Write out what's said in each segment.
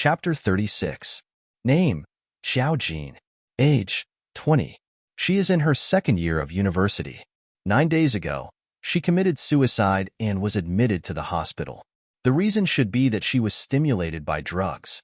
Chapter 36. Name: Xiao Jin. Age: 20. She is in her second year of university. 9 days ago, she committed suicide and was admitted to the hospital. The reason should be that she was stimulated by drugs.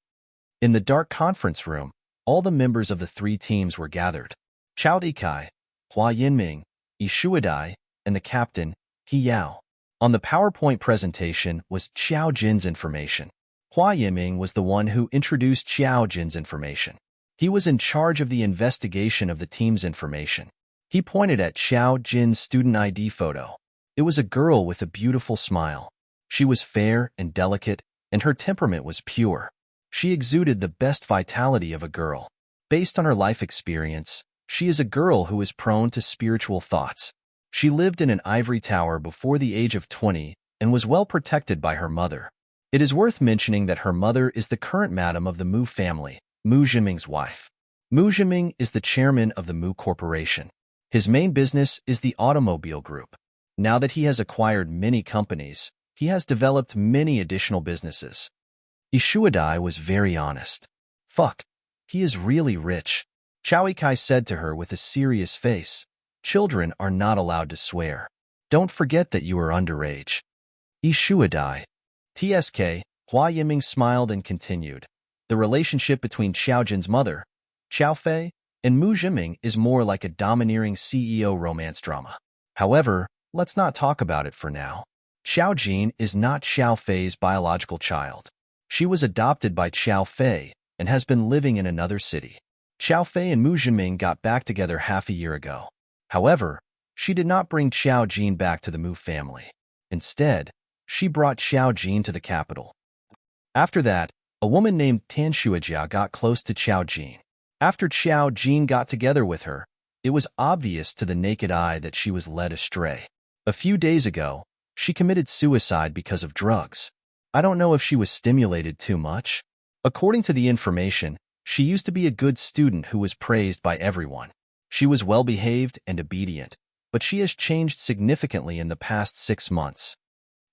In the dark conference room, all the members of the 3 teams were gathered. Chao Dikai, Hua Yinming, Yi Shuadai, and the captain, He Yao. On the PowerPoint presentation was Xiao Jin's information. Hua Yinming was the one who introduced Xiao Jin's information. He was in charge of the investigation of the team's information. He pointed at Xiao Jin's student ID photo. It was a girl with a beautiful smile. She was fair and delicate, and her temperament was pure. She exuded the best vitality of a girl. Based on her life experience, she is a girl who is prone to spiritual thoughts. She lived in an ivory tower before the age of 20 and was well protected by her mother. It is worth mentioning that her mother is the current madam of the Mu family, Mu Zhiming's wife. Mu Zhiming is the chairman of the Mu Corporation. His main business is the automobile group. Now that he has acquired many companies, he has developed many additional businesses. Ishuadai was very honest. Fuck, he is really rich. Chao Ikai said to her with a serious face. Children are not allowed to swear. Don't forget that you are underage. Ishuadai. TSK, Hua Yiming smiled and continued. The relationship between Xiao Jin's mother, Xiao Fei, and Mu Zhiming is more like a domineering CEO romance drama. However, let's not talk about it for now. Xiao Jin is not Xiao Fei's biological child. She was adopted by Xiao Fei and has been living in another city. Xiao Fei and Mu Zhiming got back together half a year ago. However, she did not bring Xiao Jin back to the Mu family. Instead, she brought Xiao Jin to the capital. After that, a woman named Tan Shuajia got close to Xiao Jin. After Xiao Jin got together with her, it was obvious to the naked eye that she was led astray. A few days ago, she committed suicide because of drugs. I don't know if she was stimulated too much. According to the information, she used to be a good student who was praised by everyone. She was well-behaved and obedient, but she has changed significantly in the past 6 months.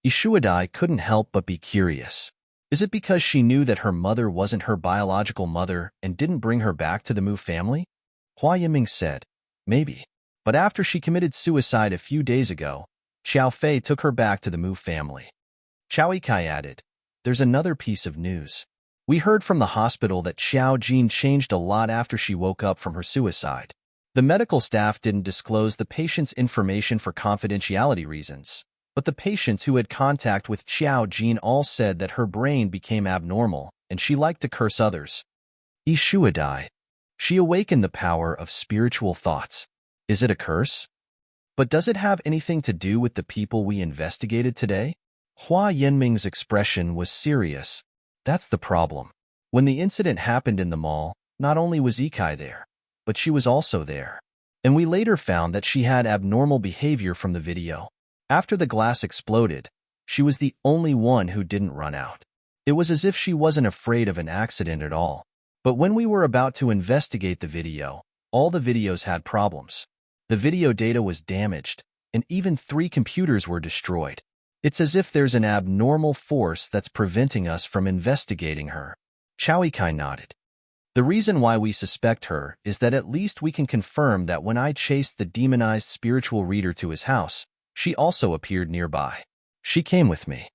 Ishuadai couldn't help but be curious. Is it because she knew that her mother wasn't her biological mother and didn't bring her back to the Mu family? Hua Yiming said, maybe. But after she committed suicide a few days ago, Xiao Fei took her back to the Mu family. Chao Ikai added, there's another piece of news. We heard from the hospital that Xiao Jin changed a lot after she woke up from her suicide. The medical staff didn't disclose the patient's information for confidentiality reasons, but the patients who had contact with Xiao Jin all said that her brain became abnormal and she liked to curse others. Ishuadai. She awakened the power of spiritual thoughts. Is it a curse? But does it have anything to do with the people we investigated today? Hua Yinming's expression was serious. That's the problem. When the incident happened in the mall, not only was Ikai there, but she was also there. And we later found that she had abnormal behavior from the video. After the glass exploded, she was the only one who didn't run out. It was as if she wasn't afraid of an accident at all. But when we were about to investigate the video, all the videos had problems. The video data was damaged, and even 3 computers were destroyed. It's as if there's an abnormal force that's preventing us from investigating her. Chao Ikai nodded. The reason why we suspect her is that at least we can confirm that when I chased the demonized spiritual reader to his house, she also appeared nearby. She came with me.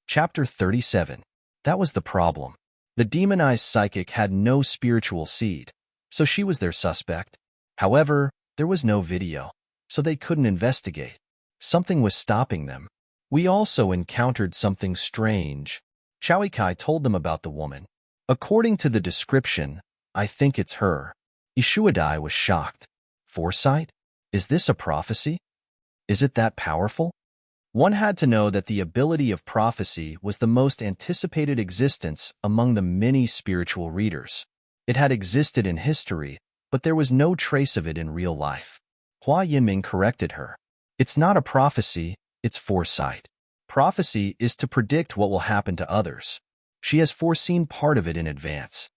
Chapter 37. That was the problem. The demonized psychic had no spiritual seed, so she was their suspect. However, there was no video, so they couldn't investigate. Something was stopping them. We also encountered something strange. Chao Ikai told them about the woman. According to the description, I think it's her. Ishuadai was shocked. Foresight? Is this a prophecy? Is it that powerful? One had to know that the ability of prophecy was the most anticipated existence among the many spiritual readers. It had existed in history, but there was no trace of it in real life. Hua Yiming corrected her. It's not a prophecy, it's foresight. Prophecy is to predict what will happen to others. She has foreseen part of it in advance.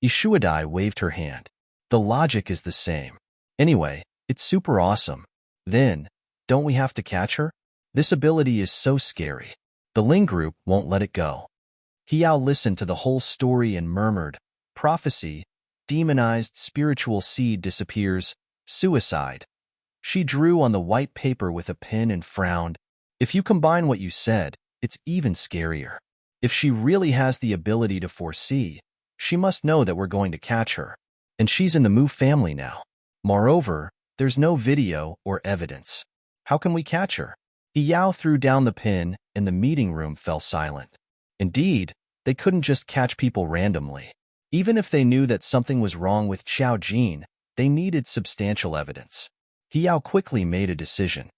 Ishuadai waved her hand. The logic is the same. Anyway, it's super awesome. Then, don't we have to catch her? This ability is so scary. The Ling group won't let it go. Hiao listened to the whole story and murmured, prophecy, demonized spiritual seed disappears, suicide. She drew on the white paper with a pen and frowned. If you combine what you said, it's even scarier. If she really has the ability to foresee, she must know that we're going to catch her. And she's in the Mu family now. Moreover, there's no video or evidence. How can we catch her? Yao threw down the pen, and the meeting room fell silent. Indeed, they couldn't just catch people randomly. Even if they knew that something was wrong with Xiao Jin, they needed substantial evidence. Yao quickly made a decision.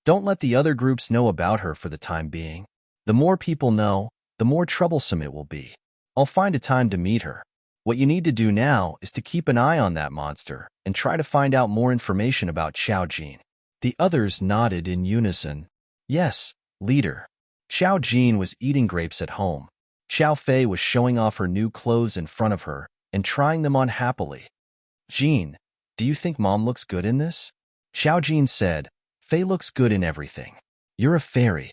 Don't let the other groups know about her for the time being. The more people know, the more troublesome it will be. I'll find a time to meet her. What you need to do now is to keep an eye on that monster and try to find out more information about Xiao Jin. The others nodded in unison. Yes, leader. Xiao Jin was eating grapes at home. Xiao Fei was showing off her new clothes in front of her and trying them on happily. Jin, do you think Mom looks good in this? Xiao Jin said, Fei looks good in everything. You're a fairy.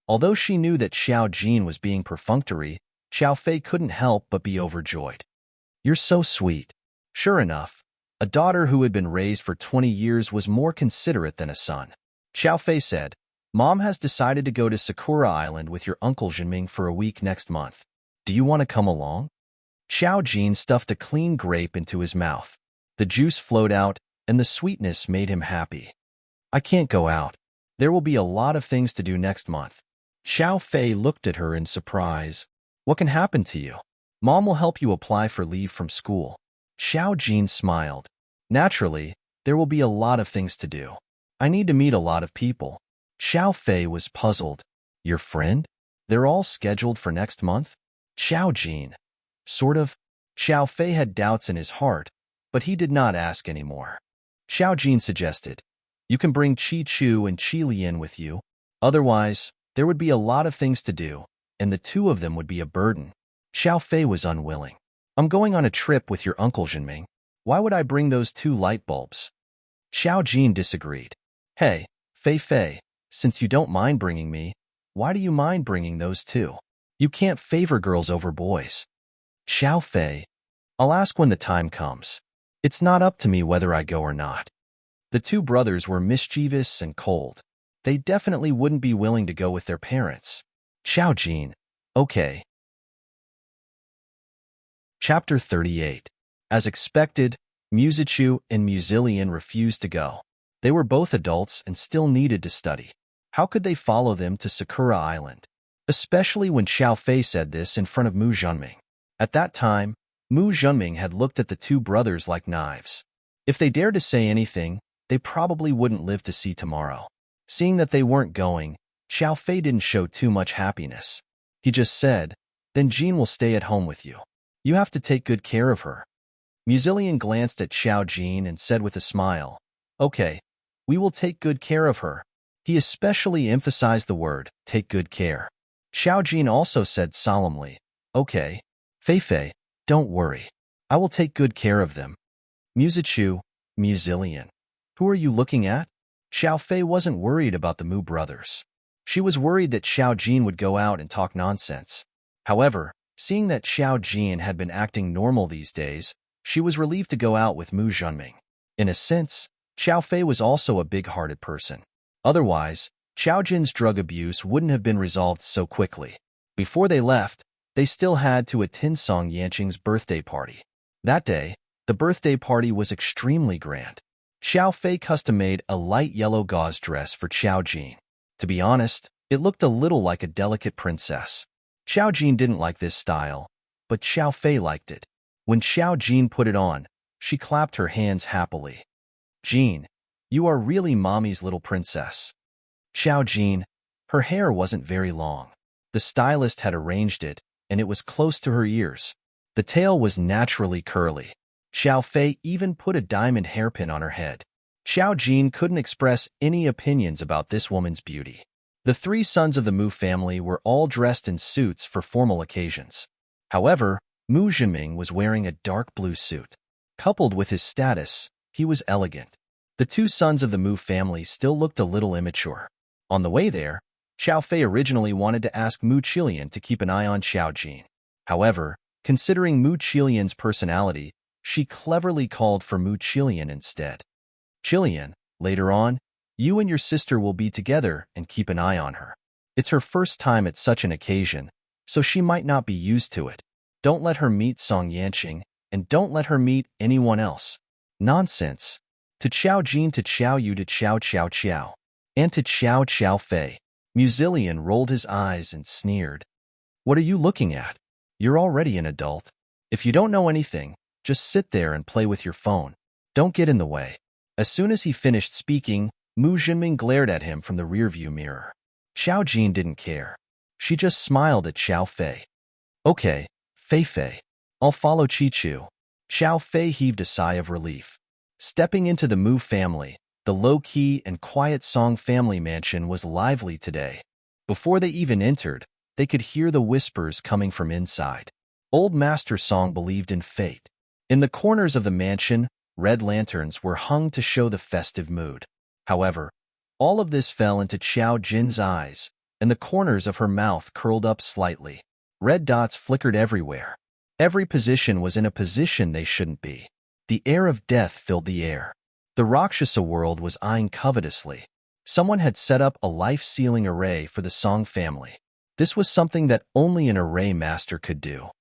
Although she knew that Xiao Jin was being perfunctory, Xiao Fei couldn't help but be overjoyed. You're so sweet. Sure enough, a daughter who had been raised for 20 years was more considerate than a son. Xiao Fei said, Mom has decided to go to Sakura Island with your uncle Jinming for a week next month. Do you want to come along? Xiao Jin stuffed a clean grape into his mouth. The juice flowed out, and the sweetness made him happy. I can't go out. There will be a lot of things to do next month. Xiao Fei looked at her in surprise. What can happen to you? Mom will help you apply for leave from school. Xiao Jin smiled. Naturally, there will be a lot of things to do. I need to meet a lot of people. Xiao Fei was puzzled. Your friend? They're all scheduled for next month? Xiao Jin. Sort of. Xiao Fei had doubts in his heart, but he did not ask anymore. Xiao Jin suggested, you can bring Qi Chu and Qi Lian with you. Otherwise, there would be a lot of things to do, and the two of them would be a burden. Xiao Fei was unwilling. I'm going on a trip with your uncle Jinming. Why would I bring those two light bulbs? Xiao Jin disagreed. Hey, Fei, since you don't mind bringing me, why do you mind bringing those two? You can't favor girls over boys. Xiao Fei, I'll ask when the time comes. It's not up to me whether I go or not. The two brothers were mischievous and cold. They definitely wouldn't be willing to go with their parents. Xiao Jin, okay. Chapter 38. As expected, Musichu and Musilian refused to go. They were both adults and still needed to study. How could they follow them to Sakura Island? Especially when Xiao Fei said this in front of Mu Zhenming. At that time, Mu Zhenming had looked at the two brothers like knives. If they dared to say anything, they probably wouldn't live to see tomorrow. Seeing that they weren't going, Xiao Fei didn't show too much happiness. He just said, then Jean will stay at home with you. You have to take good care of her. Musilian glanced at Xiao Jin and said with a smile, okay, we will take good care of her. He especially emphasized the word, take good care. Xiao Jin also said solemnly, okay, Fei, don't worry. I will take good care of them. Musichu, Musilian. Who are you looking at? Xiao Fei wasn't worried about the Mu brothers. She was worried that Xiao Jin would go out and talk nonsense. However, seeing that Xiao Jin had been acting normal these days, she was relieved to go out with Mu Zhenming. In a sense, Xiao Fei was also a big-hearted person. Otherwise, Xiao Jin's drug abuse wouldn't have been resolved so quickly. Before they left, they still had to attend Song Yanqing's birthday party. That day, the birthday party was extremely grand. Xiao Fei custom-made a light yellow gauze dress for Xiao Jin. To be honest, it looked a little like a delicate princess. Xiao Jin didn't like this style, but Xiao Fei liked it. When Xiao Jin put it on, she clapped her hands happily. Jin, you are really mommy's little princess. Xiao Jin, her hair wasn't very long. The stylist had arranged it, and it was close to her ears. The tail was naturally curly. Xiao Fei even put a diamond hairpin on her head. Xiao Jin couldn't express any opinions about this woman's beauty. The three sons of the Mu family were all dressed in suits for formal occasions. However, Mu Zhenming was wearing a dark blue suit. Coupled with his status, he was elegant. The two sons of the Mu family still looked a little immature. On the way there, Xiao Fei originally wanted to ask Mu Qilian to keep an eye on Xiao Jin. However, considering Mu Qilian's personality, she cleverly called for Mu Qilian instead. Qilian, later on, you and your sister will be together and keep an eye on her. It's her first time at such an occasion, so she might not be used to it. Don't let her meet Song Yanqing, and don't let her meet anyone else. Nonsense. To Xiao Jin, to Xiao Yu, to Xiao Xiao Xiao, and to Xiao Xiao Fei. Musilian rolled his eyes and sneered. What are you looking at? You're already an adult. If you don't know anything, just sit there and play with your phone. Don't get in the way. As soon as he finished speaking, Mu Jinming glared at him from the rearview mirror. Xiao Jin didn't care. She just smiled at Xiao Fei. Okay, Fei, I'll follow Chi-Chu. Xiao Fei heaved a sigh of relief. Stepping into the Mu family, the low-key and quiet Song family mansion was lively today. Before they even entered, they could hear the whispers coming from inside. Old Master Song believed in fate. In the corners of the mansion, red lanterns were hung to show the festive mood. However, all of this fell into Xiao Jin's eyes, and the corners of her mouth curled up slightly. Red dots flickered everywhere. Every position was in a position they shouldn't be. The air of death filled the air. The Rakshasa world was eyeing covetously. Someone had set up a life-sealing array for the Song family. This was something that only an array master could do.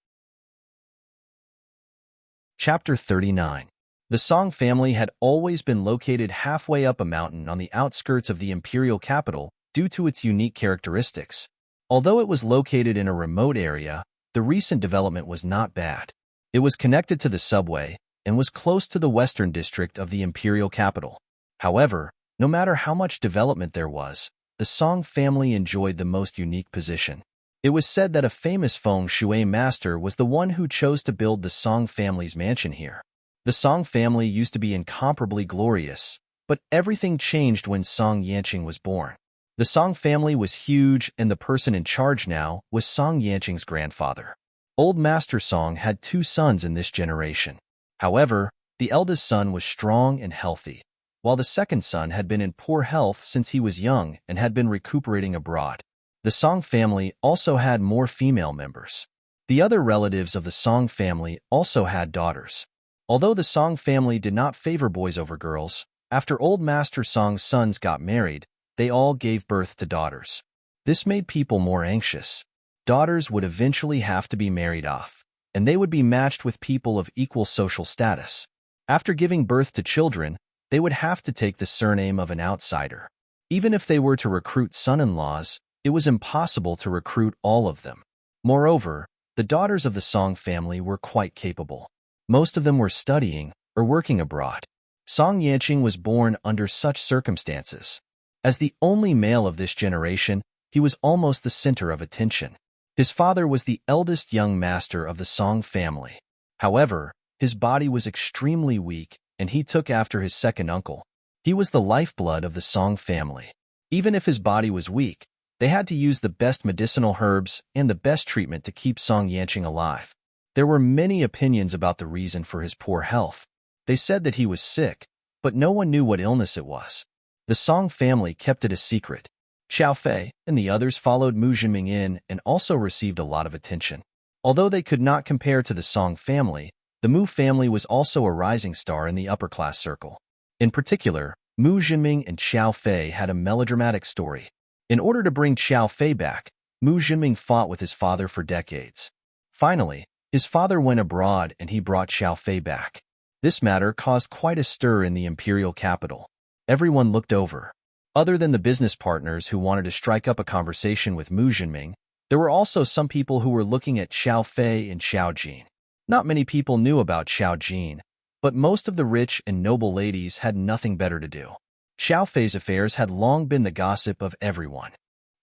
Chapter 39. The Song family had always been located halfway up a mountain on the outskirts of the imperial capital due to its unique characteristics. Although it was located in a remote area, the recent development was not bad. It was connected to the subway and was close to the western district of the imperial capital. However, no matter how much development there was, the Song family enjoyed the most unique position. It was said that a famous feng shui master was the one who chose to build the Song family's mansion here. The Song family used to be incomparably glorious, but everything changed when Song Yanqing was born. The Song family was huge, and the person in charge now was Song Yanqing's grandfather. Old Master Song had 2 sons in this generation. However, the eldest son was strong and healthy, while the second son had been in poor health since he was young and had been recuperating abroad. The Song family also had more female members. The other relatives of the Song family also had daughters. Although the Song family did not favor boys over girls, after Old Master Song's sons got married, they all gave birth to daughters. This made people more anxious. Daughters would eventually have to be married off, and they would be matched with people of equal social status. After giving birth to children, they would have to take the surname of an outsider. Even if they were to recruit son-in-laws, it was impossible to recruit all of them. Moreover, the daughters of the Song family were quite capable. Most of them were studying or working abroad. Song Yanqing was born under such circumstances. As the only male of this generation, he was almost the center of attention. His father was the eldest young master of the Song family. However, his body was extremely weak, and he took after his second uncle. He was the lifeblood of the Song family. Even if his body was weak, they had to use the best medicinal herbs and the best treatment to keep Song Yanqing alive. There were many opinions about the reason for his poor health. They said that he was sick, but no one knew what illness it was. The Song family kept it a secret. Xiao Fei and the others followed Mu Jinming in and also received a lot of attention. Although they could not compare to the Song family, the Mu family was also a rising star in the upper-class circle. In particular, Mu Jinming and Xiao Fei had a melodramatic story. In order to bring Xiao Fei back, Mu Jinming fought with his father for decades. Finally, his father went abroad and he brought Xiao Fei back. This matter caused quite a stir in the imperial capital. Everyone looked over. Other than the business partners who wanted to strike up a conversation with Mu Jinming, there were also some people who were looking at Xiao Fei and Xiao Jin. Not many people knew about Xiao Jin, but most of the rich and noble ladies had nothing better to do. Xiao Fei's affairs had long been the gossip of everyone.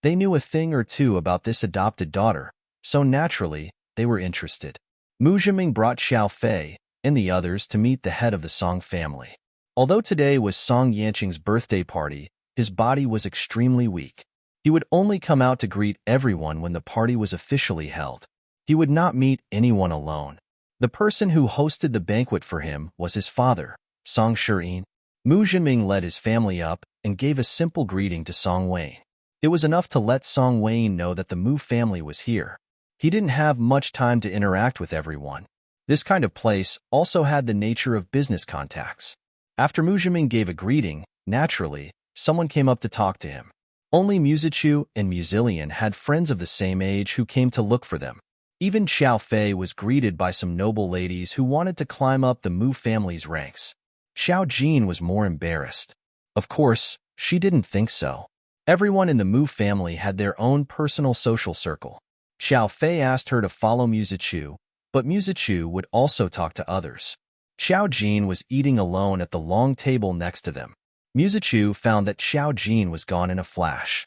They knew a thing or two about this adopted daughter, so naturally, they were interested. Mu Jinming brought Xiao Fei and the others to meet the head of the Song family. Although today was Song Yanqing's birthday party, his body was extremely weak. He would only come out to greet everyone when the party was officially held. He would not meet anyone alone. The person who hosted the banquet for him was his father, Song Shiyin. Mu Jinming led his family up and gave a simple greeting to Song Wayne. It was enough to let Song Wayne know that the Mu family was here. He didn't have much time to interact with everyone. This kind of place also had the nature of business contacts. After Mu Zhiming gave a greeting, naturally, someone came up to talk to him. Only Musichu and Muzillion had friends of the same age who came to look for them. Even Xiao Fei was greeted by some noble ladies who wanted to climb up the Mu family's ranks. Xiao Jin was more embarrassed. Of course, she didn't think so. Everyone in the Mu family had their own personal social circle. Xiao Fei asked her to follow Musichu, but Musichu would also talk to others. Xiao Jin was eating alone at the long table next to them. Musichu found that Xiao Jin was gone in a flash.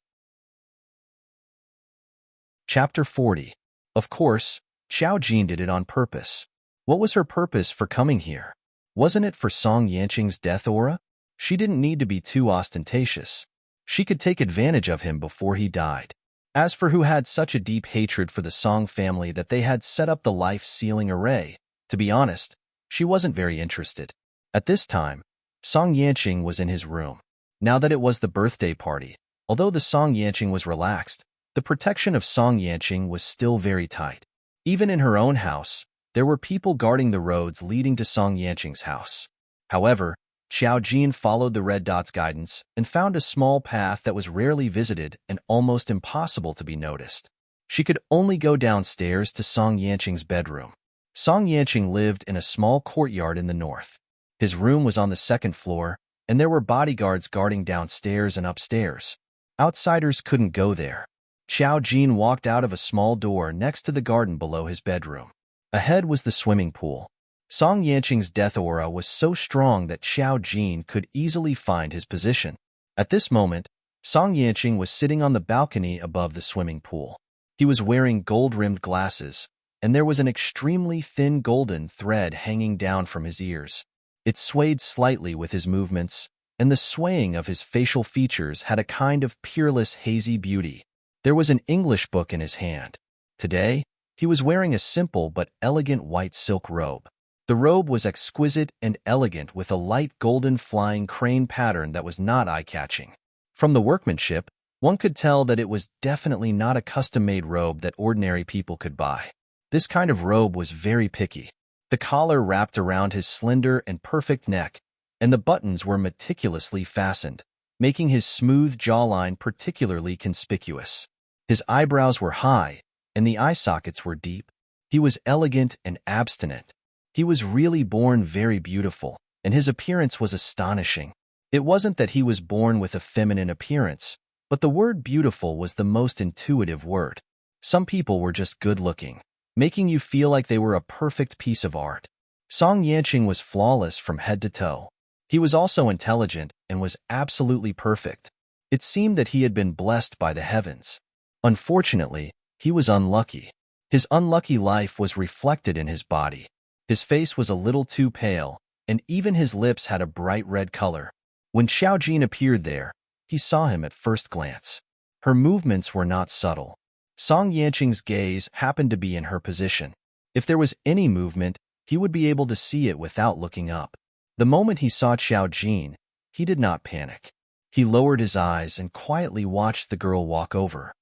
Chapter 40. Of course, Xiao Jin did it on purpose. What was her purpose for coming here? Wasn't it for Song Yanqing's death aura? She didn't need to be too ostentatious. She could take advantage of him before he died. As for who had such a deep hatred for the Song family that they had set up the life-sealing array, to be honest, she wasn't very interested. At this time, Song Yanqing was in his room. Now that it was the birthday party, although the Song Yanqing was relaxed, the protection of Song Yanqing was still very tight. Even in her own house, there were people guarding the roads leading to Song Yanqing's house. However, Xiao Jin followed the red dot's guidance and found a small path that was rarely visited and almost impossible to be noticed. She could only go downstairs to Song Yanqing's bedroom. Song Yanqing lived in a small courtyard in the north. His room was on the second floor, and there were bodyguards guarding downstairs and upstairs. Outsiders couldn't go there. Xiao Jin walked out of a small door next to the garden below his bedroom. Ahead was the swimming pool. Song Yanqing's death aura was so strong that Xiao Jin could easily find his position. At this moment, Song Yanqing was sitting on the balcony above the swimming pool. He was wearing gold-rimmed glasses, and there was an extremely thin golden thread hanging down from his ears. It swayed slightly with his movements, and the swaying of his facial features had a kind of peerless, hazy beauty. There was an English book in his hand. Today, he was wearing a simple but elegant white silk robe. The robe was exquisite and elegant with a light golden flying crane pattern that was not eye-catching. From the workmanship, one could tell that it was definitely not a custom-made robe that ordinary people could buy. This kind of robe was very picky. The collar wrapped around his slender and perfect neck, and the buttons were meticulously fastened, making his smooth jawline particularly conspicuous. His eyebrows were high, and the eye sockets were deep. He was elegant and abstinent. He was really born very beautiful, and his appearance was astonishing. It wasn't that he was born with a feminine appearance, but the word beautiful was the most intuitive word. Some people were just good-looking, making you feel like they were a perfect piece of art. Song Yanqing was flawless from head to toe. He was also intelligent and was absolutely perfect. It seemed that he had been blessed by the heavens. Unfortunately, he was unlucky. His unlucky life was reflected in his body. His face was a little too pale, and even his lips had a bright red color. When Xiao Jin appeared there, he saw him at first glance. Her movements were not subtle. Song Yanqing's gaze happened to be in her position. If there was any movement, he would be able to see it without looking up. The moment he saw Xiao Jin, he did not panic. He lowered his eyes and quietly watched the girl walk over.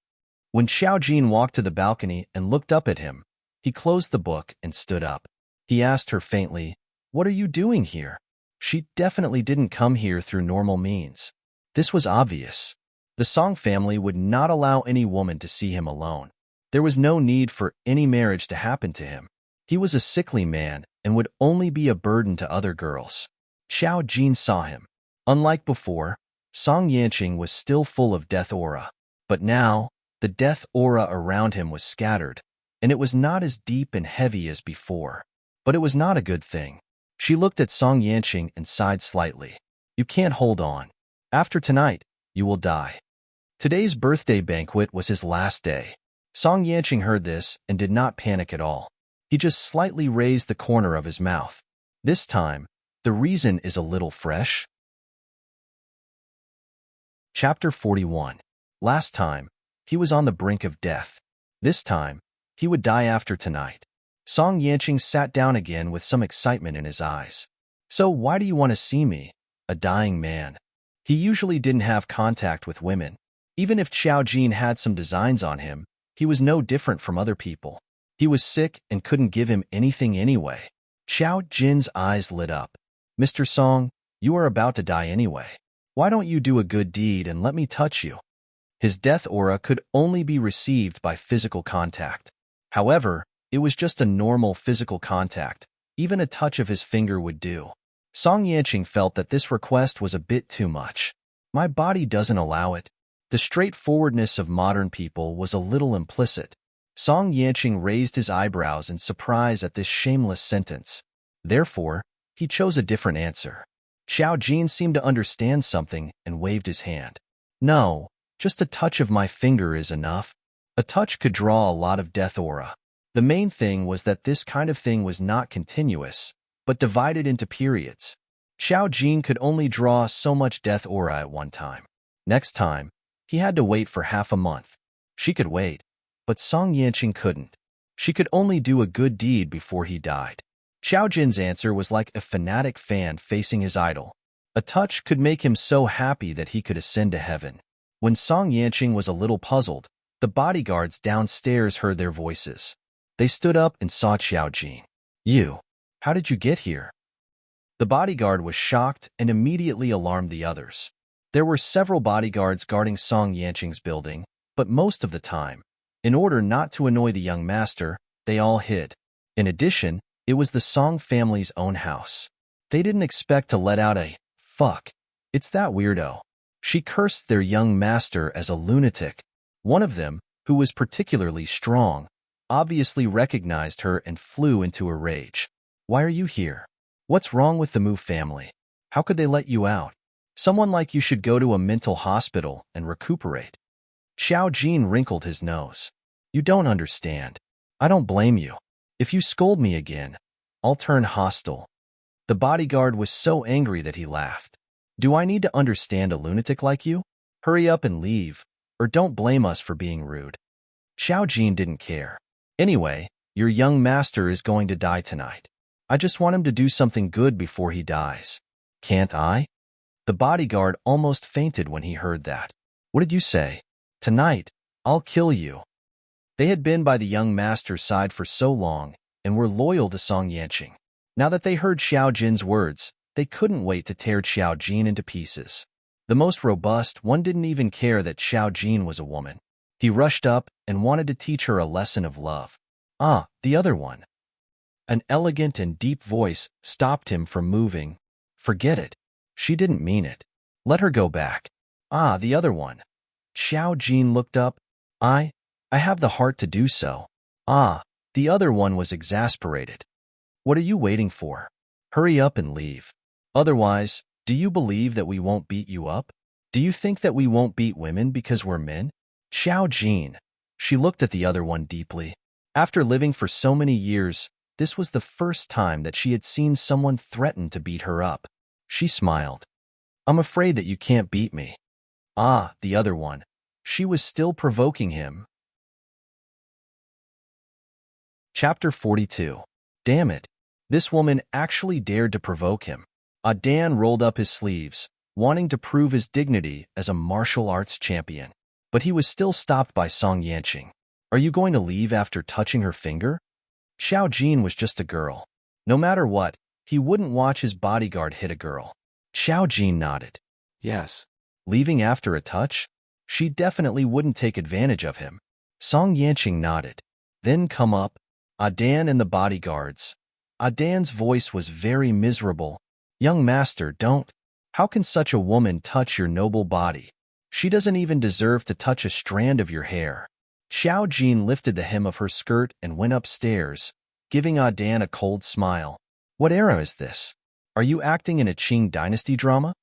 When Xiao Jin walked to the balcony and looked up at him, he closed the book and stood up. He asked her faintly, "What are you doing here?" She definitely didn't come here through normal means. This was obvious. The Song family would not allow any woman to see him alone. There was no need for any marriage to happen to him. He was a sickly man and would only be a burden to other girls. Xiao Jin saw him. Unlike before, Song Yanqing was still full of death aura. But now, the death aura around him was scattered, and it was not as deep and heavy as before. But it was not a good thing. She looked at Song Yanqing and sighed slightly. "You can't hold on. After tonight, you will die." Today's birthday banquet was his last day. Song Yanqing heard this and did not panic at all. He just slightly raised the corner of his mouth. This time, the reason is a little fresh. Chapter 41. Last time, he was on the brink of death. This time, he would die after tonight. Song Yanqing sat down again with some excitement in his eyes. "So why do you want to see me, a dying man?" He usually didn't have contact with women. Even if Xiao Jin had some designs on him, he was no different from other people. He was sick and couldn't give him anything anyway. Xiao Jin's eyes lit up. Mr. Song, you are about to die anyway. Why don't you do a good deed and let me touch you? His death aura could only be received by physical contact. However, it was just a normal physical contact. Even a touch of his finger would do. Song Yanqing felt that this request was a bit too much. My body doesn't allow it. The straightforwardness of modern people was a little implicit. Song Yanqing raised his eyebrows in surprise at this shameless sentence. Therefore, he chose a different answer. Xiao Jin seemed to understand something and waved his hand. No, just a touch of my finger is enough. A touch could draw a lot of death aura. The main thing was that this kind of thing was not continuous, but divided into periods. Xiao Jin could only draw so much death aura at one time. Next time, he had to wait for half a month. She could wait, but Song Yanqing couldn't. She could only do a good deed before he died. Xiao Jin's answer was like a fanatic fan facing his idol. A touch could make him so happy that he could ascend to heaven. When Song Yanqing was a little puzzled, the bodyguards downstairs heard their voices. They stood up and saw Xiao Jin. You, how did you get here? The bodyguard was shocked and immediately alarmed the others. There were several bodyguards guarding Song Yanqing's building, but most of the time, in order not to annoy the young master, they all hid. In addition, it was the Song family's own house. They didn't expect to let out a, "Fuck, it's that weirdo." She cursed their young master as a lunatic. One of them, who was particularly strong, obviously recognized her and flew into a rage. Why are you here? What's wrong with the Mu family? How could they let you out? Someone like you should go to a mental hospital and recuperate. Xiao Jin wrinkled his nose. You don't understand. I don't blame you. If you scold me again, I'll turn hostile. The bodyguard was so angry that he laughed. Do I need to understand a lunatic like you? Hurry up and leave, or don't blame us for being rude. Xiao Jin didn't care. Anyway, your young master is going to die tonight. I just want him to do something good before he dies. Can't I? The bodyguard almost fainted when he heard that. What did you say? Tonight, I'll kill you. They had been by the young master's side for so long and were loyal to Song Yanqing. Now that they heard Xiao Jin's words, they couldn't wait to tear Xiao Jin into pieces. The most robust one didn't even care that Xiao Jin was a woman. He rushed up and wanted to teach her a lesson of love. Ah, the other one. An elegant and deep voice stopped him from moving. Forget it. She didn't mean it. Let her go back. Ah, the other one. Xiao Jin looked up. I have the heart to do so. Ah, the other one was exasperated. What are you waiting for? Hurry up and leave. Otherwise, do you believe that we won't beat you up? Do you think that we won't beat women because we're men? Xiao Jin. She looked at the other one deeply. After living for so many years, this was the first time that she had seen someone threaten to beat her up. She smiled. I'm afraid that you can't beat me. Ah, the other one. She was still provoking him. Chapter 42. Damn it. This woman actually dared to provoke him. Dan rolled up his sleeves, wanting to prove his dignity as a martial arts champion. But he was still stopped by Song Yanqing. Are you going to leave after touching her finger? Xiao Jin was just a girl. No matter what, he wouldn't watch his bodyguard hit a girl. Xiao Jin nodded. Yes. Leaving after a touch? She definitely wouldn't take advantage of him. Song Yanqing nodded. Then come up. Dan and the bodyguards. Dan's voice was very miserable. Young master, don't. How can such a woman touch your noble body? She doesn't even deserve to touch a strand of your hair. Xiao Jin lifted the hem of her skirt and went upstairs, giving Dan a cold smile. What era is this? Are you acting in a Qing dynasty drama?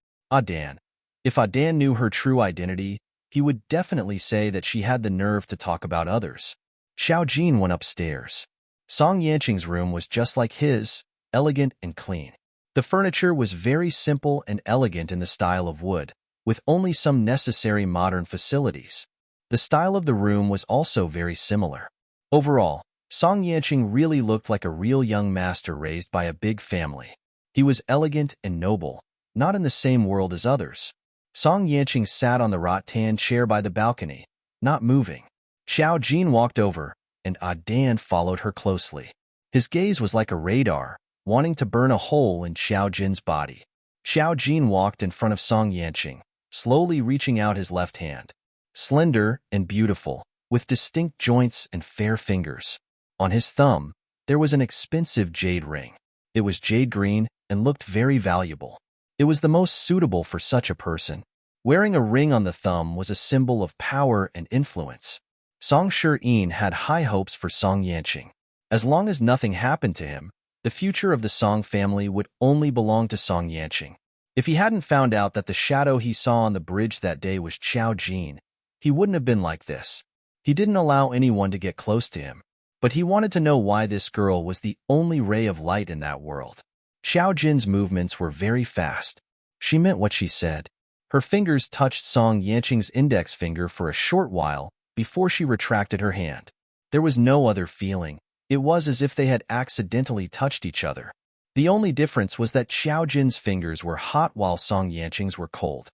Dan. If Dan knew her true identity, he would definitely say that she had the nerve to talk about others. Xiao Jin went upstairs. Song Yanqing's room was just like his, elegant and clean. The furniture was very simple and elegant in the style of wood, with only some necessary modern facilities. The style of the room was also very similar. Overall, Song Yanqing really looked like a real young master raised by a big family. He was elegant and noble, not in the same world as others. Song Yanqing sat on the rattan chair by the balcony, not moving. Xiao Jin walked over, and Dan followed her closely. His gaze was like a radar, wanting to burn a hole in Xiao Jin's body. Xiao Jin walked in front of Song Yanqing, slowly reaching out his left hand. Slender and beautiful, with distinct joints and fair fingers. On his thumb, there was an expensive jade ring. It was jade green and looked very valuable. It was the most suitable for such a person. Wearing a ring on the thumb was a symbol of power and influence. Song Shiyin had high hopes for Song Yanqing. As long as nothing happened to him, the future of the Song family would only belong to Song Yanqing. If he hadn't found out that the shadow he saw on the bridge that day was Xiao Jin, he wouldn't have been like this. He didn't allow anyone to get close to him, but he wanted to know why this girl was the only ray of light in that world. Xiao Jin's movements were very fast. She meant what she said. Her fingers touched Song Yanqing's index finger for a short while before she retracted her hand. There was no other feeling. It was as if they had accidentally touched each other. The only difference was that Xiao Jin's fingers were hot while Song Yanqing's were cold.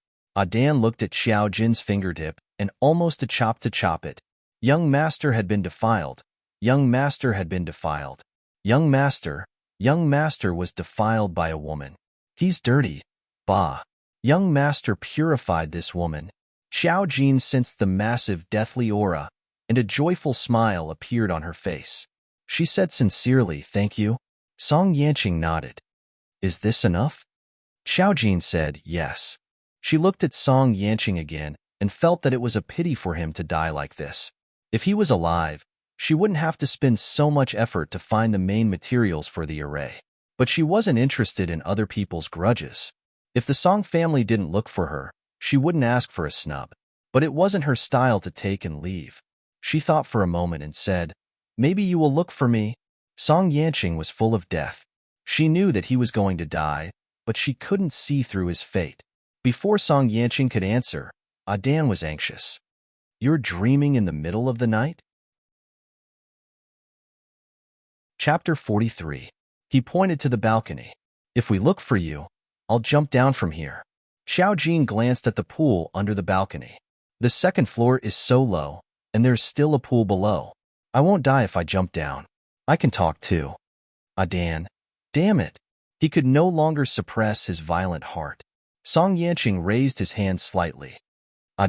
Dan looked at Xiao Jin's fingertip and almost to chop it. Young master had been defiled. Young master had been defiled. Young master was defiled by a woman. He's dirty. Bah. Young master purified this woman. Xiao Jin sensed the massive deathly aura, and a joyful smile appeared on her face. She said sincerely, "Thank you." Song Yanqing nodded. "Is this enough?" Xiao Jin said, "Yes." She looked at Song Yanqing again and felt that it was a pity for him to die like this. If he was alive, she wouldn't have to spend so much effort to find the main materials for the array. But she wasn't interested in other people's grudges. If the Song family didn't look for her, she wouldn't ask for a snub. But it wasn't her style to take and leave. She thought for a moment and said, "Maybe you will look for me." Song Yanqing was full of death. She knew that he was going to die, but she couldn't see through his fate. Before Song Yanqing could answer, Dan was anxious. "You're dreaming in the middle of the night?" Chapter 43. He pointed to the balcony. "If we look for you, I'll jump down from here." Xiao Jin glanced at the pool under the balcony. "The second floor is so low, and there's still a pool below. I won't die if I jump down. I can talk too." Dan. Damn it. He could no longer suppress his violent heart. Song Yanqing raised his hand slightly.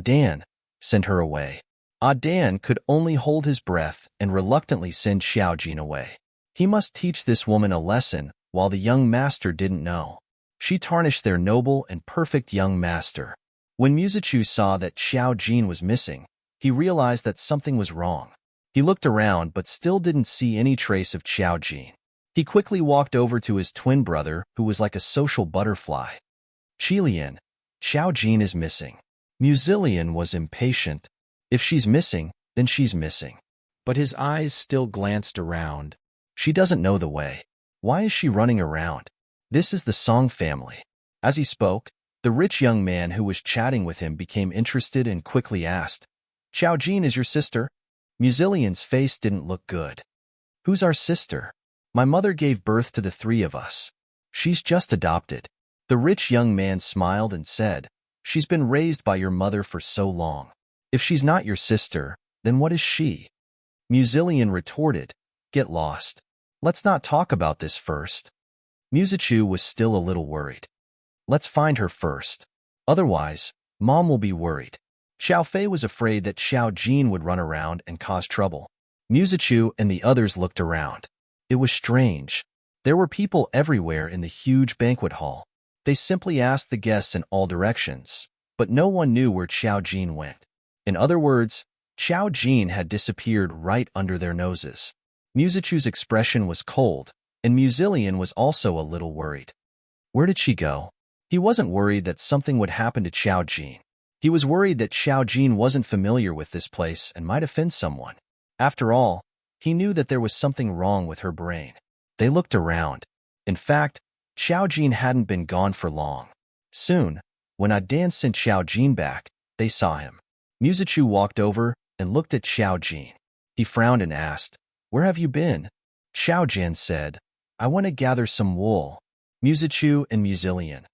Dan, send her away." Dan could only hold his breath and reluctantly send Xiao Jin away. He must teach this woman a lesson while the young master didn't know. She tarnished their noble and perfect young master. When Musichu saw that Xiao Jin was missing, he realized that something was wrong. He looked around but still didn't see any trace of Xiao Jin. He quickly walked over to his twin brother, who was like a social butterfly. "Qilian, Xiao Jin is missing." Musilian was impatient. If she's missing, then she's missing. But his eyes still glanced around. She doesn't know the way. Why is she running around? This is the Song family. As he spoke, the rich young man who was chatting with him became interested and quickly asked, "Xiao Jin is your sister?" Musilian's face didn't look good. "Who's our sister? My mother gave birth to the three of us. She's just adopted." The rich young man smiled and said, "She's been raised by your mother for so long. If she's not your sister, then what is she?" Musilian retorted, "Get lost. Let's not talk about this first." Musichu was still a little worried. "Let's find her first. Otherwise, Mom will be worried." Xiao Fei was afraid that Xiao Jin would run around and cause trouble. Musichu and the others looked around. It was strange. There were people everywhere in the huge banquet hall. They simply asked the guests in all directions, but no one knew where Xiao Jin went. In other words, Xiao Jin had disappeared right under their noses. Musichu's expression was cold, and Musilian was also a little worried. Where did she go? He wasn't worried that something would happen to Xiao Jin. He was worried that Xiao Jin wasn't familiar with this place and might offend someone. After all, he knew that there was something wrong with her brain. They looked around. In fact, Xiao Jin hadn't been gone for long. Soon, when Dan sent Xiao Jin back, they saw him. Musichu walked over and looked at Xiao Jin. He frowned and asked, "Where have you been?" Xiao Jin said, "I want to gather some wool." Musichu and Musilian.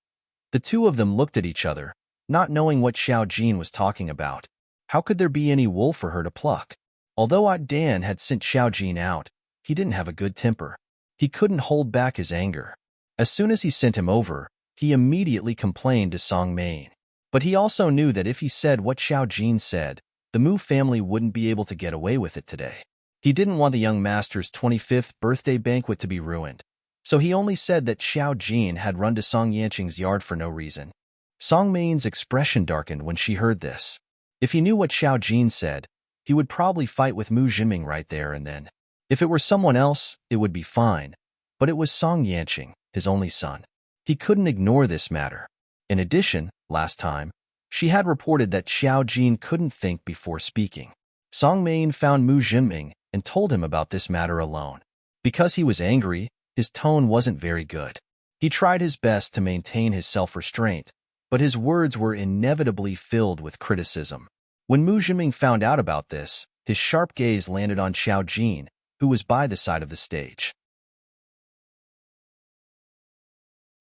The two of them looked at each other, not knowing what Xiao Jin was talking about. How could there be any wool for her to pluck? Although Dan had sent Xiao Jin out, he didn't have a good temper. He couldn't hold back his anger. As soon as he sent him over, he immediately complained to Song Main. But he also knew that if he said what Xiao Jin said, the Mu family wouldn't be able to get away with it today. He didn't want the young master's 25th birthday banquet to be ruined, so he only said that Xiao Jin had run to Song Yanqing's yard for no reason. Song Main's expression darkened when she heard this. If he knew what Xiao Jin said, he would probably fight with Mu Jinming right there and then. If it were someone else, it would be fine, but it was Song Yanqing, his only son. He couldn't ignore this matter. In addition, last time, she had reported that Xiao Jin couldn't think before speaking. Song Main found Mu Jinming and told him about this matter alone. Because he was angry, his tone wasn't very good. He tried his best to maintain his self-restraint, but his words were inevitably filled with criticism. When Mu Jinming found out about this, his sharp gaze landed on Xiao Jin, who was by the side of the stage.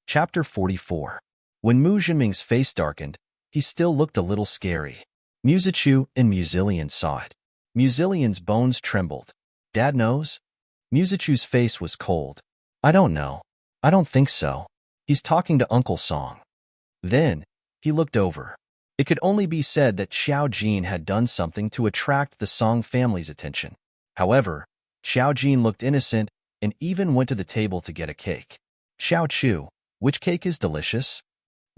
Chapter 44. When Mu Jinming's face darkened, he still looked a little scary. Musichu and Musilian saw it. Musilian's bones trembled. Dad knows? Musichu's face was cold. I don't know. I don't think so. He's talking to Uncle Song. Then, he looked over. It could only be said that Xiao Jin had done something to attract the Song family's attention. However, Xiao Jin looked innocent and even went to the table to get a cake. Xiao Chu, which cake is delicious?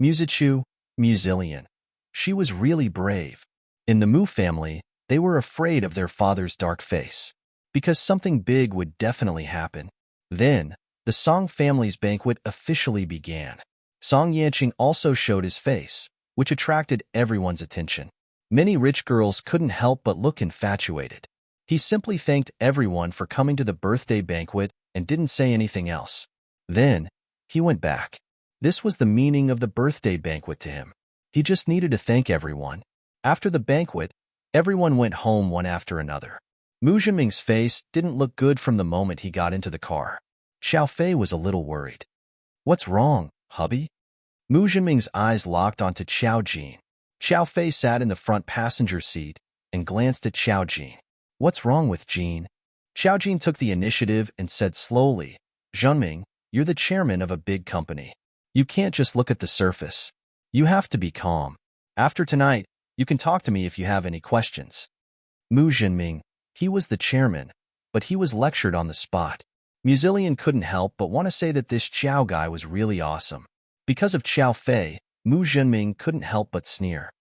Musichu, Musilian. She was really brave. In the Mu family, they were afraid of their father's dark face, because something big would definitely happen. Then, the Song family's banquet officially began. Song Yanqing also showed his face, which attracted everyone's attention. Many rich girls couldn't help but look infatuated. He simply thanked everyone for coming to the birthday banquet and didn't say anything else. Then, he went back. This was the meaning of the birthday banquet to him. He just needed to thank everyone. After the banquet, everyone went home one after another. Mu Jinming's face didn't look good from the moment he got into the car. Xiao Fei was a little worried. What's wrong, hubby? Mu Jinming's eyes locked onto Xiao Jin. Xiao Fei sat in the front passenger seat and glanced at Xiao Jin. What's wrong with Jin? Xiao Jin took the initiative and said slowly, Zhenming, you're the chairman of a big company. You can't just look at the surface. You have to be calm. After tonight, you can talk to me if you have any questions. Mu Jinming, he was the chairman, but he was lectured on the spot. Musilian couldn't help but want to say that this Qiao guy was really awesome. Because of Xiao Fei, Mu Jinming couldn't help but sneer.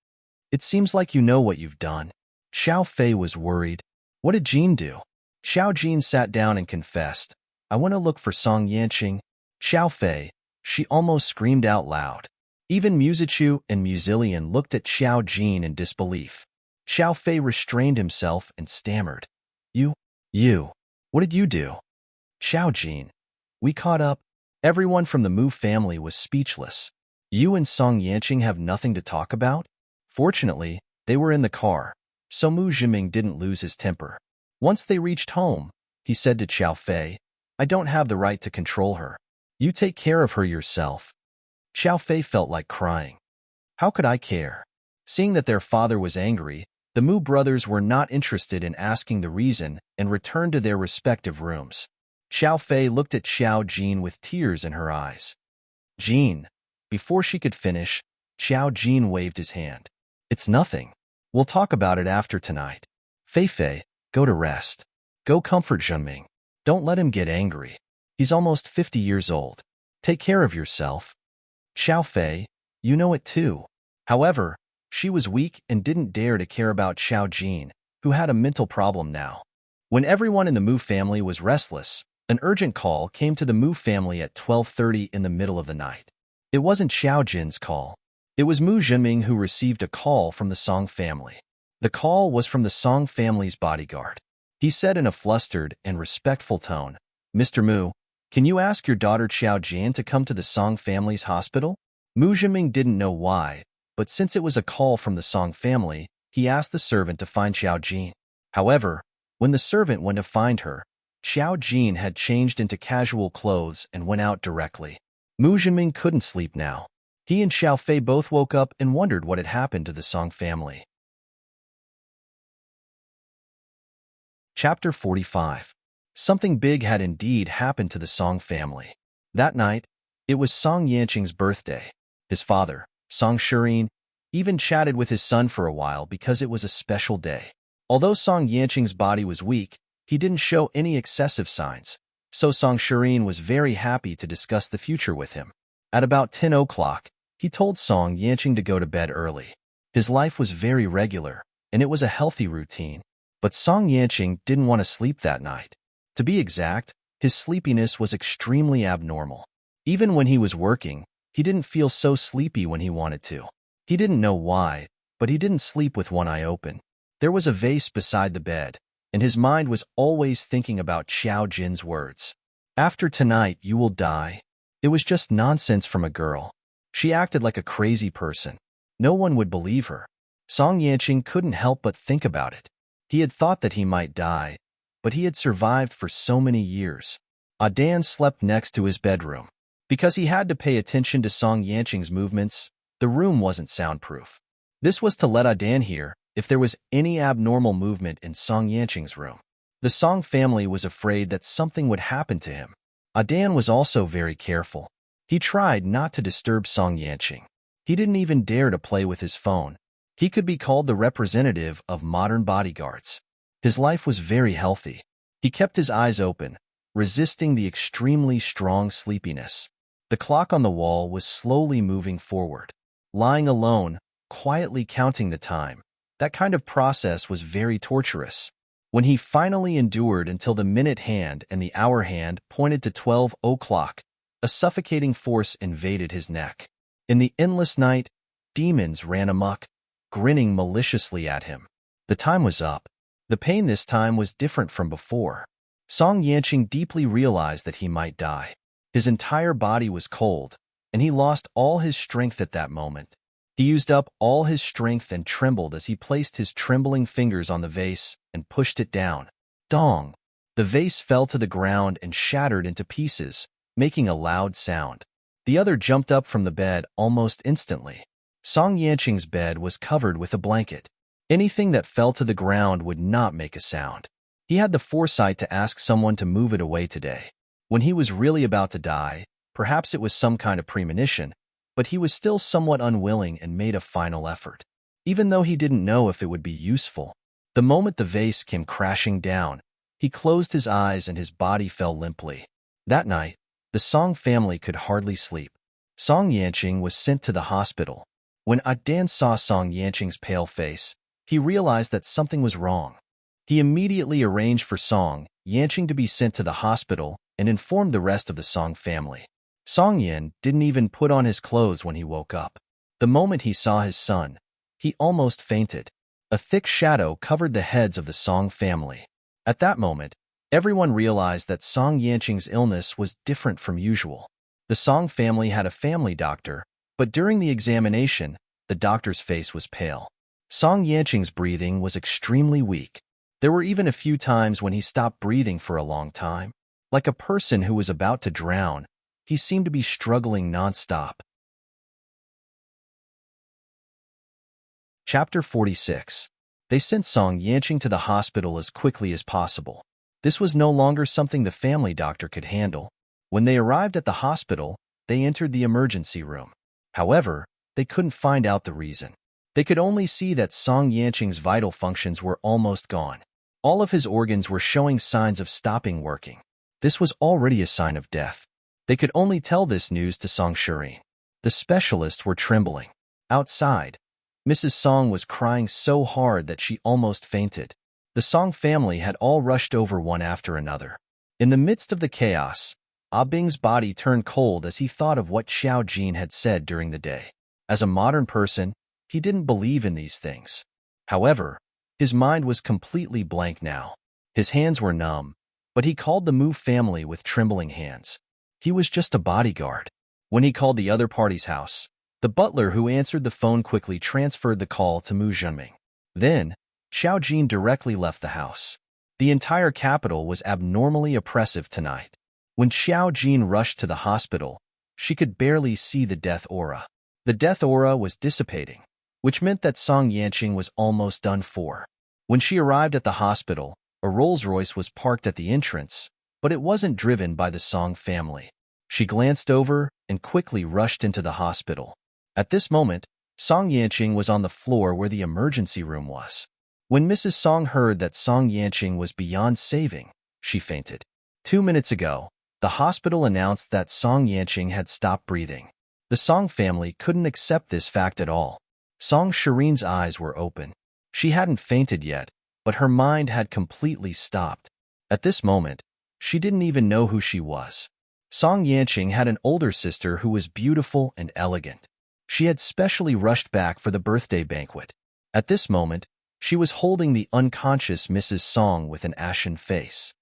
It seems like you know what you've done. Xiao Fei was worried. What did Jin do? Xiao Jin sat down and confessed. I want to look for Song Yanqing. Xiao Fei, she almost screamed out loud. Even Musichu and Musilian looked at Xiao Jin in disbelief. Xiao Fei restrained himself and stammered. You, what did you do? Xiao Jin, we caught up. Everyone from the Mu family was speechless. You and Song Yanqing have nothing to talk about? Fortunately, they were in the car, so Mu Jinming didn't lose his temper. Once they reached home, he said to Xiao Fei, I don't have the right to control her. You take care of her yourself. Xiao Fei felt like crying. How could I care? Seeing that their father was angry, the Mu brothers were not interested in asking the reason and returned to their respective rooms. Xiao Fei looked at Xiao Jin with tears in her eyes. Jin. Before she could finish, Xiao Jin waved his hand. It's nothing. We'll talk about it after tonight. Fei, go to rest. Go comfort Zhenming. Don't let him get angry. He's almost 50 years old. Take care of yourself. Xiao Fei, you know it too. However, she was weak and didn't dare to care about Xiao Jin, who had a mental problem now. When everyone in the Mu family was restless, an urgent call came to the Mu family at 12:30 in the middle of the night. It wasn't Xiao Jin's call. It was Mu Jinming who received a call from the Song family. The call was from the Song family's bodyguard. He said in a flustered and respectful tone, Mr. Mu, can you ask your daughter Xiao Jin to come to the Song family's hospital? Mu Jinming didn't know why, but since it was a call from the Song family, he asked the servant to find Xiao Jin. However, when the servant went to find her, Xiao Jin had changed into casual clothes and went out directly. Mu Jinming couldn't sleep now. He and Xiao Fei both woke up and wondered what had happened to the Song family. Chapter 45. Something big had indeed happened to the Song family. That night, it was Song Yanqing's birthday. His father, Song Shirin, even chatted with his son for a while because it was a special day. Although Song Yanqing's body was weak, he didn't show any excessive signs, so Song Shirin was very happy to discuss the future with him. At about 10 o'clock, he told Song Yanqing to go to bed early. His life was very regular, and it was a healthy routine. But Song Yanqing didn't want to sleep that night. To be exact, his sleepiness was extremely abnormal. Even when he was working, he didn't feel so sleepy when he wanted to. He didn't know why, but he didn't sleep with one eye open. There was a vase beside the bed, and his mind was always thinking about Xiao Jin's words. After tonight, you will die. It was just nonsense from a girl. She acted like a crazy person. No one would believe her. Song Yanqing couldn't help but think about it. He had thought that he might die, but he had survived for so many years. Adan slept next to his bedroom. Because he had to pay attention to Song Yanqing's movements, the room wasn't soundproof. This was to let Adan hear if there was any abnormal movement in Song Yanqing's room. The Song family was afraid that something would happen to him. Adan was also very careful. He tried not to disturb Song Yanqing. He didn't even dare to play with his phone. He could be called the representative of modern bodyguards. His life was very healthy. He kept his eyes open, resisting the extremely strong sleepiness. The clock on the wall was slowly moving forward. Lying alone, quietly counting the time, that kind of process was very torturous. When he finally endured until the minute hand and the hour hand pointed to 12 o'clock, a suffocating force invaded his neck. In the endless night, demons ran amok, grinning maliciously at him. The time was up. The pain this time was different from before. Song Yanqing deeply realized that he might die. His entire body was cold, and he lost all his strength at that moment. He used up all his strength and trembled as he placed his trembling fingers on the vase and pushed it down. Dong! The vase fell to the ground and shattered into pieces, making a loud sound. The other jumped up from the bed almost instantly. Song Yanqing's bed was covered with a blanket. Anything that fell to the ground would not make a sound. He had the foresight to ask someone to move it away today. When he was really about to die, perhaps it was some kind of premonition, but he was still somewhat unwilling and made a final effort. Even though he didn't know if it would be useful. The moment the vase came crashing down, he closed his eyes and his body fell limply. That night, the Song family could hardly sleep. Song Yanqing was sent to the hospital. When Adan saw Song Yanqing's pale face, he realized that something was wrong. He immediately arranged for Song Yanqing to be sent to the hospital and informed the rest of the Song family. Song Yan didn't even put on his clothes when he woke up. The moment he saw his son, he almost fainted. A thick shadow covered the heads of the Song family. At that moment, everyone realized that Song Yanqing's illness was different from usual. The Song family had a family doctor, but during the examination, the doctor's face was pale. Song Yanqing's breathing was extremely weak. There were even a few times when he stopped breathing for a long time. Like a person who was about to drown, he seemed to be struggling non-stop. Chapter 46. They sent Song Yanqing to the hospital as quickly as possible. This was no longer something the family doctor could handle. When they arrived at the hospital, they entered the emergency room. However, they couldn't find out the reason. They could only see that Song Yanqing's vital functions were almost gone. All of his organs were showing signs of stopping working. This was already a sign of death. They could only tell this news to Song Shirin. The specialists were trembling. Outside, Mrs. Song was crying so hard that she almost fainted. The Song family had all rushed over one after another. In the midst of the chaos, Bing's body turned cold as he thought of what Xiao Jin had said during the day. As a modern person, he didn't believe in these things. However, his mind was completely blank now. His hands were numb, but he called the Mu family with trembling hands. He was just a bodyguard. When he called the other party's house, the butler who answered the phone quickly transferred the call to Mu Zhenming. Then, Xiao Jin directly left the house. The entire capital was abnormally oppressive tonight. When Xiao Jin rushed to the hospital, she could barely see the death aura. The death aura was dissipating, which meant that Song Yanqing was almost done for. When she arrived at the hospital, a Rolls-Royce was parked at the entrance, but it wasn't driven by the Song family. She glanced over and quickly rushed into the hospital. At this moment, Song Yanqing was on the floor where the emergency room was. When Mrs. Song heard that Song Yanqing was beyond saving, she fainted. 2 minutes ago, the hospital announced that Song Yanqing had stopped breathing. The Song family couldn't accept this fact at all. Song Shireen's eyes were open. She hadn't fainted yet, but her mind had completely stopped. At this moment, she didn't even know who she was. Song Yanqing had an older sister who was beautiful and elegant. She had specially rushed back for the birthday banquet. At this moment, she was holding the unconscious Mrs. Song with an ashen face.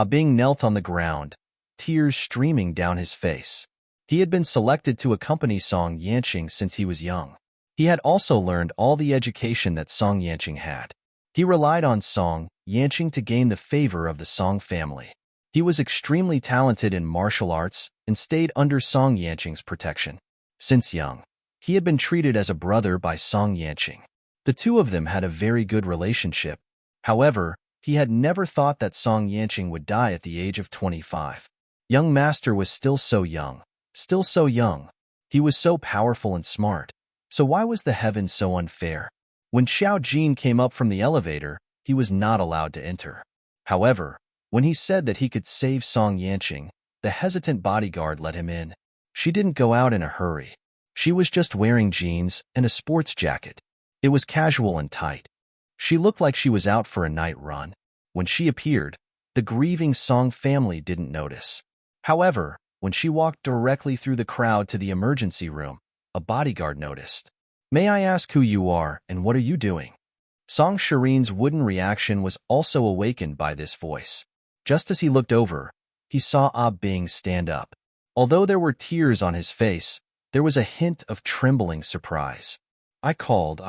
Bing knelt on the ground, tears streaming down his face. He had been selected to accompany Song Yanqing since he was young. He had also learned all the education that Song Yanqing had. He relied on Song Yanqing to gain the favor of the Song family. He was extremely talented in martial arts and stayed under Song Yanqing's protection. Since young, he had been treated as a brother by Song Yanqing. The two of them had a very good relationship. However, he had never thought that Song Yanqing would die at the age of 25. Young master was still so young. Still so young. He was so powerful and smart. So why was the heavens so unfair? When Xiao Jin came up from the elevator, he was not allowed to enter. However, when he said that he could save Song Yanqing, the hesitant bodyguard let him in. She didn't go out in a hurry. She was just wearing jeans and a sports jacket. It was casual and tight. She looked like she was out for a night run. When she appeared, the grieving Song family didn't notice. However, when she walked directly through the crowd to the emergency room, a bodyguard noticed. "May I ask who you are and what are you doing?" Song Shireen's wooden reaction was also awakened by this voice. Just as he looked over, he saw Bing stand up. Although there were tears on his face, there was a hint of trembling surprise. I called.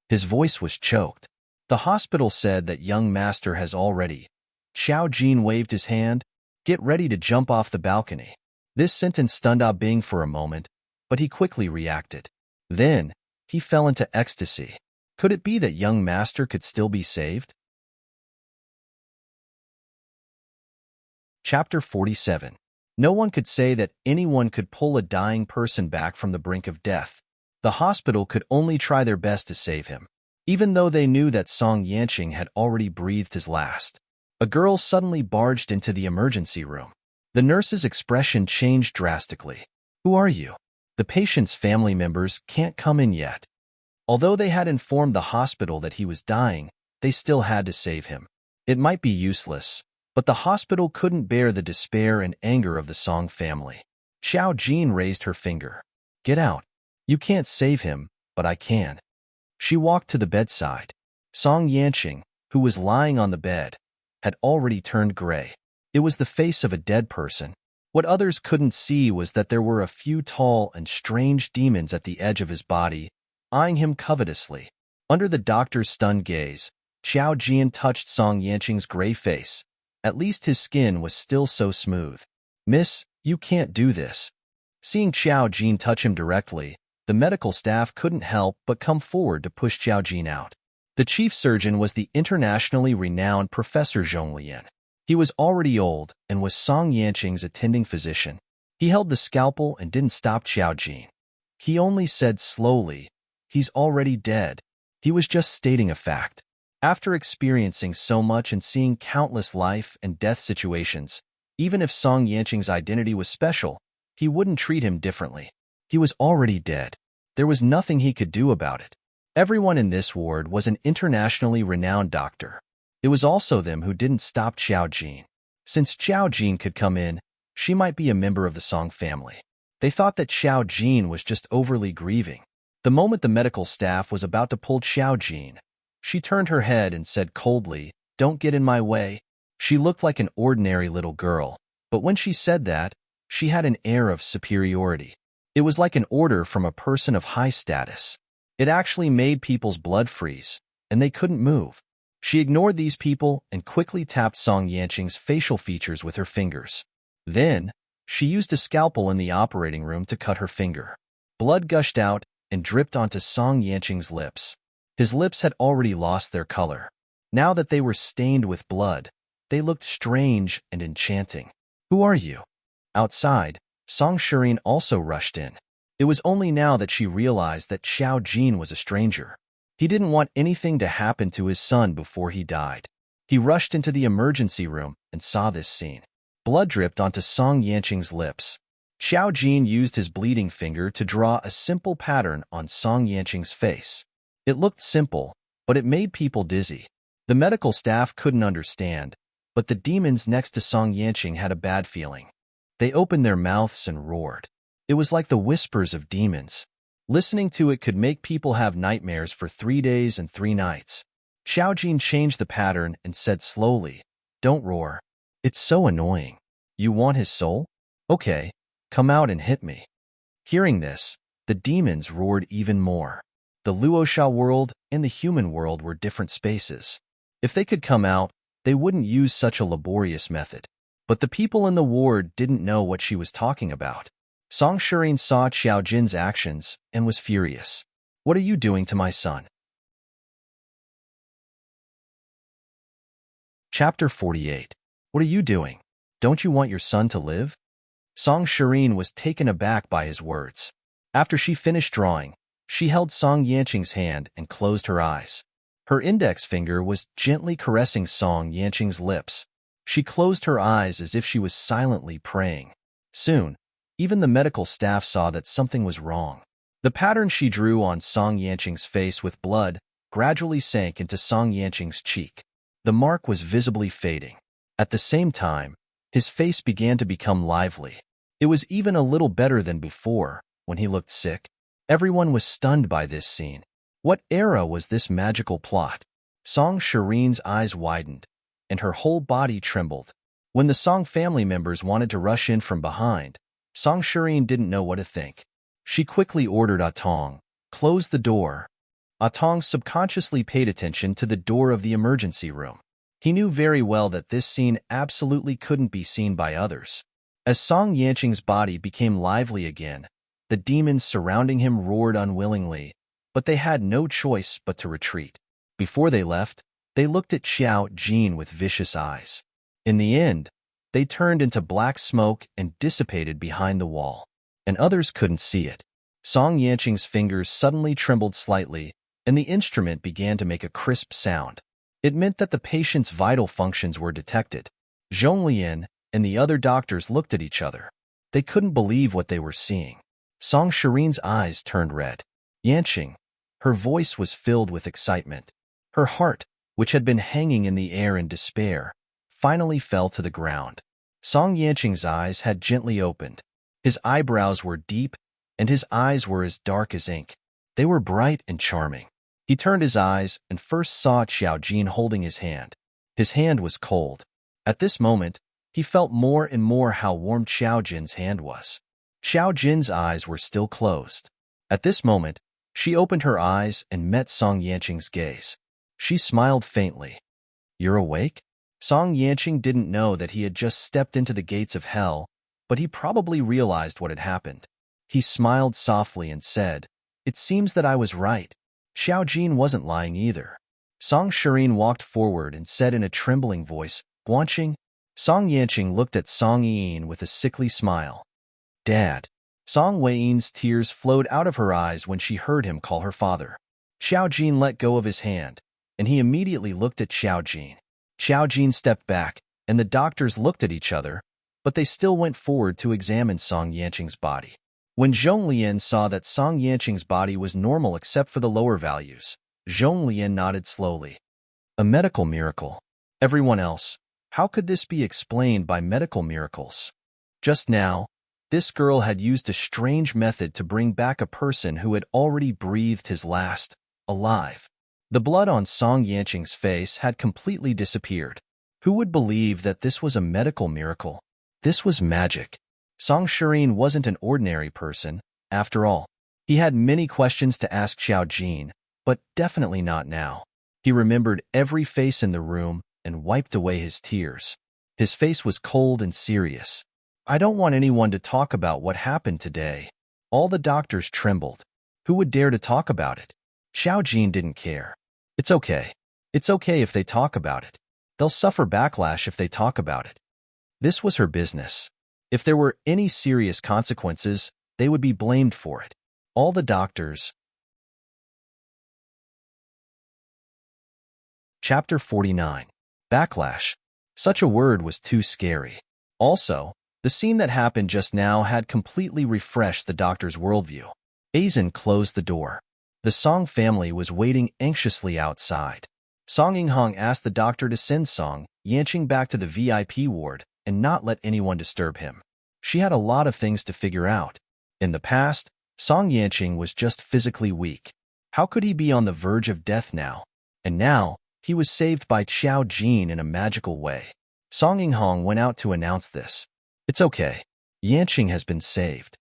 His voice was choked. The hospital said that young master has already. Xiao Jin waved his hand. Get ready to jump off the balcony. This sentence stunned Bing for a moment, but he quickly reacted. Then, he fell into ecstasy. Could it be that young master could still be saved? Chapter 47. No one could say that anyone could pull a dying person back from the brink of death. The hospital could only try their best to save him, even though they knew that Song Yanqing had already breathed his last. A girl suddenly barged into the emergency room. The nurse's expression changed drastically. Who are you? The patient's family members can't come in yet. Although they had informed the hospital that he was dying, they still had to save him. It might be useless, but the hospital couldn't bear the despair and anger of the Song family. Xiao Jin raised her finger. Get out. You can't save him, but I can. She walked to the bedside. Song Yanqing, who was lying on the bed, had already turned gray. It was the face of a dead person. What others couldn't see was that there were a few tall and strange demons at the edge of his body, eyeing him covetously. Under the doctor's stunned gaze, Xiao Jin touched Song Yanqing's gray face. At least his skin was still so smooth. Miss, you can't do this. Seeing Xiao Jin touch him directly, the medical staff couldn't help but come forward to push Xiao Jin out. The chief surgeon was the internationally renowned Professor Zhonglian. He was already old and was Song Yanqing's attending physician. He held the scalpel and didn't stop Xiao Jin. He only said slowly, "He's already dead." He was just stating a fact. After experiencing so much and seeing countless life and death situations, even if Song Yanqing's identity was special, he wouldn't treat him differently. He was already dead. There was nothing he could do about it. Everyone in this ward was an internationally renowned doctor. It was also them who didn't stop Xiao Jin. Since Xiao Jin could come in, she might be a member of the Song family. They thought that Xiao Jin was just overly grieving. The moment the medical staff was about to pull Xiao Jin, she turned her head and said coldly, "Don't get in my way." She looked like an ordinary little girl, but when she said that, she had an air of superiority. It was like an order from a person of high status. It actually made people's blood freeze, and they couldn't move. She ignored these people and quickly tapped Song Yanqing's facial features with her fingers. Then, she used a scalpel in the operating room to cut her finger. Blood gushed out and dripped onto Song Yanqing's lips. His lips had already lost their color. Now that they were stained with blood, they looked strange and enchanting. "Who are you?" Outside, Song Shirin also rushed in. It was only now that she realized that Xiao Jin was a stranger. He didn't want anything to happen to his son before he died. He rushed into the emergency room and saw this scene. Blood dripped onto Song Yanqing's lips. Xiao Jin used his bleeding finger to draw a simple pattern on Song Yanqing's face. It looked simple, but it made people dizzy. The medical staff couldn't understand, but the demons next to Song Yanqing had a bad feeling. They opened their mouths and roared. It was like the whispers of demons. Listening to it could make people have nightmares for 3 days and 3 nights. Xiao Jin changed the pattern and said slowly, "Don't roar. It's so annoying. You want his soul? Okay, come out and hit me." Hearing this, the demons roared even more. The Luosha world and the human world were different spaces. If they could come out, they wouldn't use such a laborious method. But the people in the ward didn't know what she was talking about. Song Shirin saw Xiao Jin's actions and was furious. "What are you doing to my son?" Chapter 48. What are you doing? Don't you want your son to live? Song Shirin was taken aback by his words. After she finished drawing, she held Song Yanqing's hand and closed her eyes. Her index finger was gently caressing Song Yanqing's lips. She closed her eyes as if she was silently praying. Soon, even the medical staff saw that something was wrong. The pattern she drew on Song Yanqing's face with blood gradually sank into Song Yanqing's cheek. The mark was visibly fading. At the same time, his face began to become lively. It was even a little better than before, when he looked sick. Everyone was stunned by this scene. What era was this magical plot? Song Shirin's eyes widened, and her whole body trembled. When the Song family members wanted to rush in from behind, Song Shirin didn't know what to think. She quickly ordered Atong, "Close the door." Atong subconsciously paid attention to the door of the emergency room. He knew very well that this scene absolutely couldn't be seen by others. As Song Yanqing's body became lively again, the demons surrounding him roared unwillingly, but they had no choice but to retreat. Before they left, they looked at Xiao Jin with vicious eyes. In the end, they turned into black smoke and dissipated behind the wall, and others couldn't see it. Song Yanqing's fingers suddenly trembled slightly, and the instrument began to make a crisp sound. It meant that the patient's vital functions were detected. Zhonglian and the other doctors looked at each other. They couldn't believe what they were seeing. Song Shirin's eyes turned red. Yanqing, her voice was filled with excitement. Her heart, which had been hanging in the air in despair, finally fell to the ground. Song Yanqing's eyes had gently opened. His eyebrows were deep, and his eyes were as dark as ink. They were bright and charming. He turned his eyes and first saw Xiao Jin holding his hand. His hand was cold. At this moment, he felt more and more how warm Xiao Jin's hand was. Xiao Jin's eyes were still closed. At this moment, she opened her eyes and met Song Yanqing's gaze. She smiled faintly. "You're awake?" Song Yanqing didn't know that he had just stepped into the gates of hell, but he probably realized what had happened. He smiled softly and said, "It seems that I was right." Xiao Jin wasn't lying either. Song Shirin walked forward and said in a trembling voice, "Guanqing?" Song Yanqing looked at Song Yin with a sickly smile. "Dad." Song Weiyin's tears flowed out of her eyes when she heard him call her father. Xiao Jin let go of his hand, and he immediately looked at Xiao Jin. Xiao Jin stepped back, and the doctors looked at each other, but they still went forward to examine Song Yanqing's body. When Zhonglian saw that Song Yanqing's body was normal except for the lower values, Zhonglian nodded slowly. "A medical miracle." Everyone else, how could this be explained by medical miracles? Just now, this girl had used a strange method to bring back a person who had already breathed his last, alive. The blood on Song Yanqing's face had completely disappeared. Who would believe that this was a medical miracle? This was magic. Song Shirin wasn't an ordinary person, after all. He had many questions to ask Xiao Jin, but definitely not now. He remembered every face in the room and wiped away his tears. His face was cold and serious. "I don't want anyone to talk about what happened today." All the doctors trembled. Who would dare to talk about it? Xiao Jin didn't care. It's okay. It's okay if they talk about it. They'll suffer backlash if they talk about it. This was her business. If there were any serious consequences, they would be blamed for it. All the doctors. Chapter 49. Backlash. Such a word was too scary. Also, the scene that happened just now had completely refreshed the doctor's worldview. Aizen closed the door. The Song family was waiting anxiously outside. Song Yinghong asked the doctor to send Song Yanqing back to the VIP ward and not let anyone disturb him. She had a lot of things to figure out. In the past, Song Yanqing was just physically weak. How could he be on the verge of death now? And now, he was saved by Xiao Jin in a magical way. Song Yinghong went out to announce this. It's okay. Yanqing has been saved.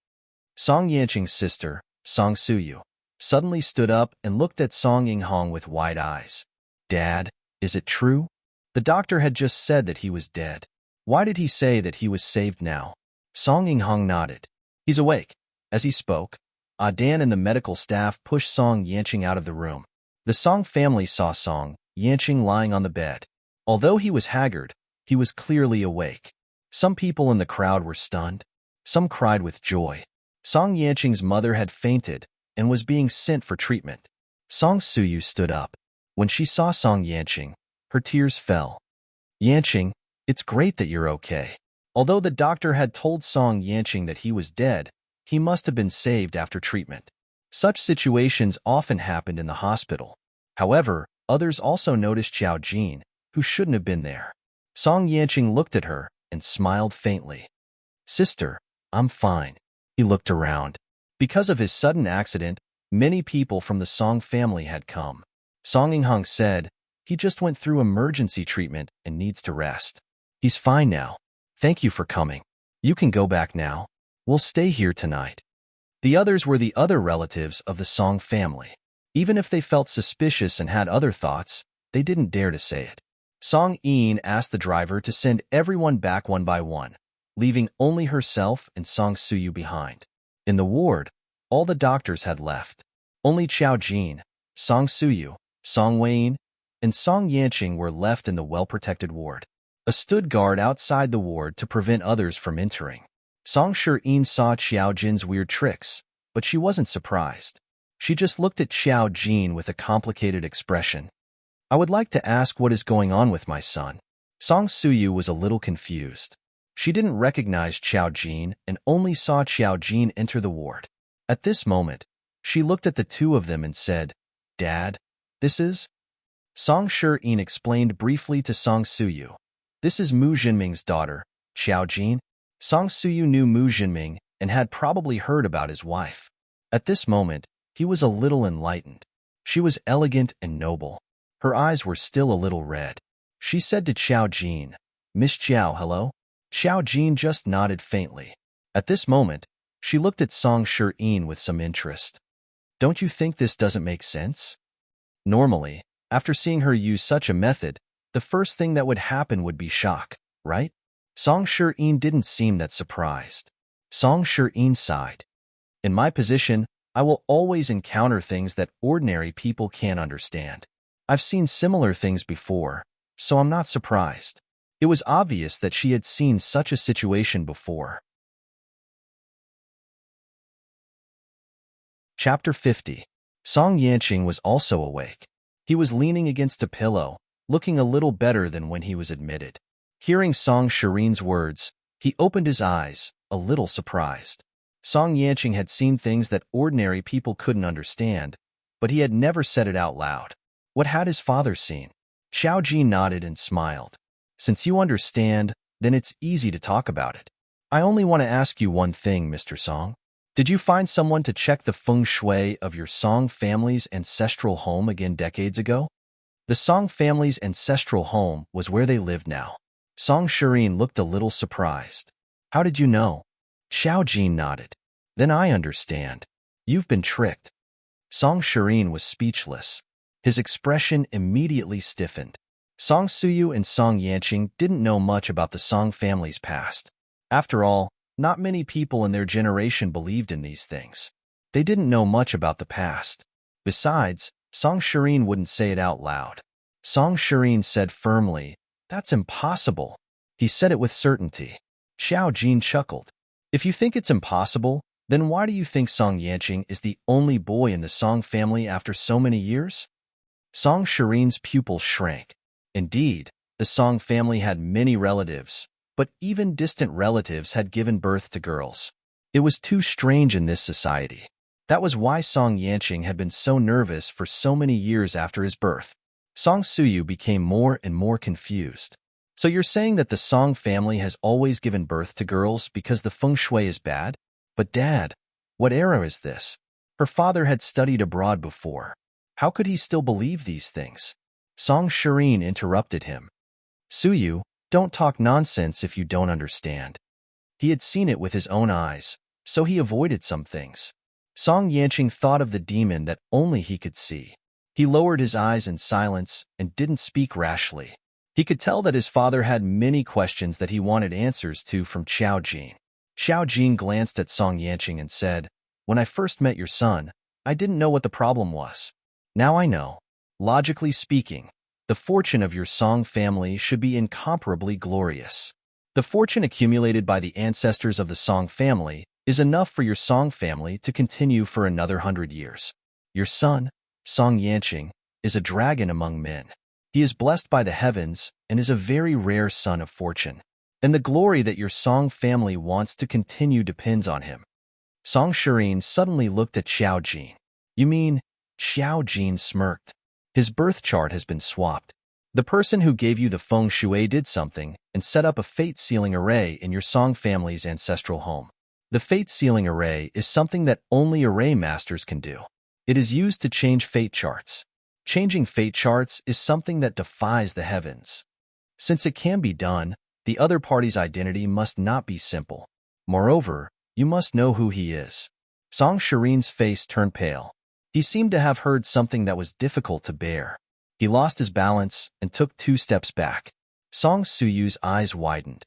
Song Yanqing's sister, Song Suyu, suddenly stood up and looked at Song Yinghong with wide eyes. Dad, is it true? The doctor had just said that he was dead. Why did he say that he was saved now? Song Yinghong nodded. He's awake. As he spoke, Dan and the medical staff pushed Song Yanqing out of the room. The Song family saw Song Yanqing lying on the bed. Although he was haggard, he was clearly awake. Some people in the crowd were stunned. Some cried with joy. Song Yanqing's mother had fainted and was being sent for treatment. Song Suyu stood up. When she saw Song Yanqing, her tears fell. Yanqing, it's great that you're okay. Although the doctor had told Song Yanqing that he was dead, he must have been saved after treatment. Such situations often happened in the hospital. However, others also noticed Xiao Jin, who shouldn't have been there. Song Yanqing looked at her and smiled faintly. Sister, I'm fine. He looked around. Because of his sudden accident, many people from the Song family had come. Song Yinghong said, he just went through emergency treatment and needs to rest. He's fine now. Thank you for coming. You can go back now. We'll stay here tonight. The others were the other relatives of the Song family. Even if they felt suspicious and had other thoughts, they didn't dare to say it. Song Yin asked the driver to send everyone back one by one, leaving only herself and Song Suyu behind. In the ward, all the doctors had left. Only Xiao Jin, Song Suyu, Song Weiyin, and Song Yanqing were left in the well-protected ward. A stood guard outside the ward to prevent others from entering. Song Shiyin saw Xiao Jin's weird tricks, but she wasn't surprised. She just looked at Xiao Jin with a complicated expression. I would like to ask what is going on with my son. Song Suyu was a little confused. She didn't recognize Xiao Jin and only saw Xiao Jin enter the ward. At this moment, she looked at the two of them and said, Dad, this is? Song Shiyin explained briefly to Song Suyu. This is Mu Jinming's daughter, Xiao Jin. Song Suyu knew Mu Jinming and had probably heard about his wife. At this moment, he was a little enlightened. She was elegant and noble. Her eyes were still a little red. She said to Xiao Jin, Miss Jiao, hello? Xiao Jin just nodded faintly. At this moment, she looked at Song Shiyin with some interest. Don't you think this doesn't make sense? Normally, after seeing her use such a method, the first thing that would happen would be shock, right? Song Shiyin didn't seem that surprised. Song Shiyin sighed. In my position, I will always encounter things that ordinary people can't understand. I've seen similar things before, so I'm not surprised. It was obvious that she had seen such a situation before. Chapter 50. Song Yanqing was also awake. He was leaning against a pillow, looking a little better than when he was admitted. Hearing Song Shirin's words, he opened his eyes, a little surprised. Song Yanqing had seen things that ordinary people couldn't understand, but he had never said it out loud. What had his father seen? Xiao Jin nodded and smiled. Since you understand, then it's easy to talk about it. I only want to ask you one thing, Mr. Song. Did you find someone to check the feng shui of your Song family's ancestral home again decades ago? The Song family's ancestral home was where they lived now. Song Shirin looked a little surprised. How did you know? Xiao Jin nodded. Then I understand. You've been tricked. Song Shirin was speechless. His expression immediately stiffened. Song Suyu and Song Yanqing didn't know much about the Song family's past. After all, Not many people in their generation believed in these things. They didn't know much about the past. Besides, Song Shireen wouldn't say it out loud. Song Shireen said firmly, "That's impossible." He said it with certainty. Xiao Jin chuckled. "If you think it's impossible, then why do you think Song Yanqing is the only boy in the Song family after so many years?" Song Shireen's pupil shrank. Indeed, the Song family had many relatives, but even distant relatives had given birth to girls. It was too strange in this society. That was why Song Yanqing had been so nervous for so many years after his birth. Song Suyu became more and more confused. "So you're saying that the Song family has always given birth to girls because the feng shui is bad? But Dad, what era is this?" Her father had studied abroad before. How could he still believe these things? Song Shireen interrupted him. "Suyu, don't talk nonsense if you don't understand." He had seen it with his own eyes, so he avoided some things. Song Yanqing thought of the demon that only he could see. He lowered his eyes in silence and didn't speak rashly. He could tell that his father had many questions that he wanted answers to from Xiao Jin. Xiao Jin glanced at Song Yanqing and said, "When I first met your son, I didn't know what the problem was. Now I know. Logically speaking, the fortune of your Song family should be incomparably glorious. The fortune accumulated by the ancestors of the Song family is enough for your Song family to continue for another 100 years. Your son, Song Yanqing, is a dragon among men. He is blessed by the heavens and is a very rare son of fortune. And the glory that your Song family wants to continue depends on him." Song Shireen suddenly looked at Xiao Jin. "You mean?" Xiao Jin smirked. "His birth chart has been swapped. The person who gave you the feng shui did something and set up a fate sealing array in your Song family's ancestral home. The fate sealing array is something that only array masters can do. It is used to change fate charts. Changing fate charts is something that defies the heavens. Since it can be done, the other party's identity must not be simple. Moreover, you must know who he is." Song Shireen's face turned pale. He seemed to have heard something that was difficult to bear. He lost his balance and took 2 steps back. Song Suyu's eyes widened.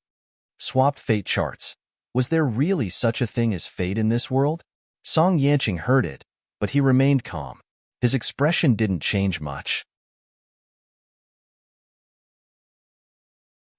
Swapped fate charts. Was there really such a thing as fate in this world? Song Yanqing heard it, but he remained calm. His expression didn't change much.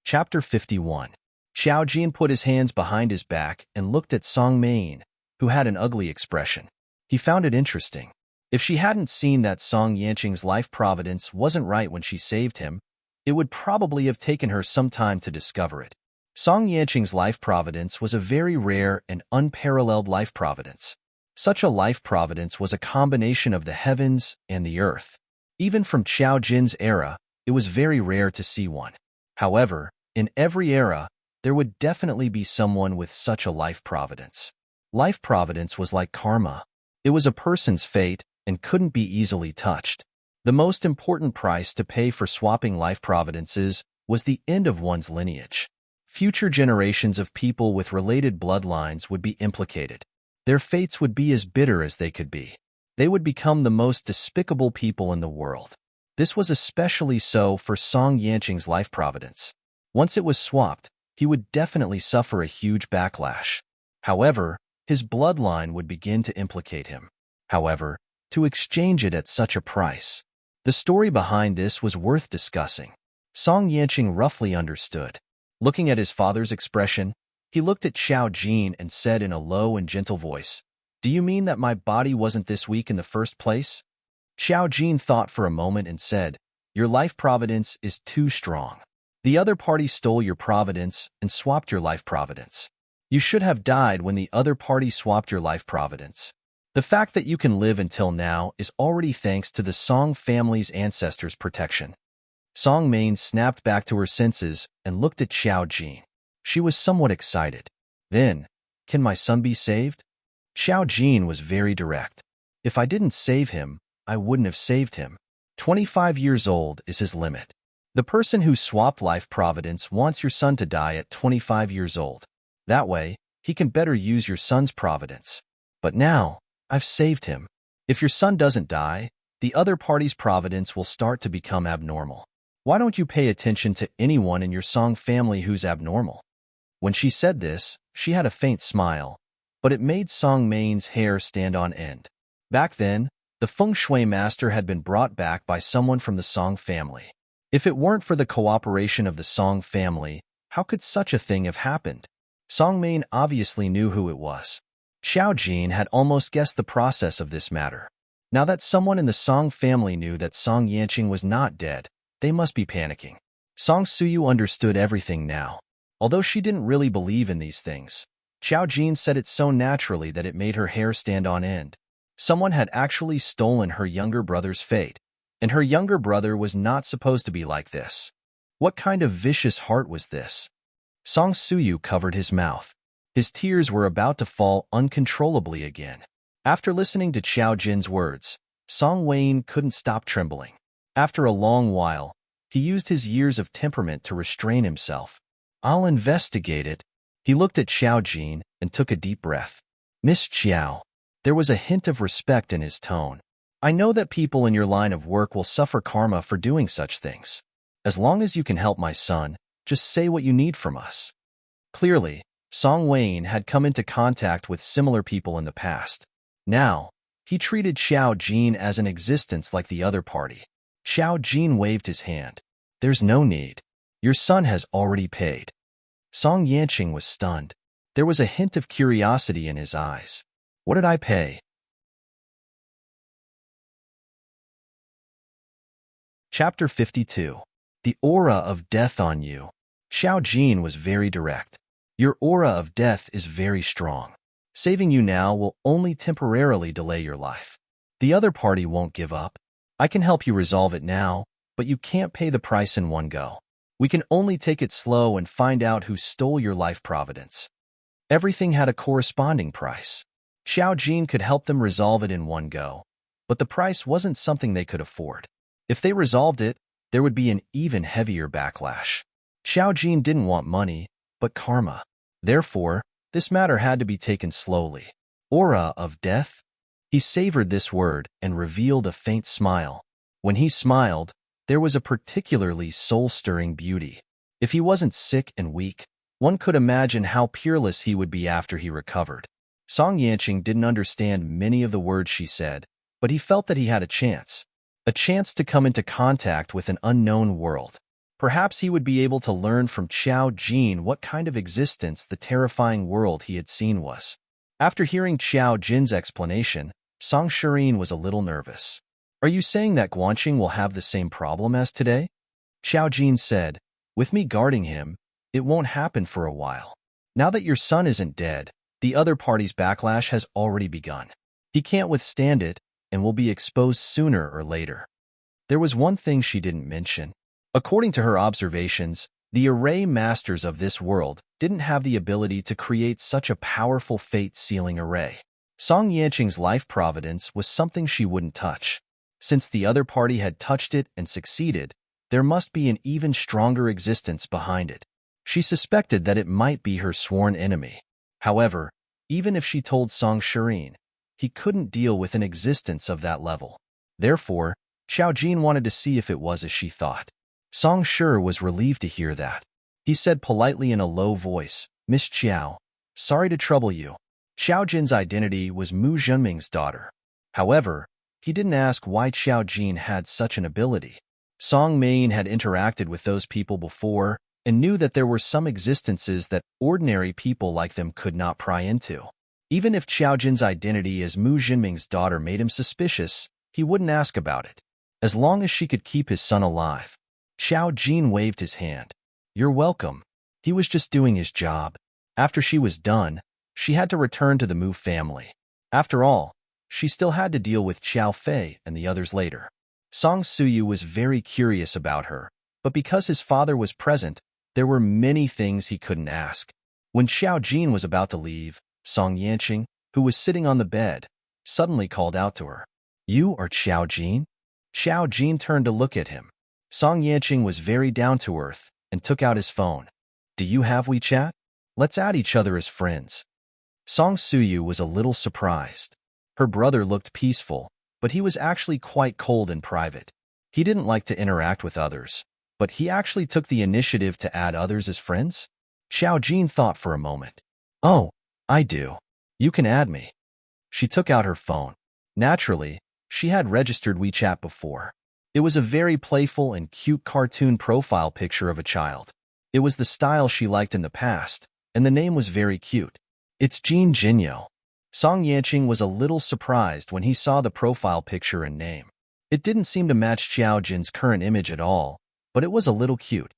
Chapter 51. Xiao Jin put his hands behind his back and looked at Song Main, who had an ugly expression. He found it interesting. If she hadn't seen that Song Yanqing's life providence wasn't right when she saved him, it would probably have taken her some time to discover it. Song Yanqing's life providence was a very rare and unparalleled life providence. Such a life providence was a combination of the heavens and the earth. Even from Xiao Jin's era, it was very rare to see one. However, in every era, there would definitely be someone with such a life providence. Life providence was like karma. It was a person's fate and couldn't be easily touched. The most important price to pay for swapping life providences was the end of one's lineage. Future generations of people with related bloodlines would be implicated. Their fates would be as bitter as they could be. They would become the most despicable people in the world. This was especially so for Song Yanqing's life providence. Once it was swapped, he would definitely suffer a huge backlash. However, his bloodline would begin to implicate him. However, to exchange it at such a price. The story behind this was worth discussing. Song Yanqing roughly understood. Looking at his father's expression, he looked at Xiao Jin and said in a low and gentle voice, "Do you mean that my body wasn't this weak in the first place?" Xiao Jin thought for a moment and said, "Your life providence is too strong. The other party stole your providence and swapped your life providence. You should have died when the other party swapped your life providence. The fact that you can live until now is already thanks to the Song family's ancestors' protection." Song Main snapped back to her senses and looked at Xiao Jin. She was somewhat excited. "Then, can my son be saved?" Xiao Jin was very direct. "If I didn't save him, I wouldn't have saved him. 25 years old is his limit. The person who swapped life providence wants your son to die at 25 years old. That way, he can better use your son's providence. But now, I've saved him. If your son doesn't die, the other party's providence will start to become abnormal. Why don't you pay attention to anyone in your Song family who's abnormal?" When she said this, She had a faint smile, but it made Song Main's hair stand on end. Back then, the feng shui master had been brought back by someone from the Song family. If it weren't for the cooperation of the Song family, how could such a thing have happened? Song Main obviously knew who it was. Xiao Jin had almost guessed the process of this matter. Now that someone in the Song family knew that Song Yanqing was not dead, they must be panicking. Song Suyu understood everything now. Although she didn't really believe in these things, Xiao Jin said it so naturally that it made her hair stand on end. Someone had actually stolen her younger brother's fate, and her younger brother was not supposed to be like this. What kind of vicious heart was this? Song Suyu covered his mouth. His tears were about to fall uncontrollably again. After listening to Xiao Jin's words, Song Wayne couldn't stop trembling. After a long while, he used his years of temperament to restrain himself. "I'll investigate it." He looked at Xiao Jin and took a deep breath. "Miss Xiao." There was a hint of respect in his tone. "I know that people in your line of work will suffer karma for doing such things. As long as you can help my son, just say what you need from us." Clearly, Song Wayne had come into contact with similar people in the past. Now, he treated Xiao Jin as an existence like the other party. Xiao Jin waved his hand. "There's no need. Your son has already paid." Song Yanqing was stunned. There was a hint of curiosity in his eyes. "What did I pay?" Chapter 52. The Aura of Death on You. Xiao Jin was very direct. "Your aura of death is very strong. Saving you now will only temporarily delay your life. The other party won't give up. I can help you resolve it now, but you can't pay the price in one go. We can only take it slow and find out who stole your life providence." Everything had a corresponding price. Xiao Jin could help them resolve it in one go, but the price wasn't something they could afford. If they resolved it, there would be an even heavier backlash. Xiao Jin didn't want money, but karma. Therefore, this matter had to be taken slowly. Aura of death? He savored this word and revealed a faint smile. When he smiled, there was a particularly soul-stirring beauty. If he wasn't sick and weak, one could imagine how peerless he would be after he recovered. Song Yanqing didn't understand many of the words she said, but he felt that he had a chance to come into contact with an unknown world. Perhaps he would be able to learn from Xiao Jin what kind of existence the terrifying world he had seen was. After hearing Xiao Jin's explanation, Song Shirin was a little nervous. "Are you saying that Guanqing will have the same problem as today?" Xiao Jin said, "With me guarding him, it won't happen for a while. Now that your son isn't dead, the other party's backlash has already begun. He can't withstand it and will be exposed sooner or later." There was one thing she didn't mention. According to her observations, the array masters of this world didn't have the ability to create such a powerful fate-sealing array. Song Yanqing's life providence was something she wouldn't touch. Since the other party had touched it and succeeded, there must be an even stronger existence behind it. She suspected that it might be her sworn enemy. However, even if she told Song Shirin, he couldn't deal with an existence of that level. Therefore, Xiao Jin wanted to see if it was as she thought. Song Shi was relieved to hear that. He said politely in a low voice, "Miss Xiao, sorry to trouble you." Xiao Jin's identity was Mu Zhenming's daughter. However, he didn't ask why Xiao Jin had such an ability. Song Main had interacted with those people before and knew that there were some existences that ordinary people like them could not pry into. Even if Xiao Jin's identity as Mu Zhenming's daughter made him suspicious, he wouldn't ask about it. As long as she could keep his son alive. Xiao Jin waved his hand. "You're welcome." He was just doing his job. After she was done, she had to return to the Mu family. After all, she still had to deal with Xiao Fei and the others later. Song Suyu was very curious about her, but because his father was present, there were many things he couldn't ask. When Xiao Jin was about to leave, Song Yanqing, who was sitting on the bed, suddenly called out to her, "You are Xiao Jin?" Xiao Jin turned to look at him. Song Yanqing was very down-to-earth and took out his phone. "Do you have WeChat? Let's add each other as friends." Song Suyu was a little surprised. Her brother looked peaceful, but he was actually quite cold in private. He didn't like to interact with others, but he actually took the initiative to add others as friends? Xiao Jin thought for a moment. Oh, I do. You can add me. She took out her phone. Naturally, she had registered WeChat before. It was a very playful and cute cartoon profile picture of a child. It was the style she liked in the past, and the name was very cute. It's Jean Jinyo. Song Yanqing was a little surprised when he saw the profile picture and name. It didn't seem to match Xiao Jin's current image at all, but it was a little cute.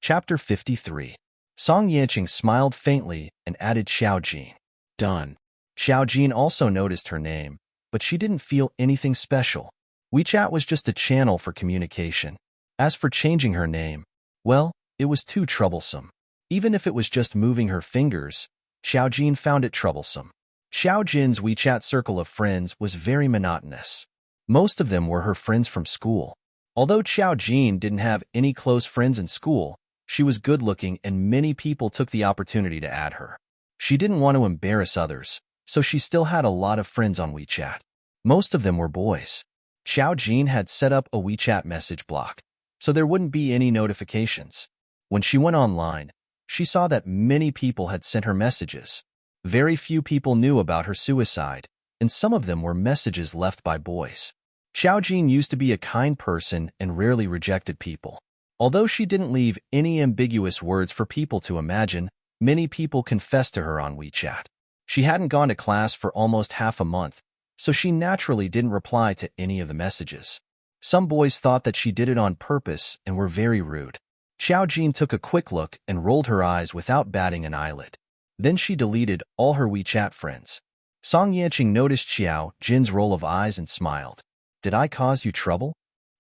Chapter 53. Song Yanqing smiled faintly and added Xiao Jin. Done. Xiao Jin also noticed her name, but she didn't feel anything special. WeChat was just a channel for communication. As for changing her name, well, it was too troublesome. Even if it was just moving her fingers, Xiao Jin found it troublesome. Xiao Jin's WeChat circle of friends was very monotonous. Most of them were her friends from school. Although Xiao Jin didn't have any close friends in school, she was good-looking and many people took the opportunity to add her. She didn't want to embarrass others, so she still had a lot of friends on WeChat. Most of them were boys. Xiao Jin had set up a WeChat message block, so there wouldn't be any notifications. When she went online, she saw that many people had sent her messages. Very few people knew about her suicide, and some of them were messages left by boys. Xiao Jin used to be a kind person and rarely rejected people. Although she didn't leave any ambiguous words for people to imagine, many people confessed to her on WeChat. She hadn't gone to class for almost half a month, so she naturally didn't reply to any of the messages. Some boys thought that she did it on purpose and were very rude. Xiao Jin took a quick look and rolled her eyes without batting an eyelid. Then she deleted all her WeChat friends. Song Yanqing noticed Xiao Jin's roll of eyes and smiled. Did I cause you trouble?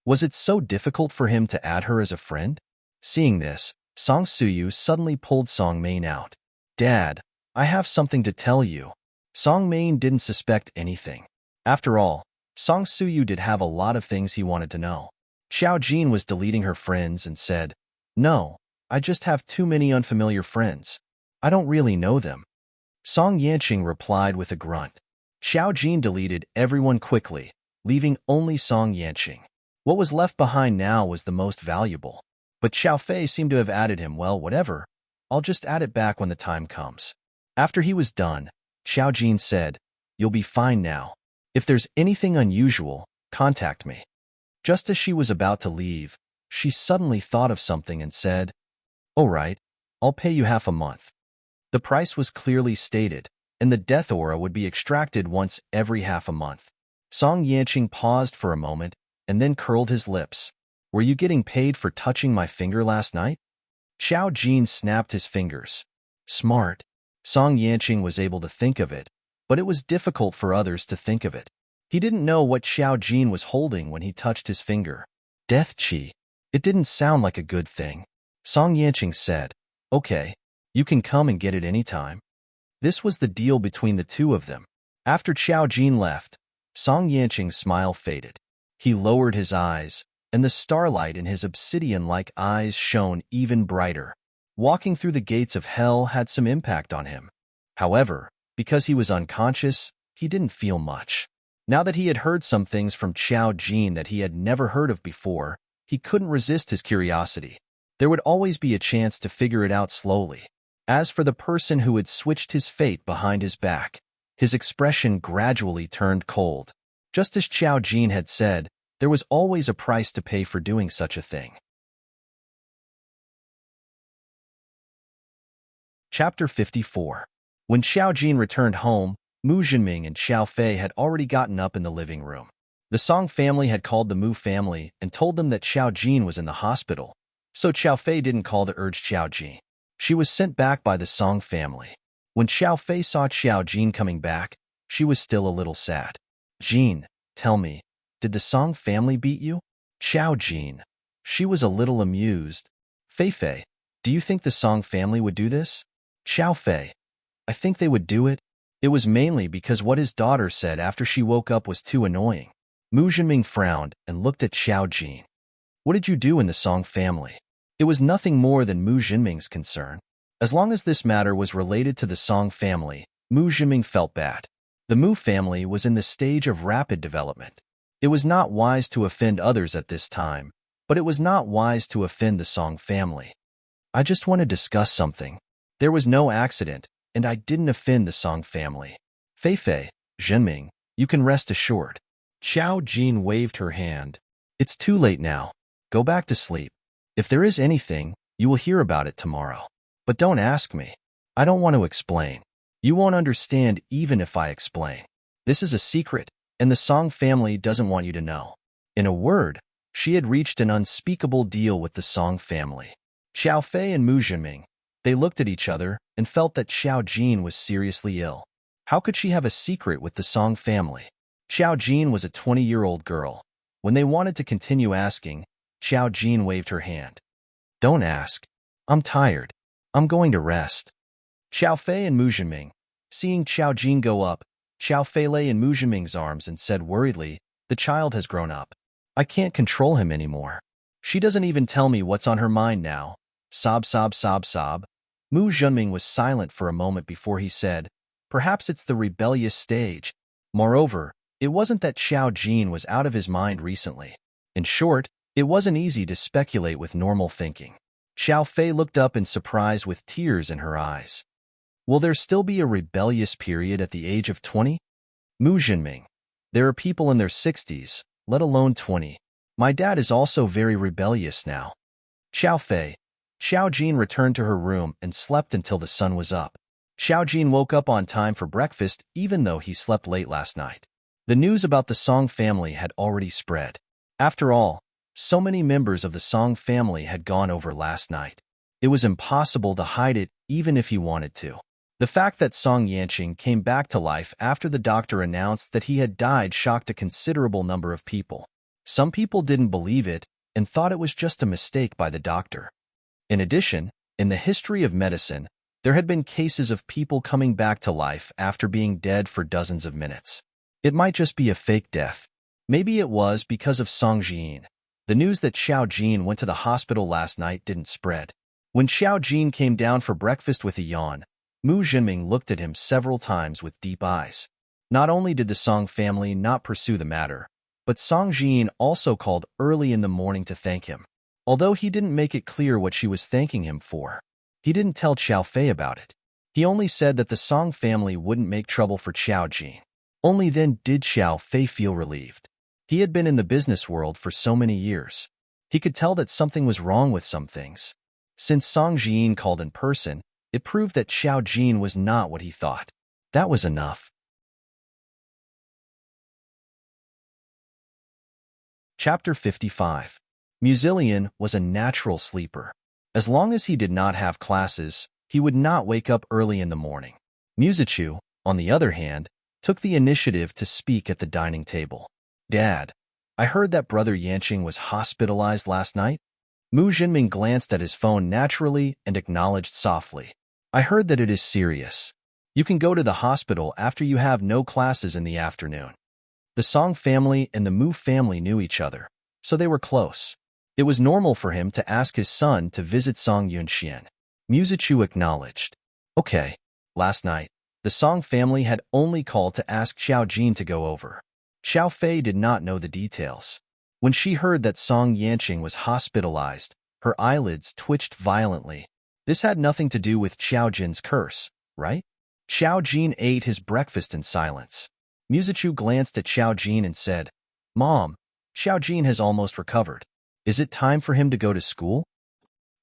Was it so difficult for him to add her as a friend? Seeing this, Song Suyu suddenly pulled Song Main out. Dad, I have something to tell you. Song Main didn't suspect anything. After all, Song Suyu did have a lot of things he wanted to know. Xiao Jin was deleting her friends and said, No, I just have too many unfamiliar friends. I don't really know them. Song Yanqing replied with a grunt. Xiao Jin deleted everyone quickly, leaving only Song Yanqing. What was left behind now was the most valuable. But Xiao Fei seemed to have added him. Well, whatever. I'll just add it back when the time comes. After he was done, Xiao Jin said, You'll be fine now. If there's anything unusual, contact me. Just as she was about to leave, she suddenly thought of something and said, All right, I'll pay you half a month. The price was clearly stated, and the death aura would be extracted once every half a month. Song Yanqing paused for a moment and then curled his lips. Were you getting paid for touching my finger last night? Xiao Jin snapped his fingers. Smart. Song Yanqing was able to think of it, but it was difficult for others to think of it. He didn't know what Xiao Jin was holding when he touched his finger. Death Qi. It didn't sound like a good thing. Song Yanqing said, Okay, you can come and get it anytime. This was the deal between the two of them. After Xiao Jin left, Song Yanqing's smile faded. He lowered his eyes, and the starlight in his obsidian-like eyes shone even brighter. Walking through the gates of hell had some impact on him. However, because he was unconscious, he didn't feel much. Now that he had heard some things from Xiao Jin that he had never heard of before, he couldn't resist his curiosity. There would always be a chance to figure it out slowly. As for the person who had switched his fate behind his back, his expression gradually turned cold. Just as Xiao Jin had said, there was always a price to pay for doing such a thing. Chapter 54. When Xiao Jin returned home, Mu Jinming and Xiao Fei had already gotten up in the living room. The Song family had called the Mu family and told them that Xiao Jin was in the hospital, so Xiao Fei didn't call to urge Xiao Jin. She was sent back by the Song family. When Xiao Fei saw Xiao Jin coming back, she was still a little sad. Jin, tell me, did the Song family beat you? Xiao Jin. She was a little amused. Fei Fei, do you think the Song family would do this? Xiao Fei. I think they would do it. It was mainly because what his daughter said after she woke up was too annoying. Mu Jinming frowned and looked at Xiao Jin. What did you do in the Song family? It was nothing more than Mu Jinming's concern. As long as this matter was related to the Song family, Mu Jinming felt bad. The Mu family was in the stage of rapid development. It was not wise to offend others at this time, but it was not wise to offend the Song family. I just want to discuss something. There was no accident, and I didn't offend the Song family. Feifei, Zhenming, you can rest assured. Xiao Jin waved her hand. It's too late now. Go back to sleep. If there is anything, you will hear about it tomorrow. But don't ask me. I don't want to explain. You won't understand even if I explain. This is a secret, and the Song family doesn't want you to know. In a word, she had reached an unspeakable deal with the Song family. Xiao Fei and Mu Zhenming, they looked at each other and felt that Xiao Jin was seriously ill. How could she have a secret with the Song family? Xiao Jin was a 20-year-old girl. When they wanted to continue asking, Xiao Jin waved her hand. Don't ask. I'm tired. I'm going to rest. Xiao Fei and Mu Zhenming, seeing Xiao Jin go up, Xiao Fei lay in Mu Zhenming's arms and said worriedly, the child has grown up. I can't control him anymore. She doesn't even tell me what's on her mind now. Sob, sob, sob, sob. Mu Zhenming was silent for a moment before he said, perhaps it's the rebellious stage. Moreover, it wasn't that Xiao Jin was out of his mind recently. In short, it wasn't easy to speculate with normal thinking. Xiao Fei looked up in surprise with tears in her eyes. Will there still be a rebellious period at the age of 20? Mu Zhenming, there are people in their 60s, let alone 20. My dad is also very rebellious now. Xiao Fei. Xiao Jin returned to her room and slept until the sun was up. Xiao Jin woke up on time for breakfast even though he slept late last night. The news about the Song family had already spread. After all, so many members of the Song family had gone over last night. It was impossible to hide it even if he wanted to. The fact that Song Yanqing came back to life after the doctor announced that he had died shocked a considerable number of people. Some people didn't believe it and thought it was just a mistake by the doctor. In addition, in the history of medicine, there had been cases of people coming back to life after being dead for dozens of minutes. It might just be a fake death. Maybe it was because of Song Jin. The news that Xiao Jin went to the hospital last night didn't spread. When Xiao Jin came down for breakfast with a yawn, Mu Zhenming looked at him several times with deep eyes. Not only did the Song family not pursue the matter, but Song Jin also called early in the morning to thank him. Although he didn't make it clear what she was thanking him for, he didn't tell Xiao Fei about it. He only said that the Song family wouldn't make trouble for Xiao Jin. Only then did Xiao Fei feel relieved. He had been in the business world for so many years. He could tell that something was wrong with some things. Since Song Jin called in person, it proved that Xiao Jin was not what he thought. That was enough. Chapter 55. Musilian was a natural sleeper. As long as he did not have classes, he would not wake up early in the morning. Musichu, on the other hand, took the initiative to speak at the dining table. Dad, I heard that Brother Yanqing was hospitalized last night. Mu Zhenming glanced at his phone naturally and acknowledged softly. I heard that it is serious. You can go to the hospital after you have no classes in the afternoon. The Song family and the Mu family knew each other, so they were close. It was normal for him to ask his son to visit Song Yunxian. Musichu acknowledged. Okay. Last night, the Song family had only called to ask Xiao Jin to go over. Xiao Fei did not know the details. When she heard that Song Yanqing was hospitalized, her eyelids twitched violently. This had nothing to do with Xiao Jin's curse, right? Xiao Jin ate his breakfast in silence. Musichu glanced at Xiao Jin and said, Mom, Xiao Jin has almost recovered. Is it time for him to go to school?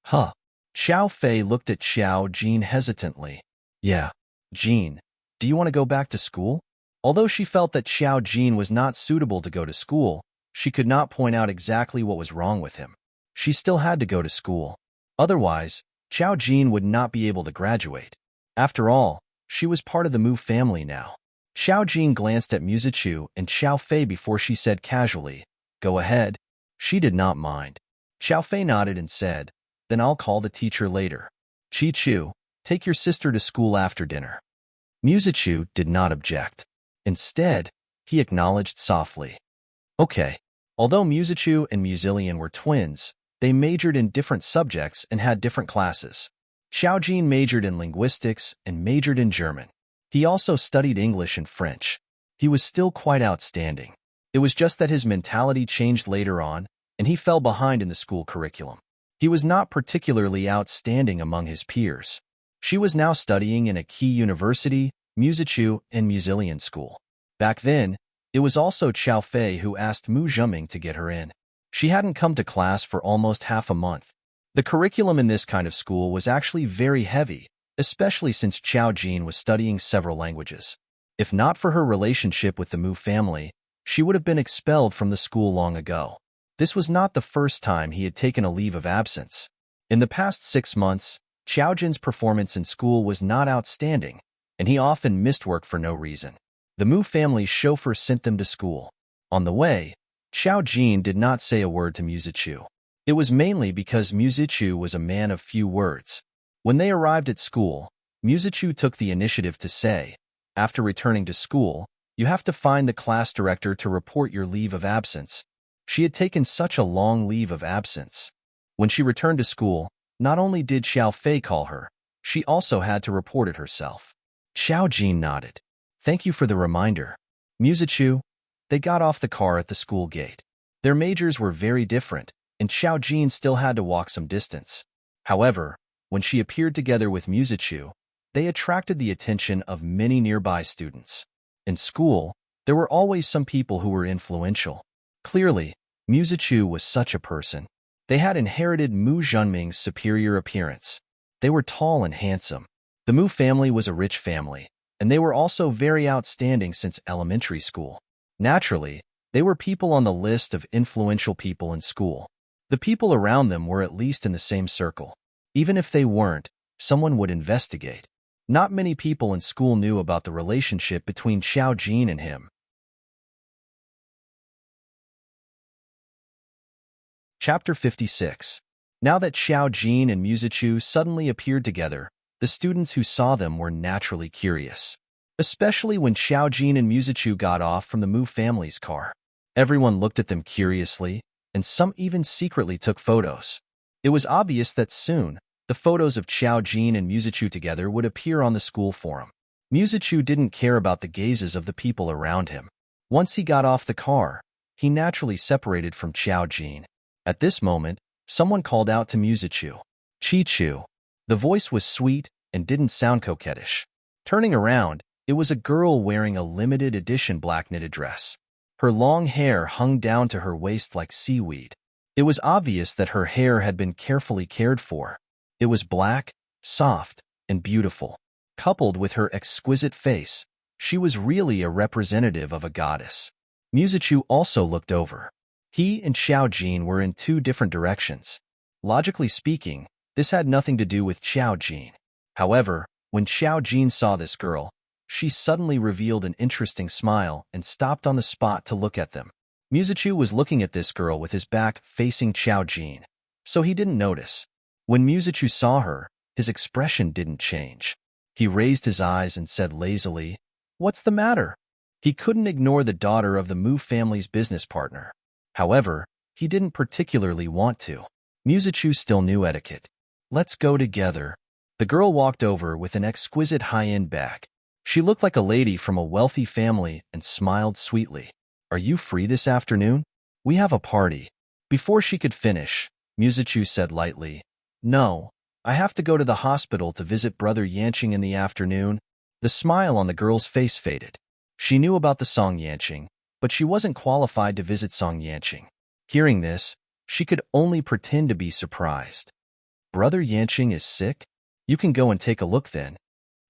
Huh. Xiao Fei looked at Xiao Jin hesitantly. Yeah. Jin, do you want to go back to school? Although she felt that Xiao Jin was not suitable to go to school, she could not point out exactly what was wrong with him. She still had to go to school. Otherwise, Xiao Jin would not be able to graduate. After all, she was part of the Mu family now. Xiao Jin glanced at Musichu and Xiao Fei before she said casually, Go ahead. She did not mind. Xiao Fei nodded and said, Then I'll call the teacher later. Chi Chu, take your sister to school after dinner. Musichu did not object. Instead, he acknowledged softly. Okay. Although Musichu and Musilian were twins, they majored in different subjects and had different classes. Xiao Jin majored in linguistics and majored in German. He also studied English and French. He was still quite outstanding. It was just that his mentality changed later on, and he fell behind in the school curriculum. He was not particularly outstanding among his peers. She was now studying in a key university, Musichu and Musilian school. Back then, it was also Qiao Fei who asked Mu Zhiming to get her in. She hadn't come to class for almost half a month. The curriculum in this kind of school was actually very heavy, especially since Qiao Jin was studying several languages. If not for her relationship with the Mu family, she would have been expelled from the school long ago. This was not the first time he had taken a leave of absence. In the past 6 months, Qiao Jin's performance in school was not outstanding, and he often missed work for no reason. The Mu family's chauffeur sent them to school. On the way, Qiao Jin did not say a word to Musichu. It was mainly because Musichu was a man of few words. When they arrived at school, Musichu took the initiative to say, "After returning to school, you have to find the class director to report your leave of absence." She had taken such a long leave of absence. When she returned to school, not only did Qiao Fei call her, she also had to report it herself. Qiao Jin nodded. "Thank you for the reminder, Musichu." They got off the car at the school gate. Their majors were very different, and Qiao Jin still had to walk some distance. However, when she appeared together with Musichu, they attracted the attention of many nearby students. In school, there were always some people who were influential. Clearly, Musichu was such a person. They had inherited Mu Zhiming's superior appearance. They were tall and handsome. The Mu family was a rich family, and they were also very outstanding since elementary school. Naturally, they were people on the list of influential people in school. The people around them were at least in the same circle. Even if they weren't, someone would investigate. Not many people in school knew about the relationship between Qiao Jin and him. Chapter 56. Now that Qiao Jin and Musichu suddenly appeared together, the students who saw them were naturally curious. Especially when Qiao Jin and Musichu got off from the Mu family's car. Everyone looked at them curiously, and some even secretly took photos. It was obvious that soon, the photos of Qiao Jin and Musichu together would appear on the school forum. Musichu didn't care about the gazes of the people around him. Once he got off the car, he naturally separated from Qiao Jin. At this moment, someone called out to Musichu, "Chichu." The voice was sweet and didn't sound coquettish. Turning around, it was a girl wearing a limited edition black knitted dress. Her long hair hung down to her waist like seaweed. It was obvious that her hair had been carefully cared for. It was black, soft, and beautiful. Coupled with her exquisite face, she was really a representative of a goddess. Musichu also looked over. He and Qiao Jin were in 2 different directions. Logically speaking, this had nothing to do with Qiao Jin. However, when Qiao Jin saw this girl, she suddenly revealed an interesting smile and stopped on the spot to look at them. Musichu was looking at this girl with his back facing Qiao Jin, so he didn't notice. When Musichu saw her, his expression didn't change. He raised his eyes and said lazily, "What's the matter?" He couldn't ignore the daughter of the Mu family's business partner. However, he didn't particularly want to. Musichu still knew etiquette. "Let's go together." The girl walked over with an exquisite high-end bag. She looked like a lady from a wealthy family and smiled sweetly. "Are you free this afternoon? We have a party." Before she could finish, Musichu said lightly, "No, I have to go to the hospital to visit Brother Yanqing in the afternoon." The smile on the girl's face faded. She knew about the Song Yanqing, but she wasn't qualified to visit Song Yanqing. Hearing this, she could only pretend to be surprised. "Brother Yanqing is sick? You can go and take a look then."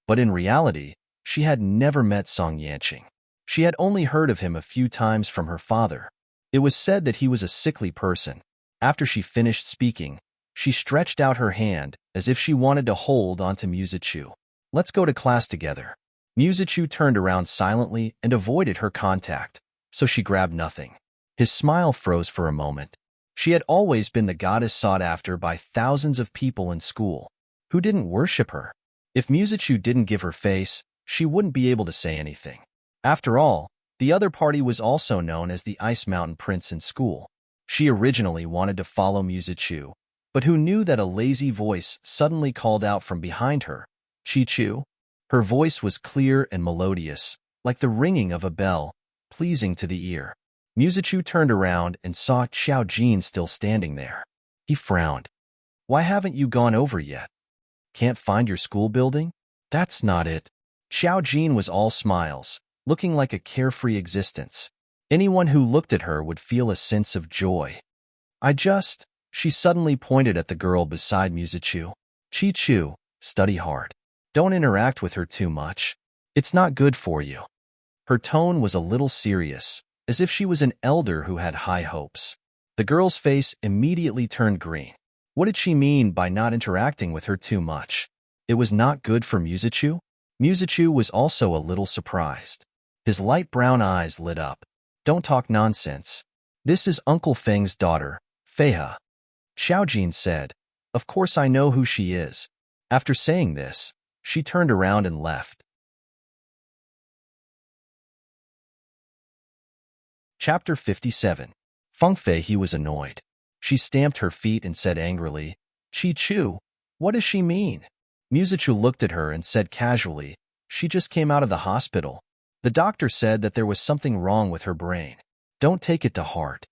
But in reality, she had never met Song Yanqing. She had only heard of him a few times from her father. It was said that he was a sickly person. After she finished speaking, she stretched out her hand as if she wanted to hold onto Musichu. "Let's go to class together." Musichu turned around silently and avoided her contact, so she grabbed nothing. His smile froze for a moment. She had always been the goddess sought after by thousands of people in school. Who didn't worship her? If Musichu didn't give her face, she wouldn't be able to say anything. After all, the other party was also known as the Ice Mountain Prince in school. She originally wanted to follow Musichu, but who knew that a lazy voice suddenly called out from behind her, "Chichu?" Her voice was clear and melodious, like the ringing of a bell, pleasing to the ear. Musichu turned around and saw Qiao Jin still standing there. He frowned. Why haven't you gone over yet? Can't find your school building? That's not it. Xiao Jin was all smiles, looking like a carefree existence. Anyone who looked at her would feel a sense of joy. She suddenly pointed at the girl beside Musichu. Chi-Chu, study hard. Don't interact with her too much. It's not good for you. Her tone was a little serious, as if she was an elder who had high hopes. The girl's face immediately turned green. What did she mean by not interacting with her too much? It was not good for Musichu? Musichu was also a little surprised. His light brown eyes lit up. Don't talk nonsense. This is Uncle Feng's daughter, Feiha. Xiaojin said, Of course I know who she is. After saying this, she turned around and left. Chapter 57. Feng Fei was annoyed. She stamped her feet and said angrily, Chi-Chu, what does she mean? Musichu looked at her and said casually, She just came out of the hospital. The doctor said that there was something wrong with her brain. Don't take it to heart.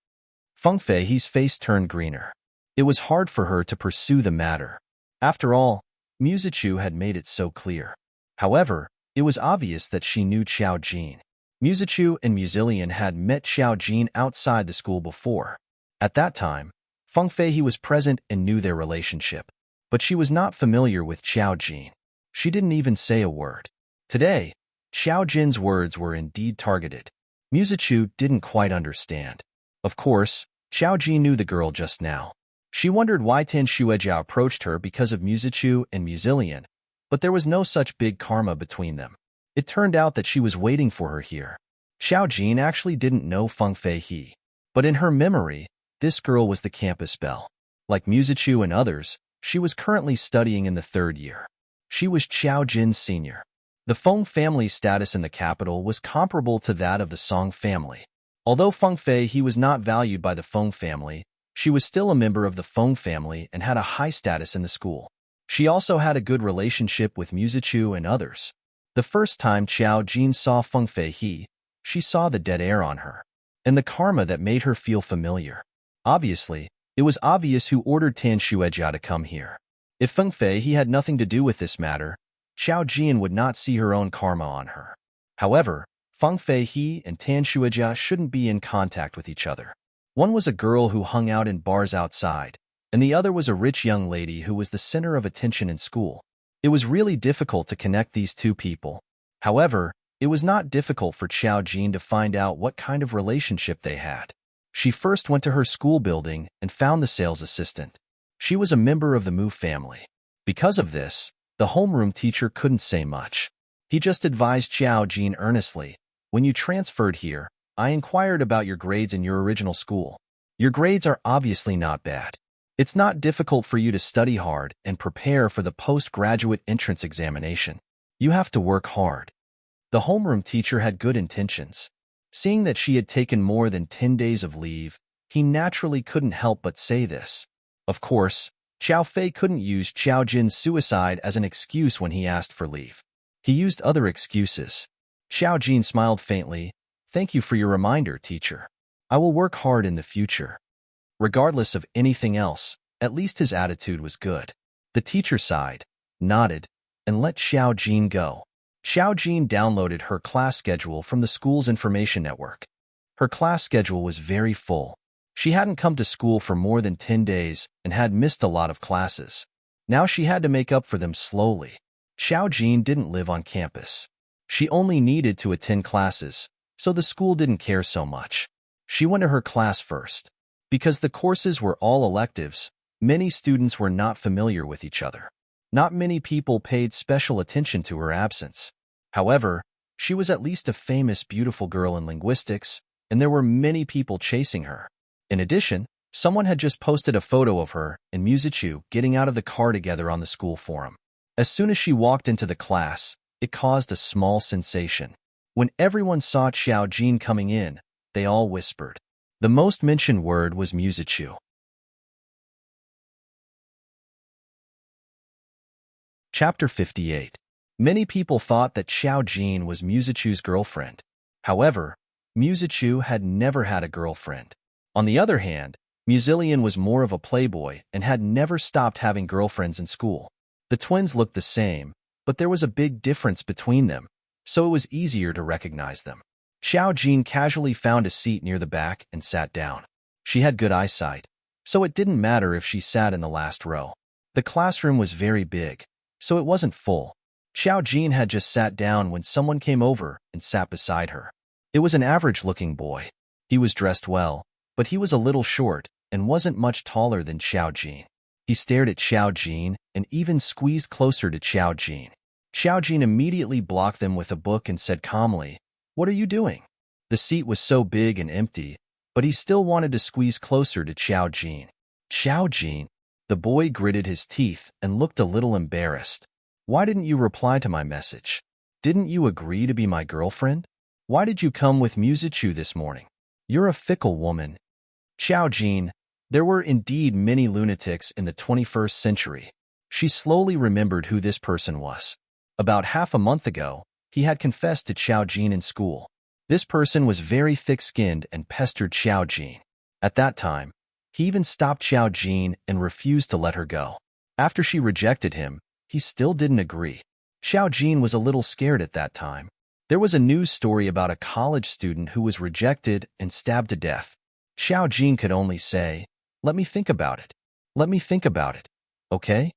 Feng Fei's face turned greener. It was hard for her to pursue the matter. After all, Musichu had made it so clear. However, it was obvious that she knew Xiao Jin. Musichu and Musilian had met Xiao Jin outside the school before. At that time, Feng Fei was present and knew their relationship. But she was not familiar with Xiao Jin. She didn't even say a word. Today, Xiao Jin's words were indeed targeted. Musichu didn't quite understand. Of course, Xiao Jin knew the girl just now. She wondered why Tan Shuejiao approached her because of Musichu and Musilian, but there was no such big karma between them. It turned out that she was waiting for her here. Xiao Jin actually didn't know Feng Fei, but in her memory, this girl was the campus belle. Like Musichu and others, she was currently studying in the 3rd year. She was Xiao Jin's senior. The Feng family's status in the capital was comparable to that of the Song family. Although Feng Fei was not valued by the Feng family, she was still a member of the Feng family and had a high status in the school. She also had a good relationship with Musichu and others. The first time Xiao Jin saw Feng Fei, she saw the dead air on her, and the karma that made her feel familiar. Obviously, it was obvious who ordered Tan Shuejiao to come here. If Feng Fei had nothing to do with this matter, Xiao Jin would not see her own karma on her. However, Feng Fei and Tan Shuejiao shouldn't be in contact with each other. One was a girl who hung out in bars outside, and the other was a rich young lady who was the center of attention in school. It was really difficult to connect these two people. However, it was not difficult for Xiao Jin to find out what kind of relationship they had. She first went to her school building and found the sales assistant. She was a member of the Mu family. Because of this, the homeroom teacher couldn't say much. He just advised Xiao Jin earnestly, When you transferred here, I inquired about your grades in your original school. Your grades are obviously not bad. It's not difficult for you to study hard and prepare for the postgraduate entrance examination. You have to work hard. The homeroom teacher had good intentions. Seeing that she had taken more than 10 days of leave, he naturally couldn't help but say this. Of course, Xiao Fei couldn't use Xiao Jin's suicide as an excuse when he asked for leave. He used other excuses. Xiao Jin smiled faintly. Thank you for your reminder, teacher. I will work hard in the future. Regardless of anything else, at least his attitude was good. The teacher sighed, nodded, and let Xiao Jin go. Xiao Jin downloaded her class schedule from the school's information network. Her class schedule was very full. She hadn't come to school for more than 10 days and had missed a lot of classes. Now she had to make up for them slowly. Xiao Jin didn't live on campus. She only needed to attend classes, so the school didn't care so much. She went to her class first. Because the courses were all electives, many students were not familiar with each other. Not many people paid special attention to her absence. However, she was at least a famous beautiful girl in linguistics, and there were many people chasing her. In addition, someone had just posted a photo of her and Musichu getting out of the car together on the school forum. As soon as she walked into the class, it caused a small sensation. When everyone saw Xiao Jin coming in, they all whispered. The most mentioned word was Musichu. Chapter 58. Many people thought that Xiao Jin was Musichu's girlfriend. However, Musichu had never had a girlfriend. On the other hand, Musilian was more of a playboy and had never stopped having girlfriends in school. The twins looked the same, but there was a big difference between them, so it was easier to recognize them. Xiaojin casually found a seat near the back and sat down. She had good eyesight, so it didn't matter if she sat in the last row. The classroom was very big, so it wasn't full. Xiaojin had just sat down when someone came over and sat beside her. It was an average-looking boy. He was dressed well, but he was a little short and wasn't much taller than Xiaojin. He stared at Xiaojin and even squeezed closer to Xiaojin. Xiaojin immediately blocked them with a book and said calmly, "What are you doing?" The seat was so big and empty, but he still wanted to squeeze closer to Xiaojin. "Xiaojin," the boy gritted his teeth and looked a little embarrassed. "Why didn't you reply to my message? Didn't you agree to be my girlfriend? Why did you come with Musichu this morning? You're a fickle woman." Xiaojin, there were indeed many lunatics in the 21st century. She slowly remembered who this person was. About half a month ago, he had confessed to Xiaojin in school. This person was very thick-skinned and pestered Xiaojin. At that time, he even stopped Xiaojin and refused to let her go. After she rejected him, he still didn't agree. Xiaojin was a little scared at that time. There was a news story about a college student who was rejected and stabbed to death. Xiaojin could only say, "Let me think about it. Let me think about it, okay?"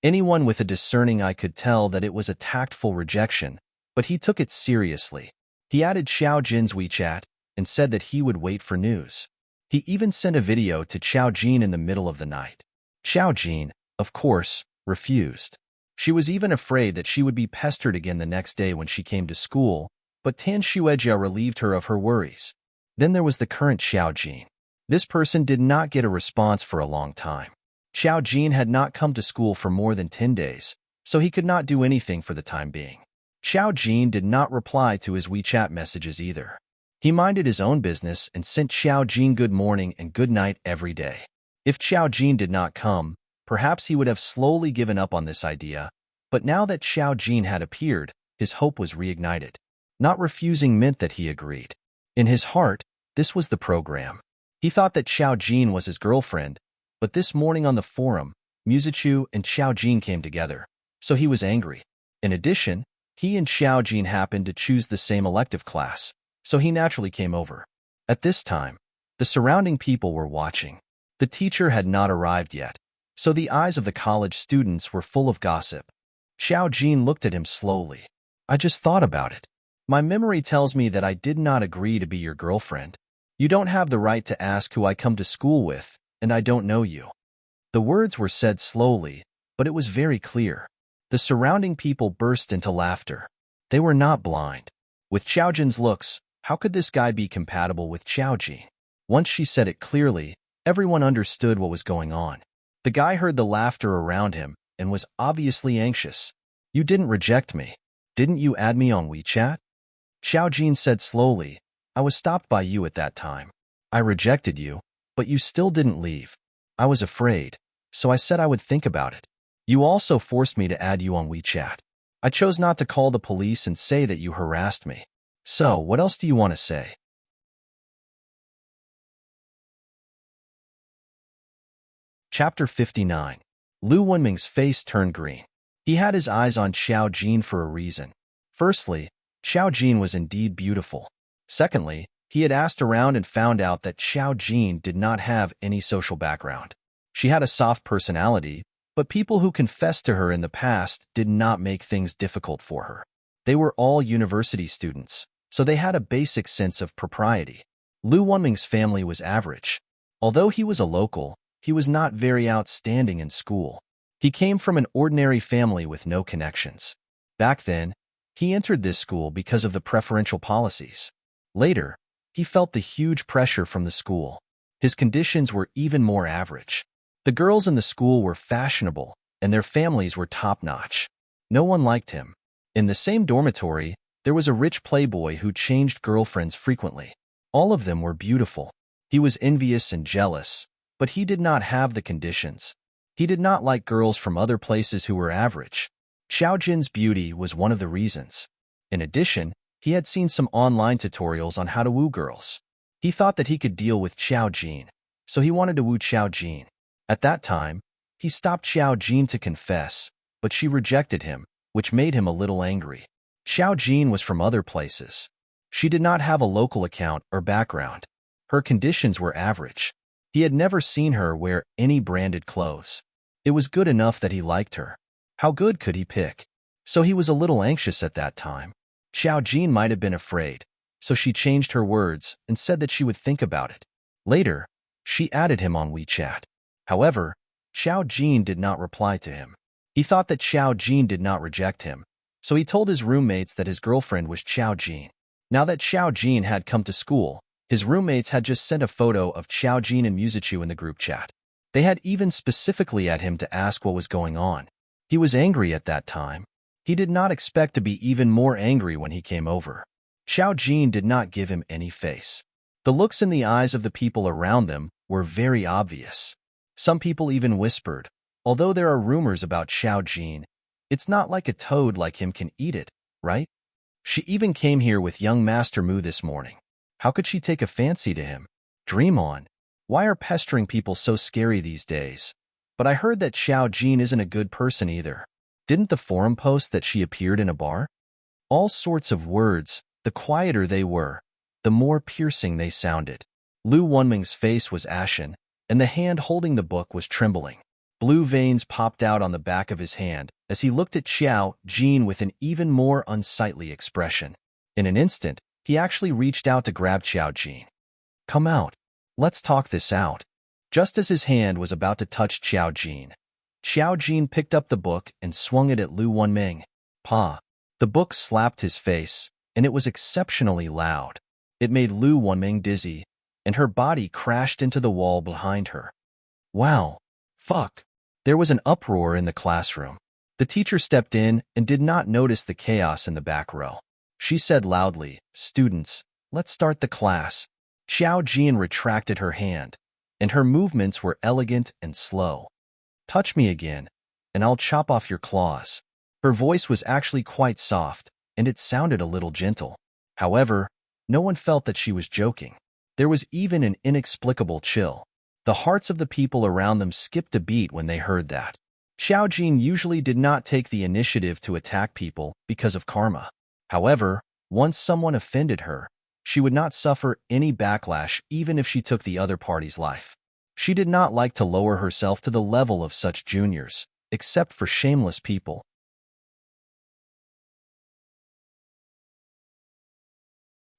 Anyone with a discerning eye could tell that it was a tactful rejection, but he took it seriously. He added Xiaojin's WeChat and said that he would wait for news. He even sent a video to Xiaojin in the middle of the night. Xiaojin, of course, refused. She was even afraid that she would be pestered again the next day when she came to school, but Tan Xuejia relieved her of her worries. Then there was the current Xiaojin. This person did not get a response for a long time. Xiaojin had not come to school for more than 10 days, so he could not do anything for the time being. Xiaojin did not reply to his WeChat messages either. He minded his own business and sent Xiaojin good morning and good night every day. If Xiaojin did not come, perhaps he would have slowly given up on this idea, but now that Xiaojin had appeared, his hope was reignited. Not refusing meant that he agreed. In his heart, this was the program. He thought that Xiaojin was his girlfriend, but this morning on the forum, Musichu and Xiaojin came together, so he was angry. In addition, he and Xiaojin happened to choose the same elective class, so he naturally came over. At this time, the surrounding people were watching. The teacher had not arrived yet, so the eyes of the college students were full of gossip. Xiaojin looked at him slowly. "I just thought about it. My memory tells me that I did not agree to be your girlfriend. You don't have the right to ask who I come to school with, and I don't know you." The words were said slowly, but it was very clear. The surrounding people burst into laughter. They were not blind. With Xiaojin's looks, how could this guy be compatible with Xiaojin? Once she said it clearly, everyone understood what was going on. The guy heard the laughter around him and was obviously anxious. "You didn't reject me. Didn't you add me on WeChat?" Xiaojin said slowly, "I was stopped by you at that time. I rejected you, but you still didn't leave. I was afraid, so I said I would think about it. You also forced me to add you on WeChat. I chose not to call the police and say that you harassed me. So, what else do you want to say?" Chapter 59. Lu Wenming's face turned green. He had his eyes on Xiaojin for a reason. Firstly, Xiaojin was indeed beautiful. Secondly, he had asked around and found out that Xiaojin did not have any social background. She had a soft personality, but people who confessed to her in the past did not make things difficult for her. They were all university students, so they had a basic sense of propriety. Lu Wenming's family was average. Although he was a local, he was not very outstanding in school. He came from an ordinary family with no connections. Back then, he entered this school because of the preferential policies. Later, he felt the huge pressure from the school. His conditions were even more average. The girls in the school were fashionable, and their families were top-notch. No one liked him. In the same dormitory, there was a rich playboy who changed girlfriends frequently. All of them were beautiful. He was envious and jealous, but he did not have the conditions. He did not like girls from other places who were average. Xiaojin's beauty was one of the reasons. In addition, he had seen some online tutorials on how to woo girls. He thought that he could deal with Xiaojin, so he wanted to woo Xiao Jin. At that time, he stopped Xiao Jin to confess, but she rejected him, which made him a little angry. Xiao Jin was from other places. She did not have a local account or background. Her conditions were average. He had never seen her wear any branded clothes. It was good enough that he liked her. How good could he pick? So he was a little anxious at that time. Xiao Jin might have been afraid, so she changed her words and said that she would think about it. Later, she added him on WeChat. However, Xiao Jin did not reply to him. He thought that Xiao Jin did not reject him, so he told his roommates that his girlfriend was Xiao Jin. Now that Xiao Jin had come to school, his roommates had just sent a photo of Xiao Jin and Musichu in the group chat. They had even specifically at him to ask what was going on. He was angry at that time. He did not expect to be even more angry when he came over. Xiao Jin did not give him any face. The looks in the eyes of the people around them were very obvious. Some people even whispered, although there are rumors about Xiao Jin, it's not like a toad like him can eat it, right? She even came here with young Master Mu this morning. How could she take a fancy to him? Dream on. Why are pestering people so scary these days? But I heard that Xiao Jin isn't a good person either. Didn't the forum post that she appeared in a bar? All sorts of words, the quieter they were, the more piercing they sounded. Lu Wunming's face was ashen, and the hand holding the book was trembling. Blue veins popped out on the back of his hand as he looked at Xiao Jin with an even more unsightly expression. In an instant, he actually reached out to grab Xiao Jin. Come out. Let's talk this out. Just as his hand was about to touch Xiao Jin picked up the book and swung it at Lu Wunming. Pa. The book slapped his face, and it was exceptionally loud. It made Lu Wunming dizzy, and her body crashed into the wall behind her. Wow. Fuck. There was an uproar in the classroom. The teacher stepped in and did not notice the chaos in the back row. She said loudly, "Students, let's start the class." Xiao Jin retracted her hand, and her movements were elegant and slow. Touch me again, and I'll chop off your claws. Her voice was actually quite soft, and it sounded a little gentle. However, no one felt that she was joking. There was even an inexplicable chill. The hearts of the people around them skipped a beat when they heard that. Xiao Jin usually did not take the initiative to attack people because of karma. However, once someone offended her, she would not suffer any backlash even if she took the other party's life. She did not like to lower herself to the level of such juniors, except for shameless people.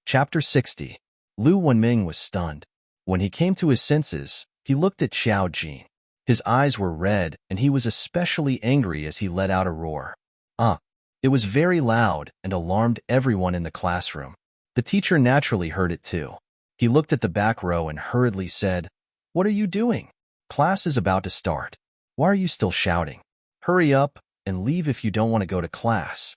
Chapter 60. Lu Wunming was stunned. When he came to his senses, he looked at Xiao Jin. His eyes were red, and he was especially angry as he let out a roar. It was very loud and alarmed everyone in the classroom. The teacher naturally heard it too. He looked at the back row and hurriedly said, "What are you doing? Class is about to start. Why are you still shouting? Hurry up and leave if you don't want to go to class."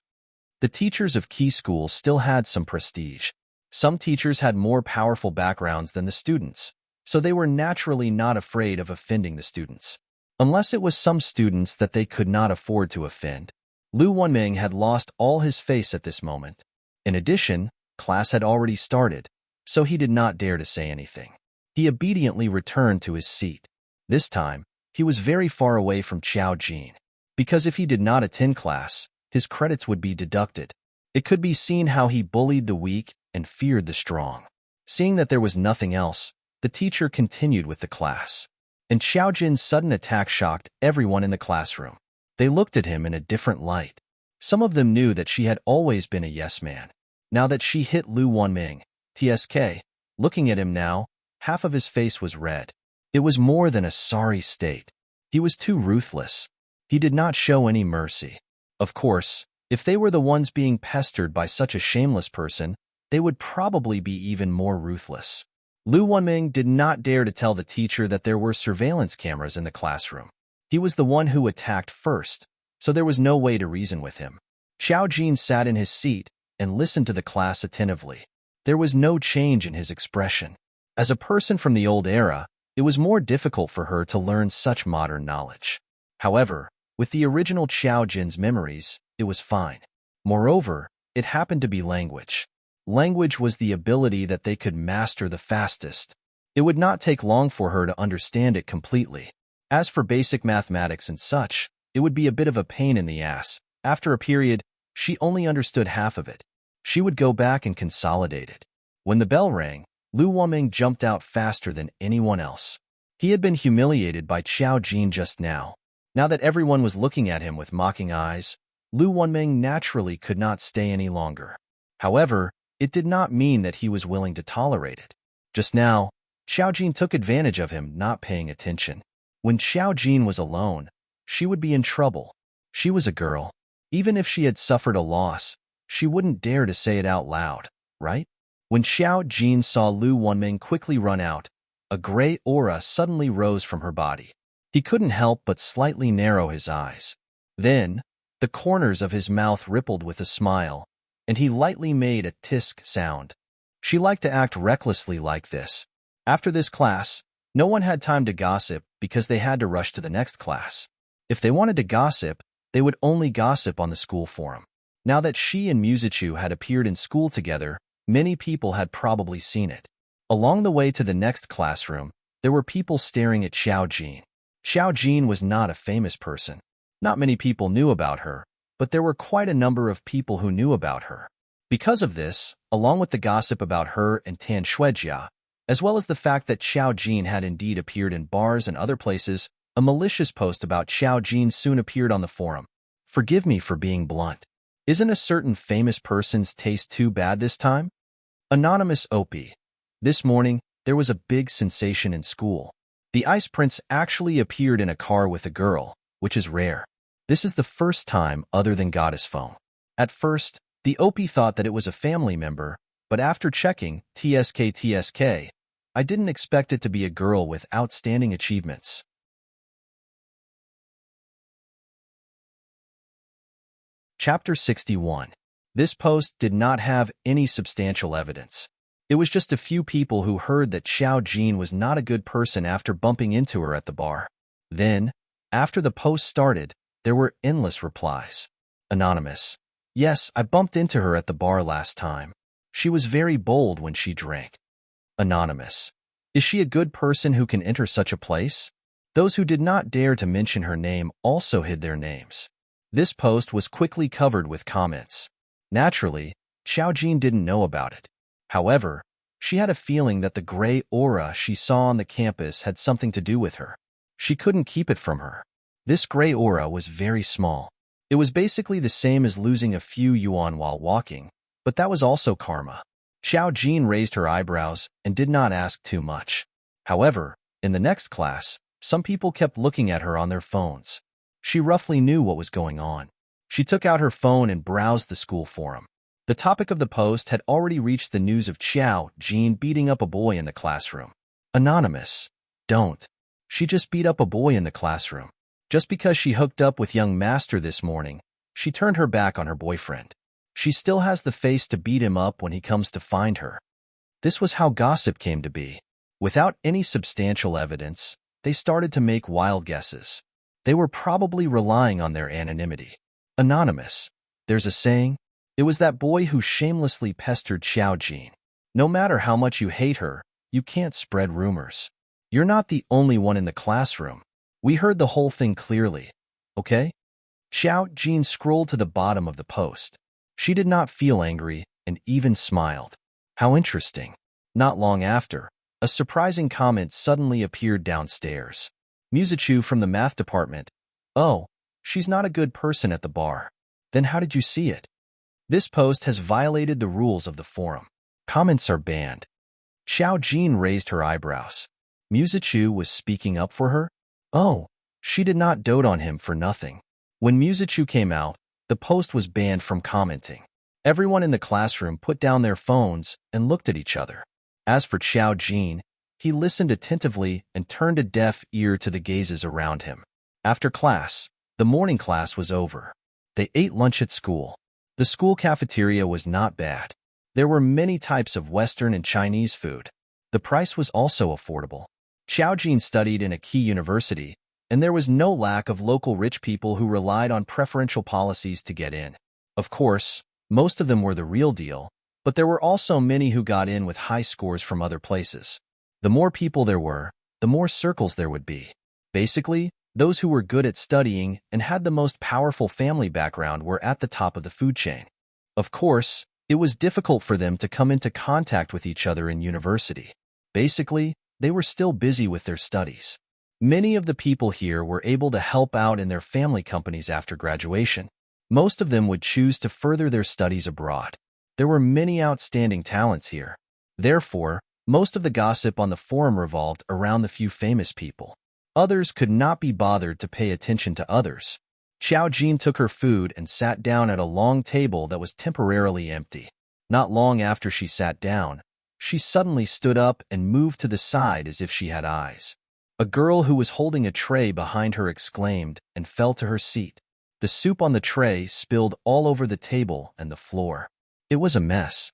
The teachers of key schools still had some prestige. Some teachers had more powerful backgrounds than the students, so they were naturally not afraid of offending the students. Unless it was some students that they could not afford to offend. Lu Wunming had lost all his face at this moment. In addition, class had already started, so he did not dare to say anything. He obediently returned to his seat. This time, he was very far away from Xiao Jin, because if he did not attend class, his credits would be deducted. It could be seen how he bullied the weak and feared the strong. Seeing that there was nothing else, the teacher continued with the class. And Xiao Jin's sudden attack shocked everyone in the classroom. They looked at him in a different light. Some of them knew that she had always been a yes man. Now that she hit Lu Wunming, TSK, looking at him now, half of his face was red. It was more than a sorry state. He was too ruthless. He did not show any mercy. Of course, if they were the ones being pestered by such a shameless person, they would probably be even more ruthless. Lu Wunming did not dare to tell the teacher that there were surveillance cameras in the classroom. He was the one who attacked first, so there was no way to reason with him. Xiao Jin sat in his seat and listened to the class attentively. There was no change in his expression. As a person from the old era, it was more difficult for her to learn such modern knowledge. However, with the original Xiao Jin's memories, it was fine. Moreover, it happened to be language. Language was the ability that they could master the fastest. It would not take long for her to understand it completely. As for basic mathematics and such, it would be a bit of a pain in the ass. After a period, she only understood half of it. She would go back and consolidate it. When the bell rang, Lu Wuming jumped out faster than anyone else. He had been humiliated by Xiao Jin just now. Now that everyone was looking at him with mocking eyes, Lu Wuming naturally could not stay any longer. However, it did not mean that he was willing to tolerate it. Just now, Xiao Jin took advantage of him not paying attention. When Xiao Jin was alone, she would be in trouble. She was a girl. Even if she had suffered a loss, she wouldn't dare to say it out loud, right? When Xiao Jin saw Lu Wunming quickly run out, a gray aura suddenly rose from her body. He couldn't help but slightly narrow his eyes. Then, the corners of his mouth rippled with a smile, and he lightly made a tisk sound. She liked to act recklessly like this. After this class, no one had time to gossip because they had to rush to the next class. If they wanted to gossip, they would only gossip on the school forum. Now that she and Musachu had appeared in school together, many people had probably seen it. Along the way to the next classroom, there were people staring at Xiao Jin. Xiao Jin was not a famous person. Not many people knew about her, but there were quite a number of people who knew about her. Because of this, along with the gossip about her and Tan Shuijia, as well as the fact that Xiao Jin had indeed appeared in bars and other places, a malicious post about Xiao Jin soon appeared on the forum. Forgive me for being blunt. Isn't a certain famous person's taste too bad this time? Anonymous OP. This morning, there was a big sensation in school. The Ice Prince actually appeared in a car with a girl, which is rare. This is the first time other than Goddess Foam. At first, the OP thought that it was a family member, but after checking TSK, I didn't expect it to be a girl with outstanding achievements. Chapter 61. This post did not have any substantial evidence. It was just a few people who heard that Xiao Jin was not a good person after bumping into her at the bar. Then, after the post started, there were endless replies. Anonymous. Yes, I bumped into her at the bar last time. She was very bold when she drank. Anonymous. Is she a good person who can enter such a place? Those who did not dare to mention her name also hid their names. This post was quickly covered with comments. Naturally, Xiao Jin didn't know about it. However, she had a feeling that the gray aura she saw on the campus had something to do with her. She couldn't keep it from her. This gray aura was very small. It was basically the same as losing a few yuan while walking, but that was also karma. Xiao Jin raised her eyebrows and did not ask too much. However, in the next class, some people kept looking at her on their phones. She roughly knew what was going on. She took out her phone and browsed the school forum. The topic of the post had already reached the news of Xiao Jin beating up a boy in the classroom. Anonymous. Don't. She just beat up a boy in the classroom. Just because she hooked up with young master this morning, she turned her back on her boyfriend. She still has the face to beat him up when he comes to find her. This was how gossip came to be. Without any substantial evidence, they started to make wild guesses. They were probably relying on their anonymity. Anonymous. There's a saying. It was that boy who shamelessly pestered Xiao Jin. No matter how much you hate her, you can't spread rumors. You're not the only one in the classroom. We heard the whole thing clearly, okay? Xiao Jin scrolled to the bottom of the post. She did not feel angry and even smiled. How interesting. Not long after, a surprising comment suddenly appeared downstairs. Musachu from the math department. Oh, she's not a good person at the bar. Then how did you see it? This post has violated the rules of the forum. Comments are banned. Xiao Jin raised her eyebrows. Musachu was speaking up for her? Oh, she did not dote on him for nothing. When Musachu came out, the post was banned from commenting. Everyone in the classroom put down their phones and looked at each other. As for Xiao Jin, he listened attentively and turned a deaf ear to the gazes around him. After class, the morning class was over. They ate lunch at school. The school cafeteria was not bad. There were many types of Western and Chinese food. The price was also affordable. Xiao Jin studied in a key university, and there was no lack of local rich people who relied on preferential policies to get in. Of course, most of them were the real deal, but there were also many who got in with high scores from other places. The more people there were, the more circles there would be. Basically, those who were good at studying and had the most powerful family background were at the top of the food chain. Of course, it was difficult for them to come into contact with each other in university. Basically, they were still busy with their studies. Many of the people here were able to help out in their family companies after graduation. Most of them would choose to further their studies abroad. There were many outstanding talents here. Therefore, most of the gossip on the forum revolved around the few famous people. Others could not be bothered to pay attention to others. Xiao Jin took her food and sat down at a long table that was temporarily empty. Not long after she sat down, she suddenly stood up and moved to the side as if she had eyes. A girl who was holding a tray behind her exclaimed and fell to her seat. The soup on the tray spilled all over the table and the floor. It was a mess.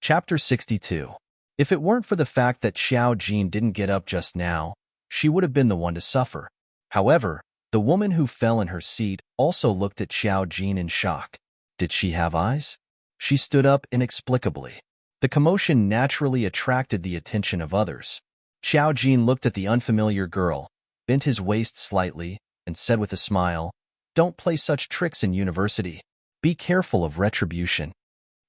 Chapter 62. If it weren't for the fact that Xiao Jin didn't get up just now, she would have been the one to suffer. However, the woman who fell in her seat also looked at Xiao Jin in shock. Did she have eyes? She stood up inexplicably. The commotion naturally attracted the attention of others. Xiao Jin looked at the unfamiliar girl, bent his waist slightly, and said with a smile, "Don't play such tricks in university. Be careful of retribution."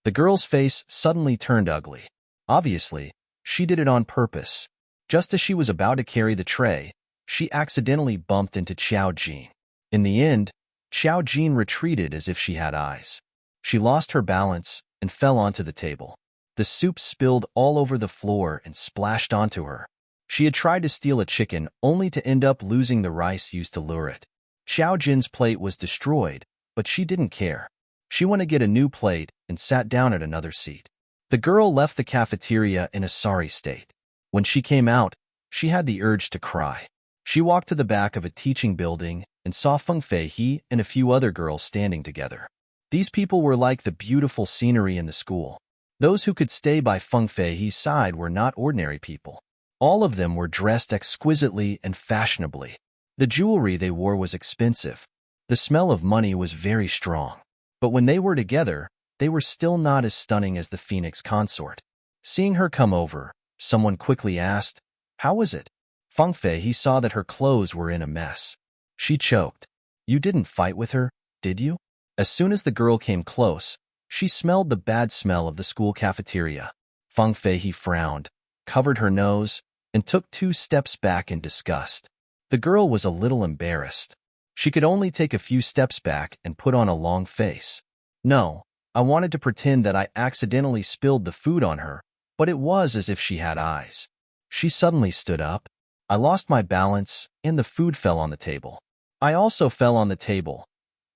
The girl's face suddenly turned ugly. Obviously, she did it on purpose. Just as she was about to carry the tray, she accidentally bumped into Xiao Jin. In the end, Xiao Jin retreated as if she had eyes. She lost her balance and fell onto the table. The soup spilled all over the floor and splashed onto her. She had tried to steal a chicken only to end up losing the rice used to lure it. Xiao Jin's plate was destroyed, but she didn't care. She went to get a new plate and sat down at another seat. The girl left the cafeteria in a sorry state. When she came out, she had the urge to cry. She walked to the back of a teaching building and saw Feng Feihe and a few other girls standing together. These people were like the beautiful scenery in the school. Those who could stay by Feng Feihe's side were not ordinary people. All of them were dressed exquisitely and fashionably. The jewelry they wore was expensive. The smell of money was very strong. But when they were together, they were still not as stunning as the Phoenix consort. Seeing her come over, someone quickly asked, "How was it?" Feng Feihe saw that her clothes were in a mess. She choked. "You didn't fight with her, did you?" As soon as the girl came close, she smelled the bad smell of the school cafeteria. Feng Feihe frowned, covered her nose, and took 2 steps back in disgust. The girl was a little embarrassed. She could only take a few steps back and put on a long face. "No, I wanted to pretend that I accidentally spilled the food on her, but it was as if she had eyes." She suddenly stood up. "I lost my balance, and the food fell on the table. I also fell on the table."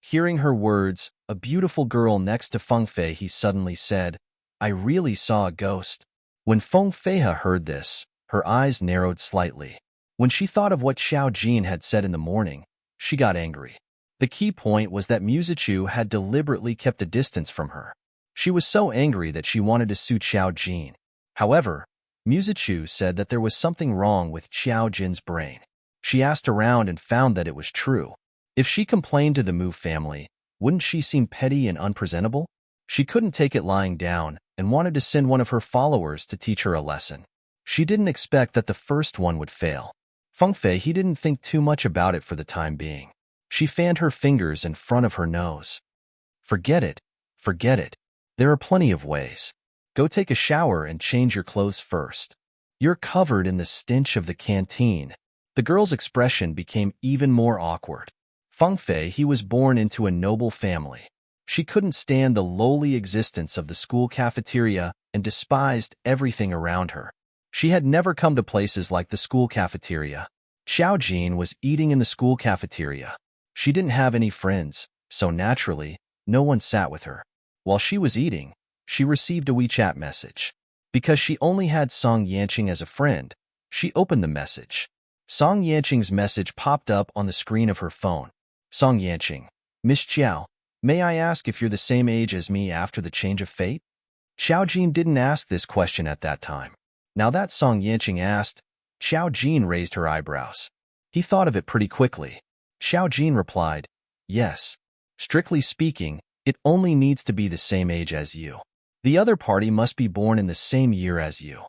Hearing her words, a beautiful girl next to Feng Feihe suddenly said, "I really saw a ghost." When Feng Feihe heard this, her eyes narrowed slightly. When she thought of what Xiao Jin had said in the morning, she got angry. The key point was that Musichu had deliberately kept a distance from her. She was so angry that she wanted to sue Xiao Jin. However, Musichu said that there was something wrong with Xiao Jin's brain. She asked around and found that it was true. If she complained to the Mu family, wouldn't she seem petty and unpresentable? She couldn't take it lying down and wanted to send one of her followers to teach her a lesson. She didn't expect that the first one would fail. Feng Feihe didn't think too much about it for the time being. She fanned her fingers in front of her nose. Forget it. Forget it. There are plenty of ways. Go take a shower and change your clothes first. You're covered in the stench of the canteen." The girl's expression became even more awkward. Feng Feihe was born into a noble family. She couldn't stand the lowly existence of the school cafeteria and despised everything around her. She had never come to places like the school cafeteria. Xiao Jin was eating in the school cafeteria. She didn't have any friends, so naturally, no one sat with her. While she was eating, she received a WeChat message. Because she only had Song Yanqing as a friend, she opened the message. Song Yanqing's message popped up on the screen of her phone. "Song Yanqing, Miss Qiao, may I ask if you're the same age as me after the change of fate?" Xiao Jin didn't ask this question at that time. Now that Song Yanqing asked, Xiao Jin raised her eyebrows. He thought of it pretty quickly. Xiao Jin replied, "Yes. Strictly speaking, it only needs to be the same age as you." The other party must be born in the same year as you.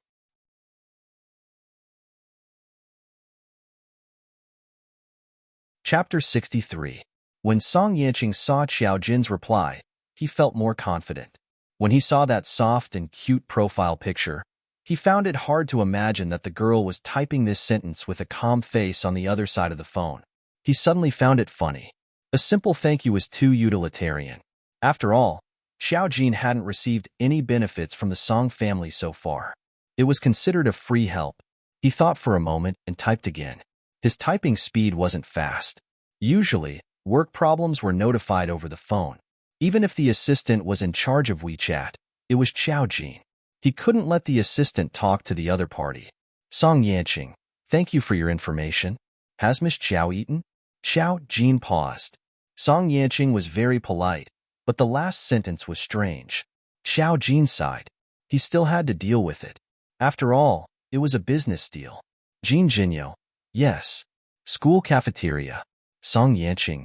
Chapter 63. When Song Yanqing saw Xiao Jin's reply, he felt more confident. When he saw that soft and cute profile picture, he found it hard to imagine that the girl was typing this sentence with a calm face on the other side of the phone. He suddenly found it funny. A simple thank you was too utilitarian. After all, Xiao Jin hadn't received any benefits from the Song family so far. It was considered a free help. He thought for a moment and typed again. His typing speed wasn't fast. Usually, work problems were notified over the phone. Even if the assistant was in charge of WeChat, it was Xiao Jin. He couldn't let the assistant talk to the other party. Song Yanqing, thank you for your information. Has Miss Xiao eaten? Xiao Jin paused. Song Yanqing was very polite, but the last sentence was strange. Xiao Jin sighed. He still had to deal with it. After all, it was a business deal. Jin Jinyo, yes. School cafeteria. Song Yanqing,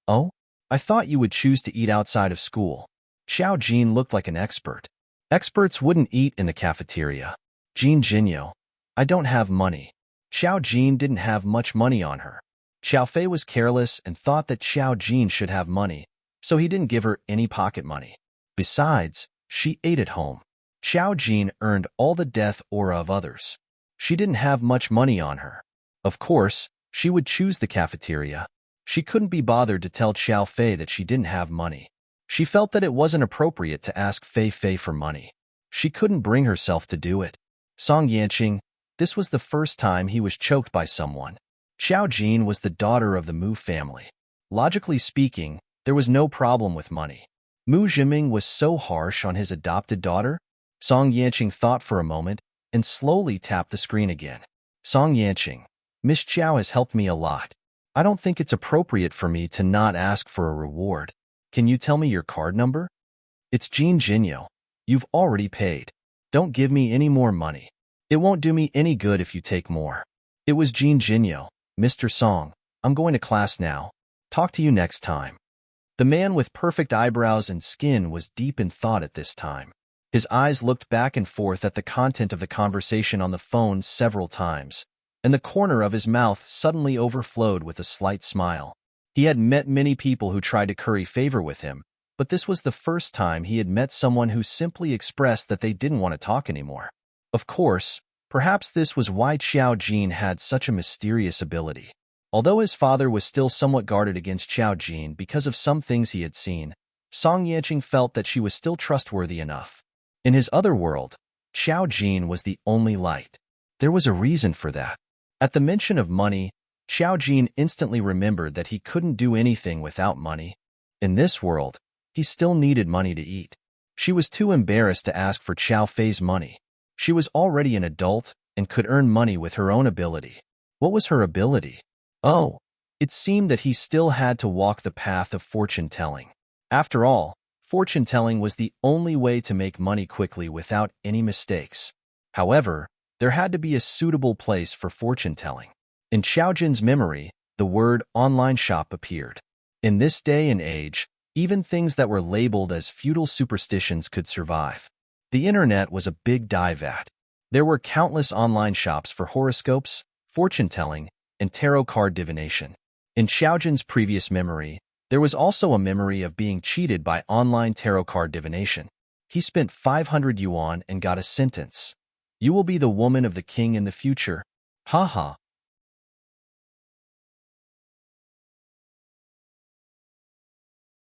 oh? I thought you would choose to eat outside of school. Xiao Jin looked like an expert. Experts wouldn't eat in the cafeteria. Jin Jinyo, I don't have money. Xiao Jin didn't have much money on her. Xiao Fei was careless and thought that Xiao Jin should have money, so he didn't give her any pocket money. Besides, she ate at home. Xiao Jin earned all the death aura of others. She didn't have much money on her. Of course, she would choose the cafeteria. She couldn't be bothered to tell Xiao Fei that she didn't have money. She felt that it wasn't appropriate to ask Fei Fei for money. She couldn't bring herself to do it. Song Yanqing, this was the first time he was choked by someone. Xiao Jin was the daughter of the Mu family. Logically speaking, there was no problem with money. Mu Zhiming was so harsh on his adopted daughter? Song Yanqing thought for a moment and slowly tapped the screen again. Song Yanqing, Miss Xiao has helped me a lot. I don't think it's appropriate for me to not ask for a reward. Can you tell me your card number? It's Jin Jinyo. You've already paid. Don't give me any more money. It won't do me any good if you take more. It was Jin Jinyo. Mr. Song, I'm going to class now. Talk to you next time. The man with perfect eyebrows and skin was deep in thought at this time. His eyes looked back and forth at the content of the conversation on the phone several times, and the corner of his mouth suddenly overflowed with a slight smile. He had met many people who tried to curry favor with him, but this was the first time he had met someone who simply expressed that they didn't want to talk anymore. Of course, perhaps this was why Xiao Jin had such a mysterious ability. Although his father was still somewhat guarded against Xiao Jin because of some things he had seen, Song Yanqing felt that she was still trustworthy enough. In his other world, Xiao Jin was the only light. There was a reason for that. At the mention of money, Xiao Jin instantly remembered that he couldn't do anything without money. In this world, he still needed money to eat. She was too embarrassed to ask for Xiao Fei's money. She was already an adult and could earn money with her own ability. What was her ability? Oh, it seemed that he still had to walk the path of fortune-telling. After all, fortune-telling was the only way to make money quickly without any mistakes. However, there had to be a suitable place for fortune-telling. In Xiao Jin's memory, the word online shop appeared. In this day and age, even things that were labeled as feudal superstitions could survive. The internet was a big die-vat. There were countless online shops for horoscopes, fortune-telling, and tarot card divination. In Xiao Jin's previous memory, there was also a memory of being cheated by online tarot card divination. He spent 500 yuan and got a sentence. You will be the woman of the king in the future. Haha.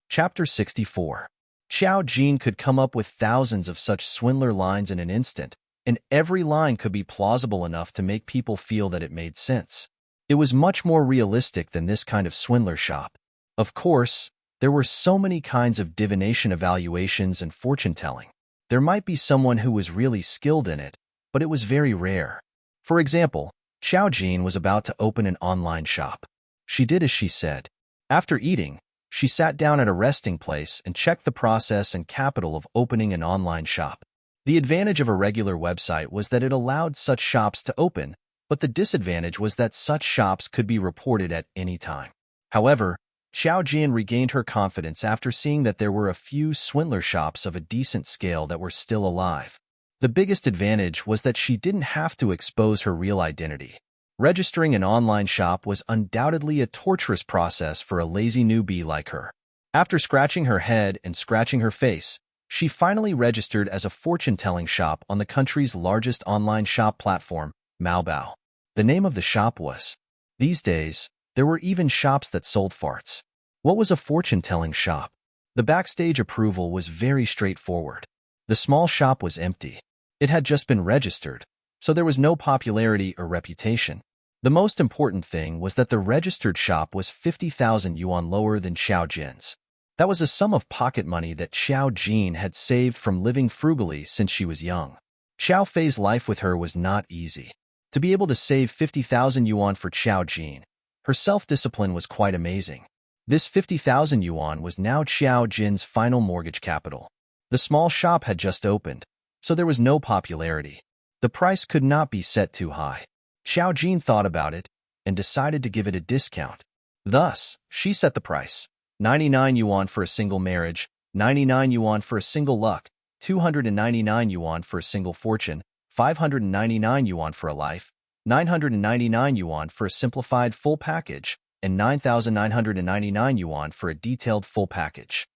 Chapter 64. Xiao Jin could come up with thousands of such swindler lines in an instant, and every line could be plausible enough to make people feel that it made sense. It was much more realistic than this kind of swindler shop. Of course, there were so many kinds of divination evaluations and fortune-telling. There might be someone who was really skilled in it, but it was very rare. For example, Xiao Jin was about to open an online shop. She did as she said. After eating, she sat down at a resting place and checked the process and capital of opening an online shop. The advantage of a regular website was that it allowed such shops to open, but the disadvantage was that such shops could be reported at any time. However, Xiao Jian regained her confidence after seeing that there were a few swindler shops of a decent scale that were still alive. The biggest advantage was that she didn't have to expose her real identity. Registering an online shop was undoubtedly a torturous process for a lazy newbie like her. After scratching her head and scratching her face, she finally registered as a fortune-telling shop on the country's largest online shop platform, Maobao. The name of the shop was. These days, there were even shops that sold farts. What was a fortune-telling shop? The backstage approval was very straightforward. The small shop was empty. It had just been registered, so there was no popularity or reputation. The most important thing was that the registered shop was 50,000 yuan lower than Xiao Jin's. That was a sum of pocket money that Xiao Jin had saved from living frugally since she was young. Xiao Fei's life with her was not easy. To be able to save 50,000 yuan for Xiao Jin, her self-discipline was quite amazing. This 50,000 yuan was now Xiao Jin's final mortgage capital. The small shop had just opened, so there was no popularity. The price could not be set too high. Xiao Jin thought about it and decided to give it a discount. Thus, she set the price. 99 yuan for a single marriage, 99 yuan for a single luck, 299 yuan for a single fortune, 599 yuan for a life, 999 yuan for a simplified full package, and 9,999 yuan for a detailed full package.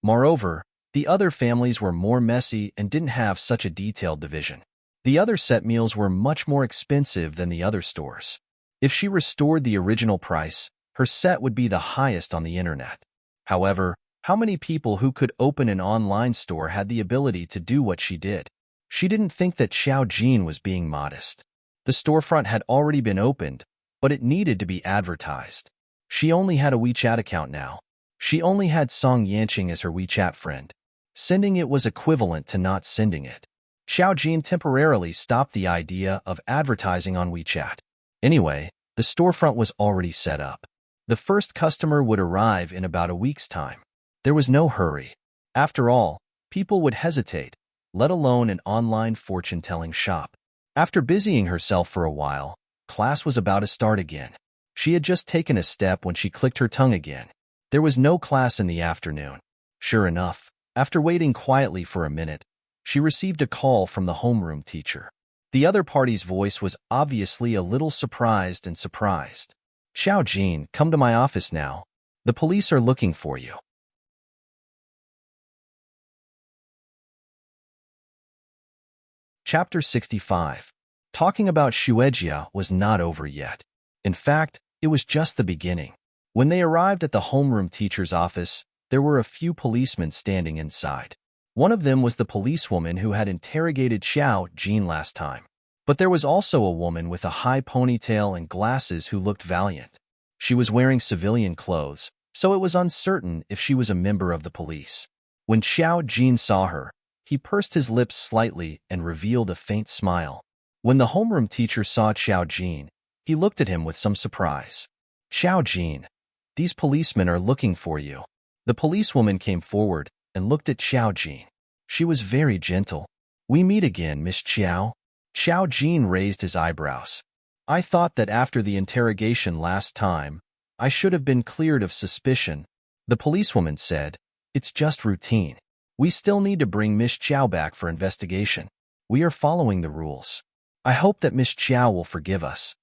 Moreover, the other families were more messy and didn't have such a detailed division. The other set meals were much more expensive than the other stores. If she restored the original price, her set would be the highest on the internet. However, how many people who could open an online store had the ability to do what she did? She didn't think that Xiao Jin was being modest. The storefront had already been opened, but it needed to be advertised. She only had a WeChat account now. She only had Song Yanqing as her WeChat friend. Sending it was equivalent to not sending it. Xiao Jin temporarily stopped the idea of advertising on WeChat. Anyway, the storefront was already set up. The first customer would arrive in about a week's time. There was no hurry. After all, people would hesitate, let alone an online fortune-telling shop. After busying herself for a while, class was about to start again. She had just taken a step when she clicked her tongue again. There was no class in the afternoon. Sure enough, after waiting quietly for a minute, she received a call from the homeroom teacher. The other party's voice was obviously a little surprised and surprised. Xiao Jin, come to my office now. The police are looking for you. Chapter 65. Talking about Xuejia was not over yet. In fact, it was just the beginning. When they arrived at the homeroom teacher's office, there were a few policemen standing inside. One of them was the policewoman who had interrogated Xiao Jin last time. But there was also a woman with a high ponytail and glasses who looked valiant. She was wearing civilian clothes, so it was uncertain if she was a member of the police. When Xiao Jin saw her, he pursed his lips slightly and revealed a faint smile. When the homeroom teacher saw Xiao Jin, he looked at him with some surprise. Xiao Jin, these policemen are looking for you. The policewoman came forward and looked at Xiao Jin. She was very gentle. We meet again, Miss Xiao. Xiao Jin raised his eyebrows. I thought that after the interrogation last time, I should have been cleared of suspicion. The policewoman said, it's just routine. We still need to bring Miss Xiao back for investigation. We are following the rules. I hope that Miss Xiao will forgive us.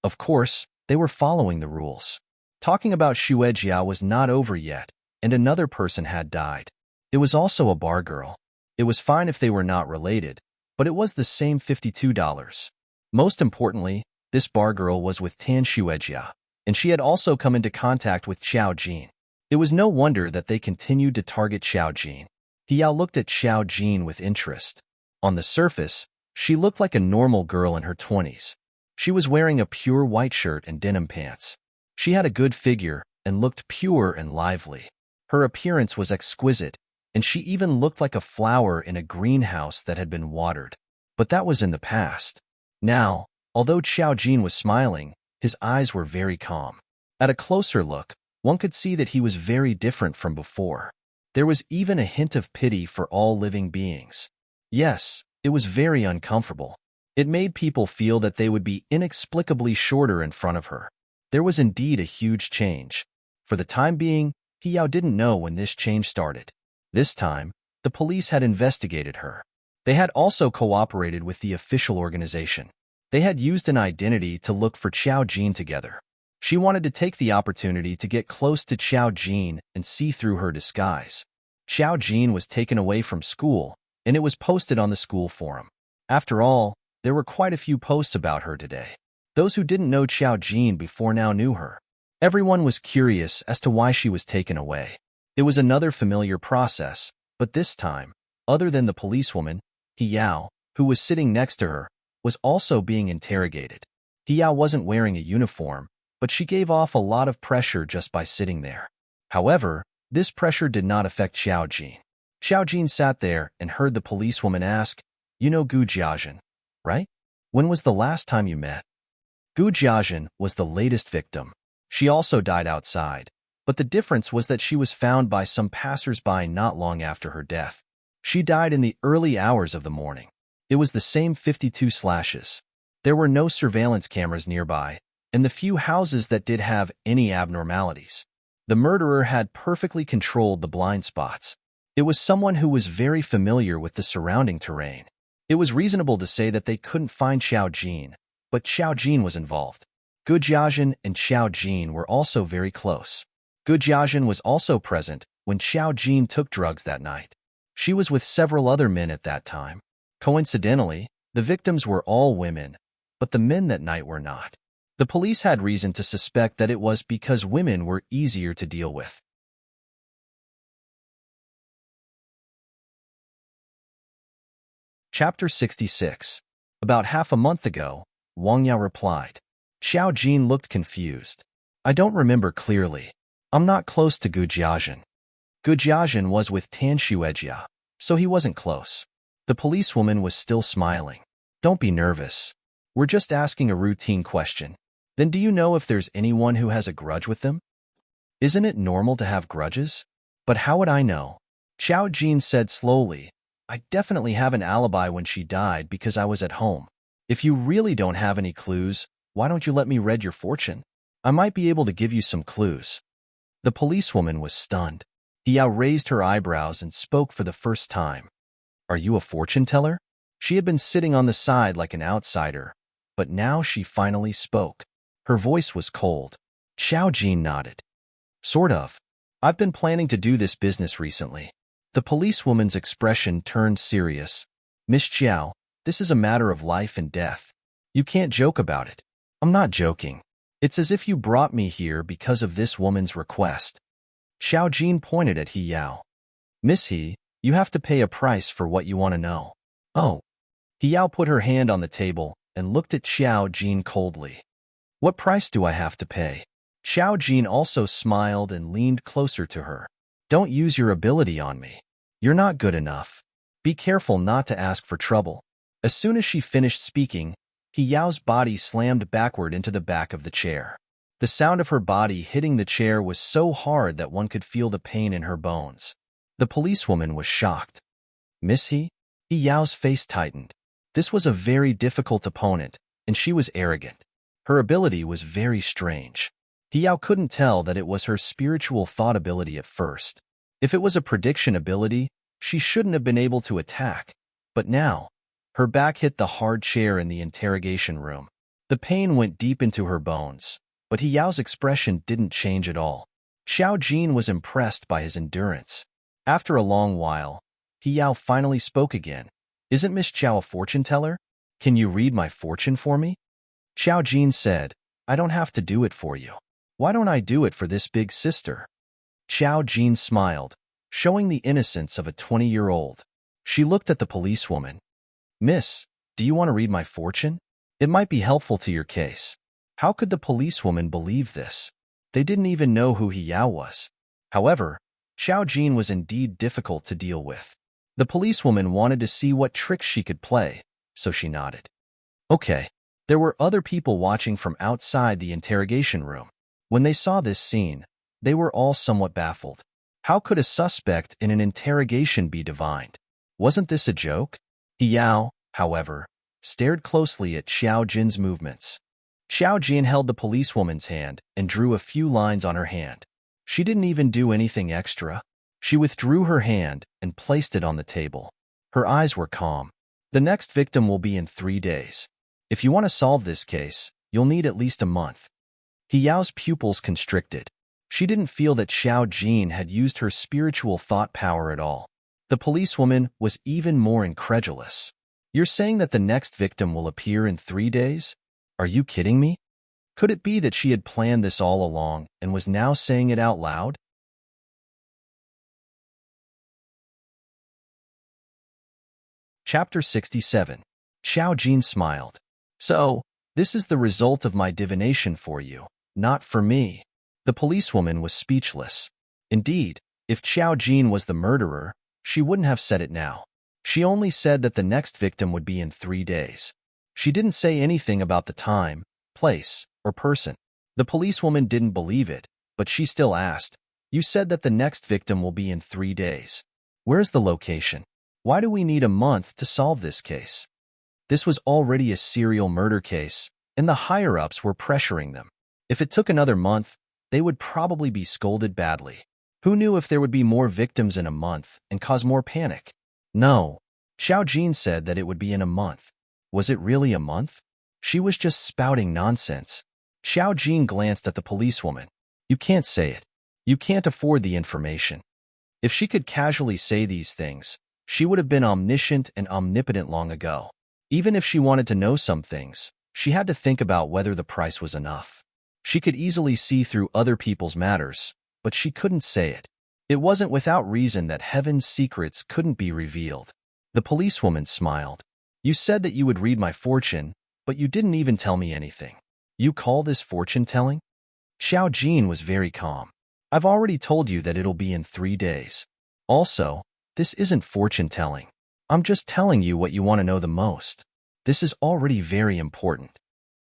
Of course, they were following the rules. Talking about Xuejia was not over yet, and another person had died. It was also a bar girl. It was fine if they were not related, but it was the same $52. Most importantly, this bar girl was with Tan Xuejia, and she had also come into contact with Xiao Jin. It was no wonder that they continued to target Xiao Jin. He looked at Xiao Jin with interest. On the surface, she looked like a normal girl in her 20s. She was wearing a pure white shirt and denim pants. She had a good figure and looked pure and lively. Her appearance was exquisite, and she even looked like a flower in a greenhouse that had been watered. But that was in the past. Now, although Xiao Jin was smiling, his eyes were very calm. At a closer look, one could see that he was very different from before. There was even a hint of pity for all living beings. Yes, it was very uncomfortable. It made people feel that they would be inexplicably shorter in front of her. There was indeed a huge change. For the time being, Yao didn't know when this change started. This time, the police had investigated her. They had also cooperated with the official organization. They had used an identity to look for Xiao Jin together. She wanted to take the opportunity to get close to Xiao Jin and see through her disguise. Xiao Jin was taken away from school, and it was posted on the school forum. After all, there were quite a few posts about her today. Those who didn't know Xiao Jin before now knew her. Everyone was curious as to why she was taken away. It was another familiar process, but this time, other than the policewoman, Yao, who was sitting next to her, was also being interrogated. Yao wasn't wearing a uniform, but she gave off a lot of pressure just by sitting there. However, this pressure did not affect Xiao Jin. Xiao Jin sat there and heard the policewoman ask, "You know Gu Jiajin, right? When was the last time you met?" Gu Jiajin was the latest victim. She also died outside, but the difference was that she was found by some passers-by not long after her death. She died in the early hours of the morning. It was the same 52 slashes. There were no surveillance cameras nearby, and the few houses that did have any abnormalities. The murderer had perfectly controlled the blind spots. It was someone who was very familiar with the surrounding terrain. It was reasonable to say that they couldn't find Xiao Jin, but Xiao Jin was involved. Gu Jiajin and Xiao Jin were also very close. Gu Jiajin was also present when Xiao Jin took drugs that night. She was with several other men at that time. Coincidentally, the victims were all women, but the men that night were not. The police had reason to suspect that it was because women were easier to deal with. Chapter 66. About half a month ago, Wang Yao replied. Xiao Jin looked confused. I don't remember clearly. I'm not close to Gu Jiajin. Gu Jiajin was with Tan Shuejia, so he wasn't close. The policewoman was still smiling. Don't be nervous. We're just asking a routine question. Then do you know if there's anyone who has a grudge with them? Isn't it normal to have grudges? But how would I know? Xiao Jin said slowly. I definitely have an alibi when she died because I was at home. If you really don't have any clues, why don't you let me read your fortune? I might be able to give you some clues. The policewoman was stunned. Yao raised her eyebrows and spoke for the first time. Are you a fortune teller? She had been sitting on the side like an outsider, but now she finally spoke. Her voice was cold. Xiao Jin nodded. Sort of. I've been planning to do this business recently. The policewoman's expression turned serious. Miss Xiao, this is a matter of life and death. You can't joke about it. I'm not joking. It's as if you brought me here because of this woman's request. Xiao Jin pointed at Yao. Miss He, you have to pay a price for what you want to know. Oh. Yao put her hand on the table and looked at Xiao Jin coldly. What price do I have to pay? Xiao Jin also smiled and leaned closer to her. Don't use your ability on me. You're not good enough. Be careful not to ask for trouble. As soon as she finished speaking, Yao's body slammed backward into the back of the chair. The sound of her body hitting the chair was so hard that one could feel the pain in her bones. The policewoman was shocked. Miss He? Yao's face tightened. This was a very difficult opponent, and she was arrogant. Her ability was very strange. Yao couldn't tell that it was her spiritual thought ability at first. If it was a prediction ability, she shouldn't have been able to attack. But now, her back hit the hard chair in the interrogation room. The pain went deep into her bones, but Yao's expression didn't change at all. Xiao Jin was impressed by his endurance. After a long while, Yao finally spoke again. Isn't Miss Xiao a fortune teller? Can you read my fortune for me? Xiao Jin said, I don't have to do it for you. Why don't I do it for this big sister? Xiao Jin smiled, showing the innocence of a 20-year-old. She looked at the policewoman. Miss, do you want to read my fortune? It might be helpful to your case. How could the policewoman believe this? They didn't even know who Yao was. However, Xiao Jin was indeed difficult to deal with. The policewoman wanted to see what tricks she could play, so she nodded. Okay. There were other people watching from outside the interrogation room. When they saw this scene, they were all somewhat baffled. How could a suspect in an interrogation be divined? Wasn't this a joke? Yao, however, stared closely at Xiao Jin's movements. Xiao Jin held the policewoman's hand and drew a few lines on her hand. She didn't even do anything extra. She withdrew her hand and placed it on the table. Her eyes were calm. The next victim will be in 3 days. If you want to solve this case, you'll need at least a month. Yao's pupils constricted. She didn't feel that Xiao Jin had used her spiritual thought power at all. The policewoman was even more incredulous. You're saying that the next victim will appear in 3 days? Are you kidding me? Could it be that she had planned this all along and was now saying it out loud? Chapter 67. Xiao Jin smiled. So, this is the result of my divination for you, not for me. The policewoman was speechless. Indeed, if Xiao Jin was the murderer, she wouldn't have said it now. She only said that the next victim would be in 3 days. She didn't say anything about the time, place, or person. The policewoman didn't believe it, but she still asked, "You said that the next victim will be in 3 days. Where's the location? Why do we need a month to solve this case?" This was already a serial murder case, and the higher-ups were pressuring them. If it took another month, they would probably be scolded badly. Who knew if there would be more victims in a month and cause more panic? No. Xiao Jin said that it would be in a month. Was it really a month? She was just spouting nonsense. Xiao Jin glanced at the policewoman. You can't say it. You can't afford the information. If she could casually say these things, she would have been omniscient and omnipotent long ago. Even if she wanted to know some things, she had to think about whether the price was enough. She could easily see through other people's matters, but she couldn't say it. It wasn't without reason that heaven's secrets couldn't be revealed. The policewoman smiled. You said that you would read my fortune, but you didn't even tell me anything. You call this fortune-telling? Xiao Jin was very calm. I've already told you that it'll be in 3 days. Also, this isn't fortune-telling. I'm just telling you what you want to know the most. This is already very important.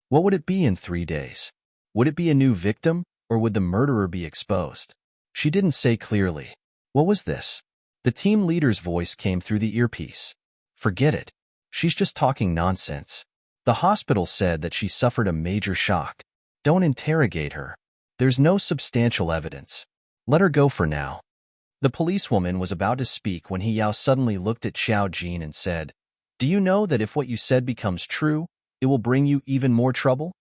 What would it be in 3 days? Would it be a new victim, or would the murderer be exposed? She didn't say clearly. What was this? The team leader's voice came through the earpiece. Forget it. She's just talking nonsense. The hospital said that she suffered a major shock. Don't interrogate her. There's no substantial evidence. Let her go for now. The policewoman was about to speak when Yao suddenly looked at Xiao Jin and said, Do you know that if what you said becomes true, it will bring you even more trouble?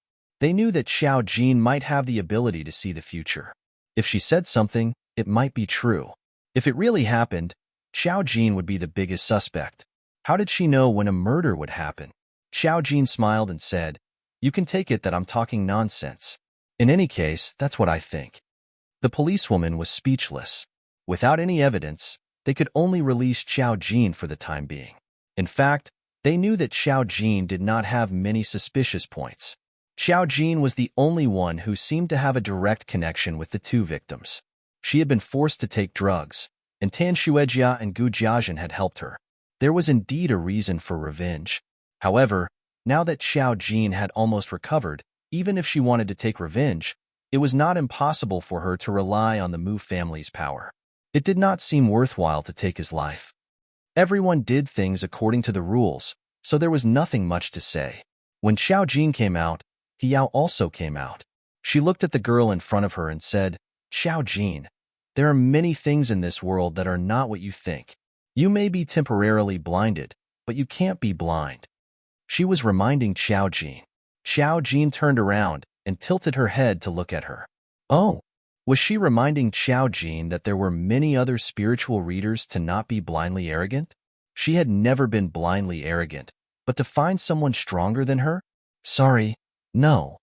They knew that Xiao Jin might have the ability to see the future. If she said something, it might be true. If it really happened, Xiao Jin would be the biggest suspect. How did she know when a murder would happen? Xiao Jin smiled and said, You can take it that I'm talking nonsense. In any case, that's what I think. The policewoman was speechless. Without any evidence, they could only release Xiao Jin for the time being. In fact, they knew that Xiao Jin did not have many suspicious points. Xiao Jin was the only one who seemed to have a direct connection with the 2 victims. She had been forced to take drugs, and Tan Xuejia and Gu Jiajin had helped her. There was indeed a reason for revenge. However, now that Xiao Jin had almost recovered, even if she wanted to take revenge, it was not impossible for her to rely on the Mu family's power. It did not seem worthwhile to take his life. Everyone did things according to the rules, so there was nothing much to say. When Xiao Jin came out, Yao also came out. She looked at the girl in front of her and said, Xiao Jin, there are many things in this world that are not what you think. You may be temporarily blinded, but you can't be blind. She was reminding Xiao Jin. Xiao Jin turned around and tilted her head to look at her. Oh, was she reminding Xiao Jin that there were many other spiritual readers to not be blindly arrogant? She had never been blindly arrogant, but to find someone stronger than her? Sorry, no.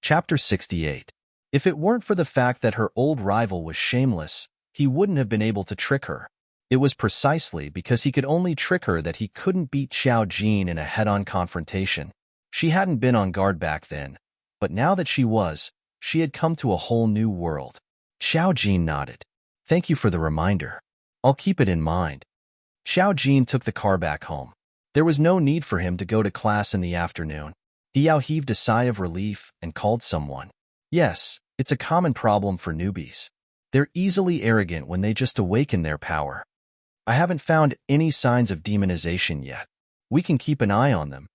Chapter 68. If it weren't for the fact that her old rival was shameless, he wouldn't have been able to trick her. It was precisely because he could only trick her that he couldn't beat Xiao Jin in a head-on confrontation. She hadn't been on guard back then, but now that she was, she had come to a whole new world. Xiao Jin nodded. Thank you for the reminder. I'll keep it in mind. Xiao Jin took the car back home. There was no need for him to go to class in the afternoon. Yao heaved a sigh of relief and called someone. Yes, it's a common problem for newbies. They're easily arrogant when they just awaken their power. I haven't found any signs of demonization yet. We can keep an eye on them.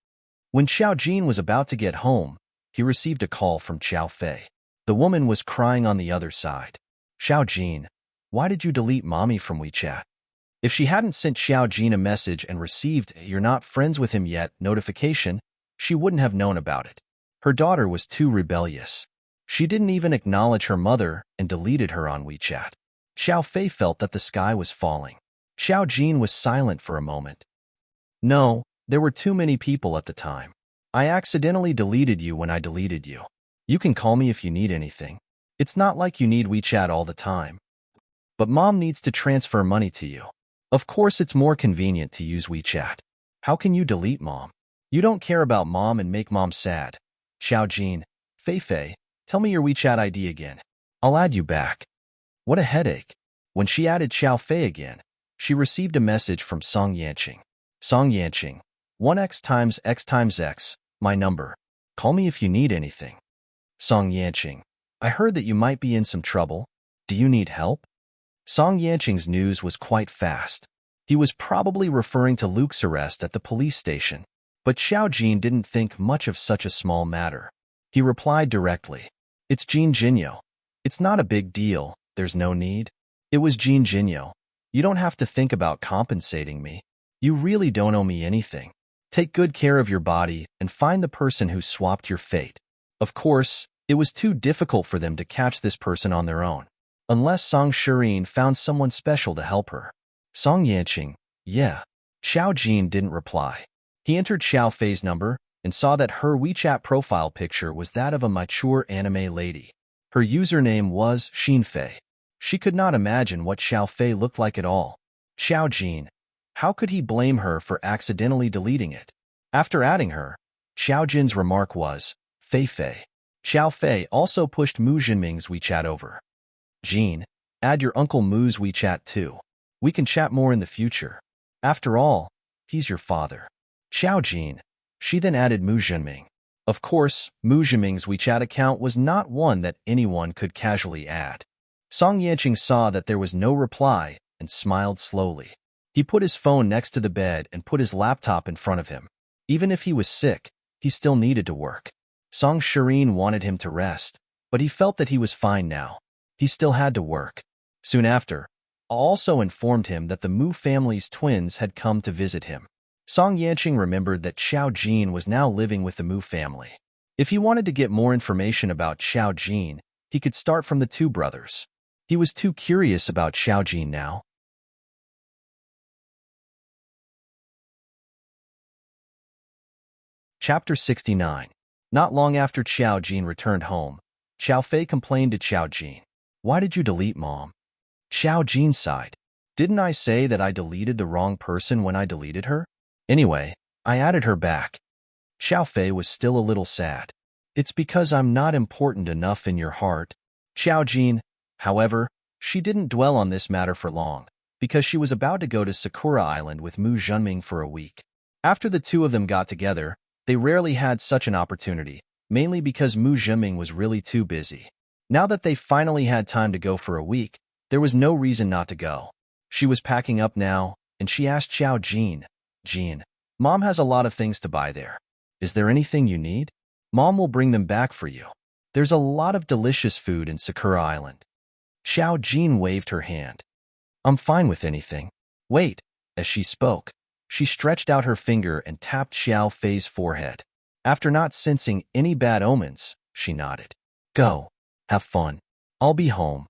When Xiao Jin was about to get home, he received a call from Xiao Fei. The woman was crying on the other side. Xiao Jin, why did you delete mommy from WeChat? If she hadn't sent Xiao Jin a message and received a "you're not friends with him yet" notification, she wouldn't have known about it. Her daughter was too rebellious. She didn't even acknowledge her mother and deleted her on WeChat. Xiao Fei felt that the sky was falling. Xiao Jin was silent for a moment. No, there were too many people at the time. I accidentally deleted you when I deleted you. You can call me if you need anything. It's not like you need WeChat all the time. But mom needs to transfer money to you. Of course it's more convenient to use WeChat. How can you delete mom? You don't care about mom and make mom sad. Xiao Jin, Fei, tell me your WeChat ID again. I'll add you back. What a headache. When she added Xiao Fei again, she received a message from Song Yanqing. Song Yanqing, 1x times x times x, my number. Call me if you need anything. Song Yanqing, I heard that you might be in some trouble. Do you need help? Song Yanqing's news was quite fast. He was probably referring to Luke's arrest at the police station. But Xiao Jin didn't think much of such a small matter. He replied directly, It's Jin Jinyo. It's not a big deal, there's no need. It was Jin Jinyo. You don't have to think about compensating me. You really don't owe me anything. Take good care of your body and find the person who swapped your fate. Of course, it was too difficult for them to catch this person on their own, unless Song Shirin found someone special to help her. Song Yanqing, yeah. Xiao Jin didn't reply. He entered Xiao Fei's number and saw that her WeChat profile picture was that of a mature anime lady. Her username was Xinfei. She could not imagine what Xiao Fei looked like at all. Xiao Jin, how could he blame her for accidentally deleting it? After adding her, Xiao Jin's remark was, Fei. Xiao Fei also pushed Mu Jinming's WeChat over. Jin, add your Uncle Mu's WeChat too. We can chat more in the future. After all, he's your father. Xiao Jin. She then added Mu Jinming. Of course, Mu Jinming's WeChat account was not one that anyone could casually add. Song Yanqing saw that there was no reply and smiled slowly. He put his phone next to the bed and put his laptop in front of him. Even if he was sick, he still needed to work. Song Shirin wanted him to rest, but he felt that he was fine now. He still had to work. Soon after, also informed him that the Mu family's twins had come to visit him. Song Yanqing remembered that Xiao Jin was now living with the Mu family. If he wanted to get more information about Xiao Jin, he could start from the two brothers. He was too curious about Xiao Jin now. Chapter 69. Not long after Xiao Jin returned home, Xiao Fei complained to Xiao Jin. Why did you delete mom? Xiao Jin sighed. Didn't I say that I deleted the wrong person when I deleted her? Anyway, I added her back. Xiao Fei was still a little sad. It's because I'm not important enough in your heart. Xiao Jin, however, she didn't dwell on this matter for long, because she was about to go to Sakura Island with Mu Jinming for a week. After the two of them got together, they rarely had such an opportunity, mainly because Mu Jinming was really too busy. Now that they finally had time to go for a week, there was no reason not to go. She was packing up now, and she asked Xiao Jin, Jin, Mom has a lot of things to buy there. Is there anything you need? Mom will bring them back for you. There's a lot of delicious food in Sakura Island. Xiao Jin waved her hand. I'm fine with anything. Wait, as she spoke, she stretched out her finger and tapped Xiao Fei's forehead. After not sensing any bad omens, she nodded. Go. Have fun. I'll be home.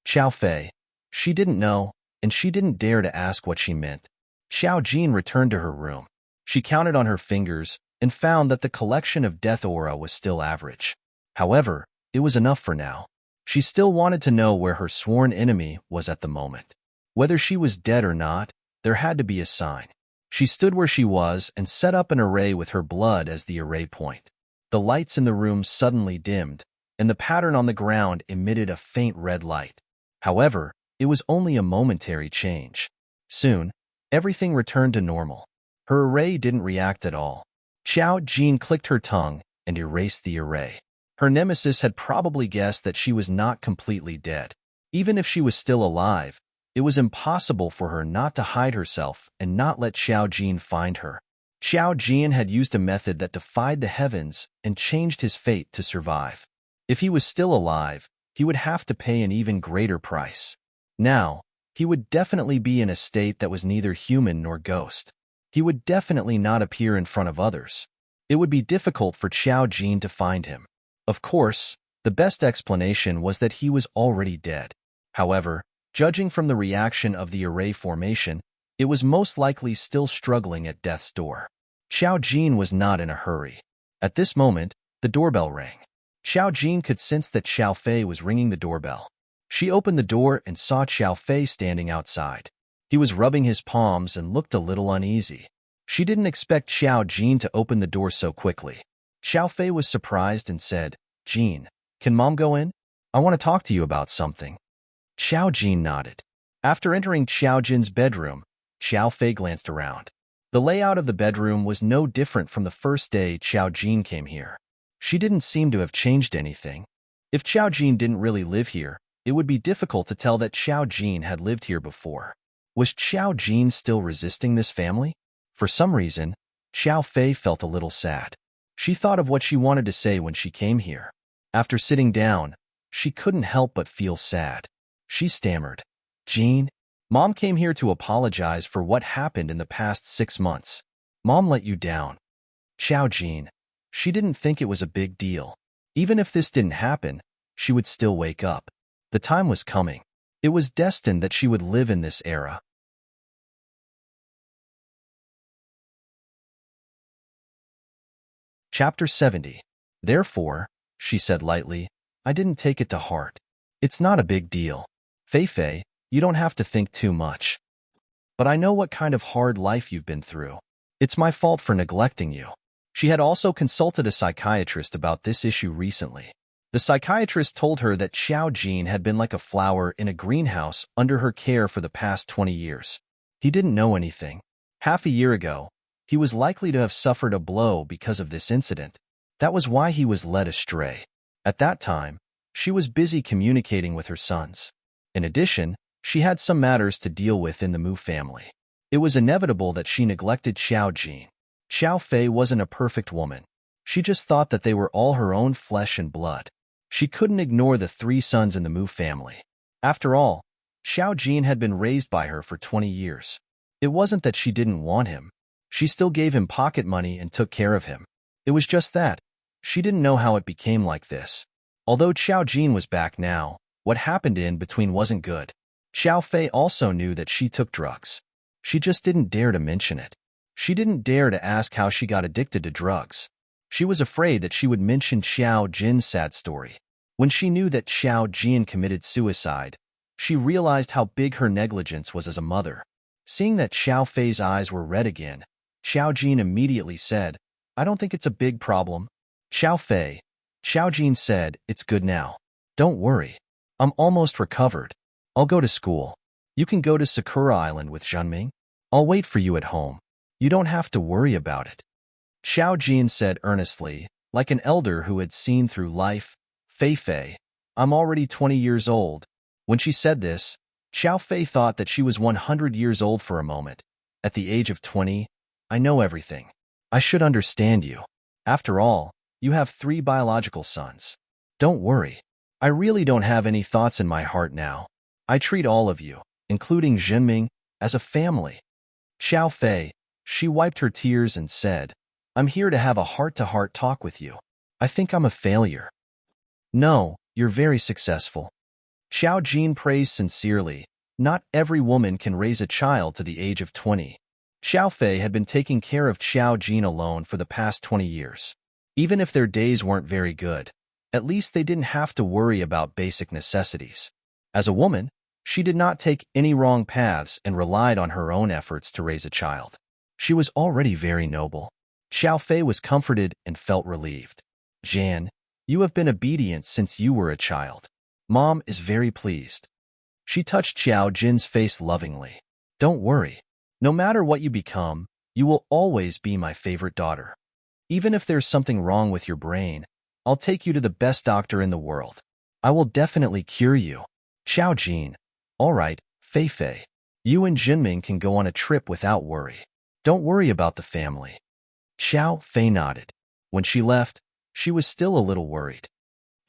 Xiao Fei. She didn't know, and she didn't dare to ask what she meant. Xiao Jin returned to her room. She counted on her fingers and found that the collection of death aura was still average. However, it was enough for now. She still wanted to know where her sworn enemy was at the moment. Whether she was dead or not, there had to be a sign. She stood where she was and set up an array with her blood as the array point. The lights in the room suddenly dimmed, and the pattern on the ground emitted a faint red light. However, it was only a momentary change. Soon, everything returned to normal. Her array didn't react at all. Xiao Jin clicked her tongue and erased the array. Her nemesis had probably guessed that she was not completely dead. Even if she was still alive, it was impossible for her not to hide herself and not let Xiao Jin find her. Xiao Jian had used a method that defied the heavens and changed his fate to survive. If he was still alive, he would have to pay an even greater price. Now, he would definitely be in a state that was neither human nor ghost. He would definitely not appear in front of others. It would be difficult for Xiao Jin to find him. Of course, the best explanation was that he was already dead. However, judging from the reaction of the array formation, it was most likely still struggling at death's door. Xiao Jin was not in a hurry. At this moment, the doorbell rang. Xiao Jin could sense that Xiao Fei was ringing the doorbell. She opened the door and saw Xiao Fei standing outside. He was rubbing his palms and looked a little uneasy. She didn't expect Xiao Jin to open the door so quickly. Xiao Fei was surprised and said, "Jin, can Mom go in? I want to talk to you about something." Xiao Jin nodded. After entering Xiao Jin's bedroom, Xiao Fei glanced around. The layout of the bedroom was no different from the first day Xiao Jin came here. She didn't seem to have changed anything. If Xiao Jin didn't really live here, it would be difficult to tell that Xiao Jin had lived here before. Was Xiao Jin still resisting this family? For some reason, Xiao Fei felt a little sad. She thought of what she wanted to say when she came here. After sitting down, she couldn't help but feel sad. She stammered, "Jin, Mom came here to apologize for what happened in the past 6 months. Mom let you down." Xiao Jin. She didn't think it was a big deal. Even if this didn't happen, she would still wake up. The time was coming. It was destined that she would live in this era. Chapter 70. Therefore, she said lightly, "I didn't take it to heart. It's not a big deal. Fei Fei, you don't have to think too much. But I know what kind of hard life you've been through. It's my fault for neglecting you." She had also consulted a psychiatrist about this issue recently. The psychiatrist told her that Xiao Jin had been like a flower in a greenhouse under her care for the past 20 years. He didn't know anything. Half a year ago, he was likely to have suffered a blow because of this incident. That was why he was led astray. At that time, she was busy communicating with her sons. In addition, she had some matters to deal with in the Mu family. It was inevitable that she neglected Xiao Jin. Xiao Fei wasn't a perfect woman. She just thought that they were all her own flesh and blood. She couldn't ignore the 3 sons in the Mu family. After all, Xiao Jin had been raised by her for 20 years. It wasn't that she didn't want him. She still gave him pocket money and took care of him. It was just that she didn't know how it became like this. Although Xiao Jin was back now, what happened in between wasn't good. Xiao Fei also knew that she took drugs. She just didn't dare to mention it. She didn't dare to ask how she got addicted to drugs. She was afraid that she would mention Xiao Jin's sad story. When she knew that Xiao Jin committed suicide, she realized how big her negligence was as a mother. Seeing that Xiao Fei's eyes were red again, Xiao Jin immediately said, "I don't think it's a big problem." "Xiao Fei," Xiao Jin said, "it's good now. Don't worry. I'm almost recovered. I'll go to school. You can go to Sakura Island with Zhenming. I'll wait for you at home. You don't have to worry about it." Xiao Jin said earnestly, like an elder who had seen through life, "Fei Fei, I'm already 20 years old." When she said this, Xiao Fei thought that she was 100 years old for a moment. At the age of 20, "I know everything. I should understand you. After all, you have 3 biological sons. Don't worry. I really don't have any thoughts in my heart now. I treat all of you, including Zhenming, as a family." Xiao Fei, she wiped her tears and said, "I'm here to have a heart-to-heart talk with you. I think I'm a failure." "No, you're very successful." Xiao Jin praised sincerely. Not every woman can raise a child to the age of 20. Xiao Fei had been taking care of Xiao Jin alone for the past 20 years. Even if their days weren't very good, at least they didn't have to worry about basic necessities. As a woman, she did not take any wrong paths and relied on her own efforts to raise a child. She was already very noble. Xiao Fei was comforted and felt relieved. "Jan, you have been obedient since you were a child. Mom is very pleased." She touched Xiao Jin's face lovingly. "Don't worry. No matter what you become, you will always be my favorite daughter. Even if there's something wrong with your brain, I'll take you to the best doctor in the world. I will definitely cure you." Xiao Jin, "All right, Fei Fei. You and Zhenming can go on a trip without worry. Don't worry about the family. Xiao Fei nodded. When she left, she was still a little worried.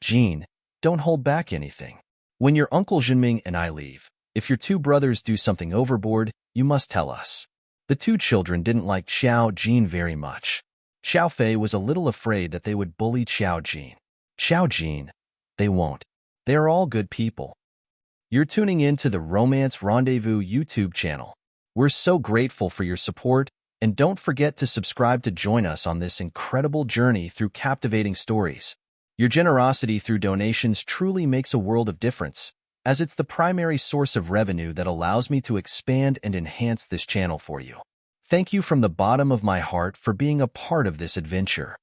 Jean, don't hold back anything. When your Uncle Jinming and I leave, if your two brothers do something overboard, you must tell us. The two children didn't like Xiao Jin very much. Xiao Fei was a little afraid that they would bully Xiao Jin. Xiao Jin, they won't. They are all good people. You're tuning in to the Romance Rendezvous YouTube channel. We're so grateful for your support, and don't forget to subscribe to join us on this incredible journey through captivating stories. Your generosity through donations truly makes a world of difference, as it's the primary source of revenue that allows me to expand and enhance this channel for you. Thank you from the bottom of my heart for being a part of this adventure.